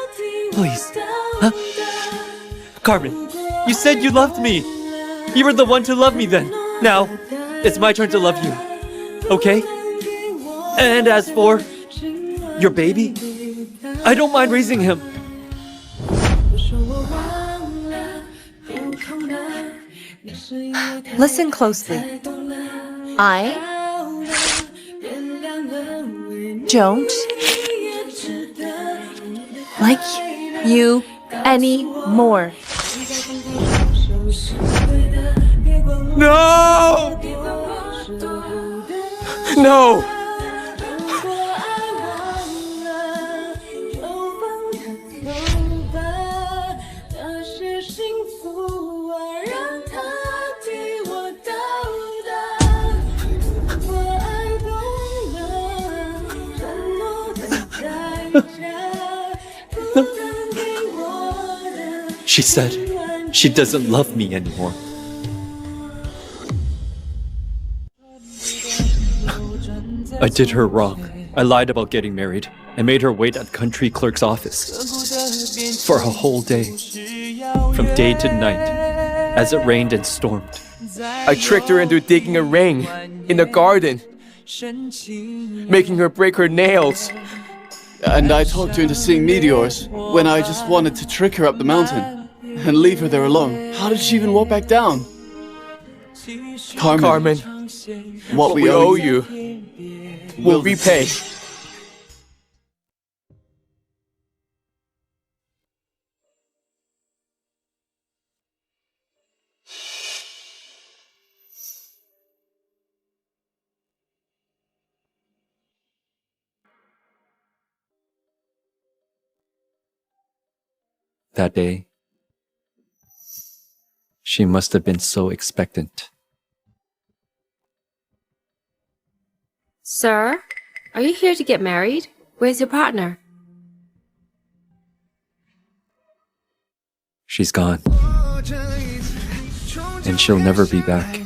Please. Huh? Carmen, you said you loved me. You were the one to love me then. Now, it's my turn to love you. Okay? And as for your baby, I don't mind raising him. Listen closely. I don't like you anymore. No! No! She said she doesn't love me anymore. I did her wrong. I lied about getting married. I made her wait at the country clerk's office for a whole day, from day to night, as it rained and stormed. I tricked her into digging a ring in the garden, making her break her nails. And I talked her into seeing meteors when I just wanted to trick her up the mountain and leave her there alone. How did she even walk back down? Carmen, what we owe you, we'll repay. That day, she must have been so expectant. Sir, are you here to get married? Where's your partner? She's gone. And she'll never be back.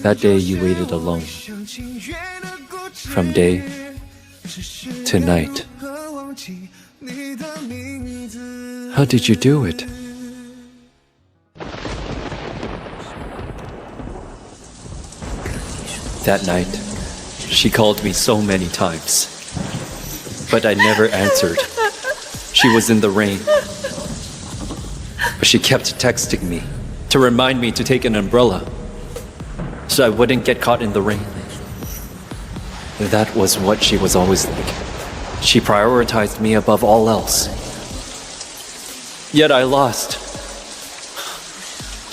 That day you waited alone. From day to night. How did you do it? That night, she called me so many times. But I never answered. She was in the rain. But she kept texting me to remind me to take an umbrella so I wouldn't get caught in the rain. That was what she was always like. She prioritized me above all else. Yet I lost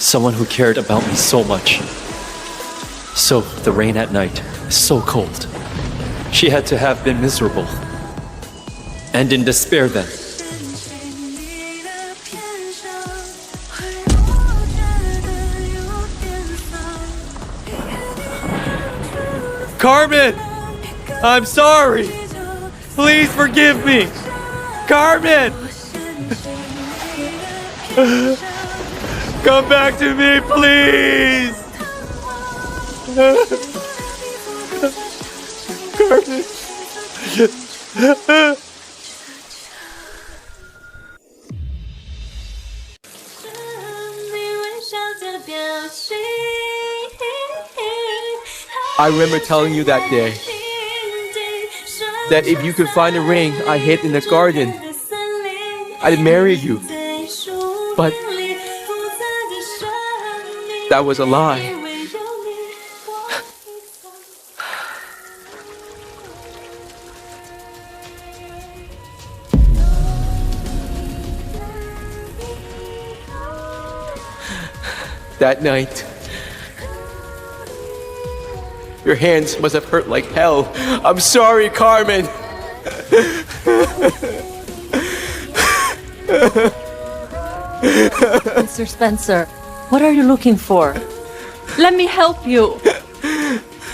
someone who cared about me so much. So the rain at night is so cold. She had to have been miserable and in despair then. Carmen! I'm sorry! Please forgive me! Carmen! Come back to me, please! Carmen! I remember telling you that day that if you could find a ring I hid in the garden, I'd marry you. But that was a lie. That night, your hands must have hurt like hell. I'm sorry, Carmen. Mr. Spencer, what are you looking for? Let me help you.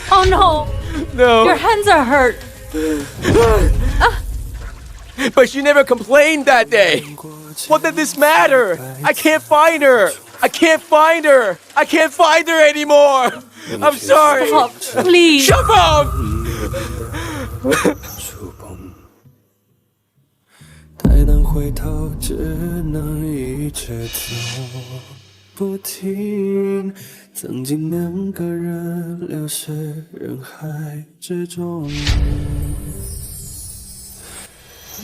Oh no! No. Your hands are hurt. But she never complained that day. What did this matter? I can't find her. I can't find her. I can't find her anymore. I'm sorry. Stop, please. Shut up! 待能回头，只能一直走不停。曾经两个人流失人海之中，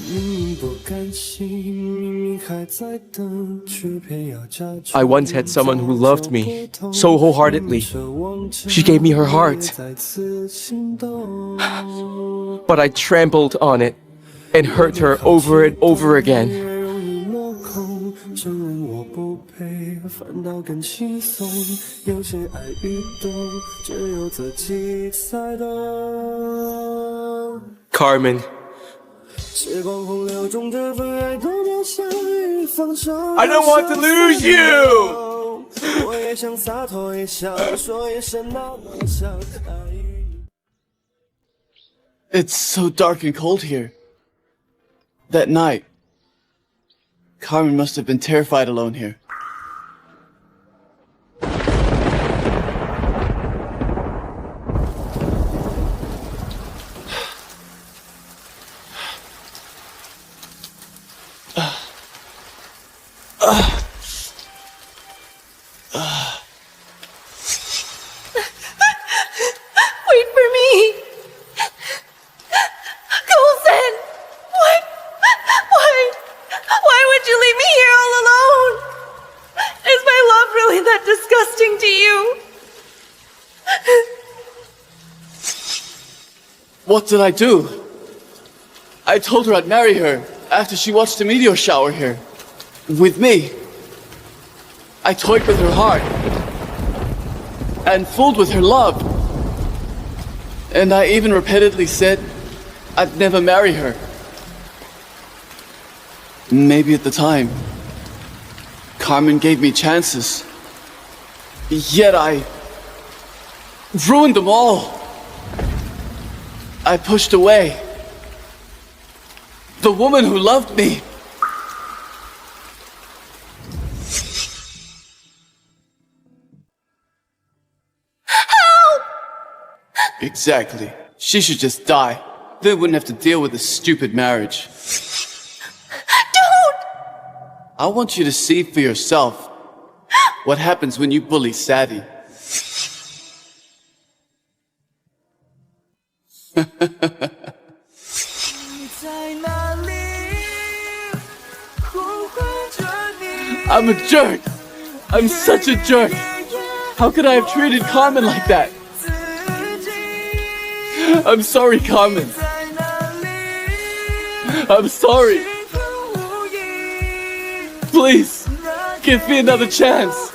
明明不甘心，明明还在等，却偏要假装。 I once had someone who loved me so wholeheartedly. She gave me her heart. But I trampled on it and hurt her over and over again. 承认我不配，反倒更轻松。有些爱与懂，只有自己才懂。 Carmen, 时光洪流中，这份爱都掉下雨放手。 I don't want to lose you! 我也想洒脱一笑，说一声那么想爱与。 It's so dark and cold here. That night, Carmen must have been terrified alone here. Wait for me! Coulson! What? Why would you leave me here all alone? Is my love really that disgusting to you? What did I do? I told her I'd marry her after she watched the meteor shower here. With me. I toyed with her heart. And fooled with her love. And I even repeatedly said I'd never marry her. Maybe at the time, Carmen gave me chances. Yet I ruined them all. I pushed away the woman who loved me. Help! Exactly. She should just die. They wouldn't have to deal with a stupid marriage. Don't! I want you to see for yourself what happens when you bully Savvy. I'm a jerk! I'm such a jerk! How could I have treated Carmen like that? I'm sorry, Carmen. I'm sorry. Please, give me another chance.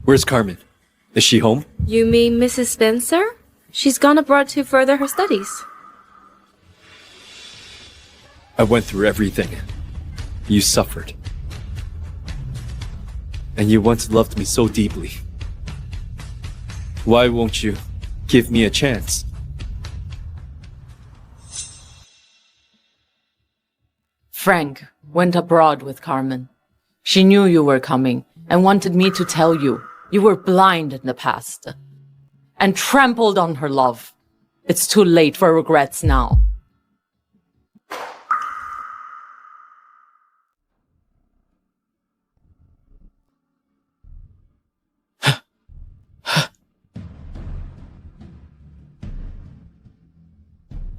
Where's Carmen? Is she home? You mean Mrs. Spencer? She's gone abroad to further her studies. I went through everything. You suffered. And you once loved me so deeply. Why won't you give me a chance? Frank went abroad with Carmen. She knew you were coming and wanted me to tell you you were blind in the past and trampled on her love. It's too late for regrets now.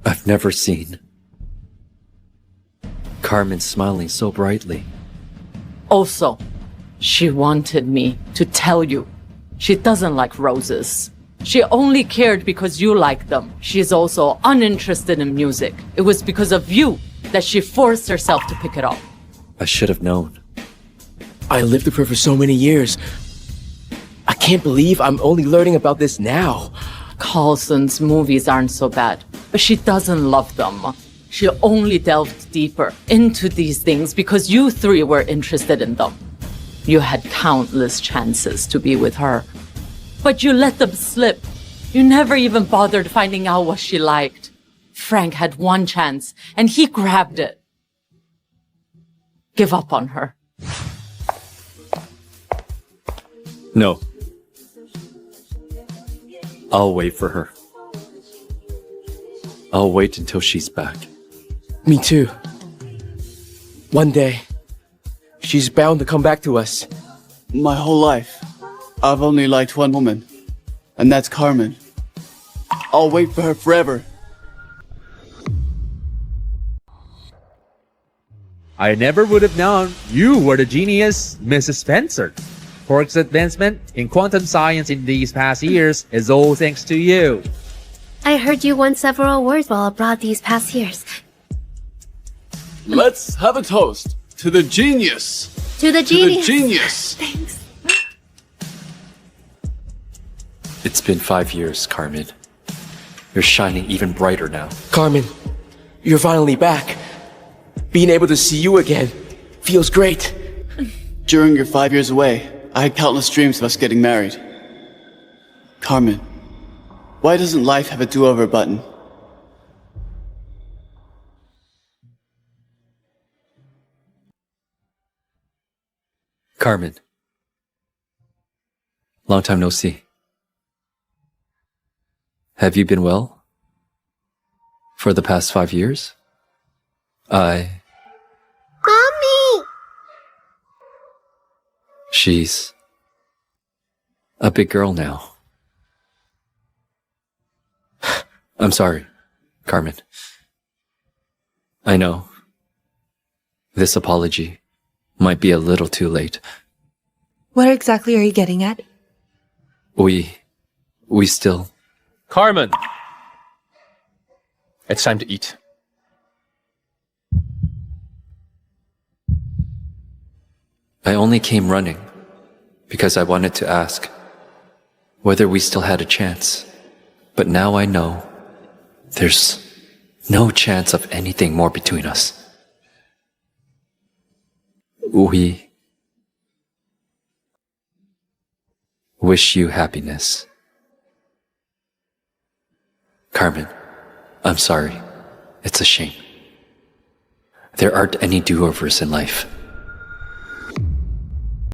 I've never seen Carmen smiling so brightly. Also, she wanted me to tell you she doesn't like roses. She only cared because you like them. She is also uninterested in music. It was because of you that she forced herself to pick it up. I should have known. I lived with her for so many years. I can't believe I'm only learning about this now. Carlson's movies aren't so bad, but she doesn't love them. She only delved deeper into these things because you three were interested in them. You had countless chances to be with her, but you let them slip. You never even bothered finding out what she liked. Frank had one chance, and he grabbed it. Give up on her. No. I'll wait for her. I'll wait until she's back. Me too. One day, she's bound to come back to us. My whole life, I've only liked one woman, and that's Carmen. I'll wait for her forever. I never would have known you were the genius, Mrs. Spencer. Fork's advancement in quantum science in these past years is all thanks to you. I heard you won several awards while abroad these past years. Let's have a toast to the genius. To the genius. To the genius. Thanks. It's been 5 years, Carmen. You're shining even brighter now. Carmen, you're finally back. Being able to see you again feels great. During your 5 years away, I had countless dreams of us getting married. Carmen, why doesn't life have a do-over button? Carmen. Long time no see. Have you been well? For the past 5 years? Mommy! She's a big girl now. I'm sorry, Carmen. I know. This apology might be a little too late. What exactly are you getting at? We still... Carmen! It's time to eat. I only came running because I wanted to ask whether we still had a chance. But now I know there's no chance of anything more between us. We wish you happiness. Carmen, I'm sorry. It's a shame. There aren't any do-overs in life.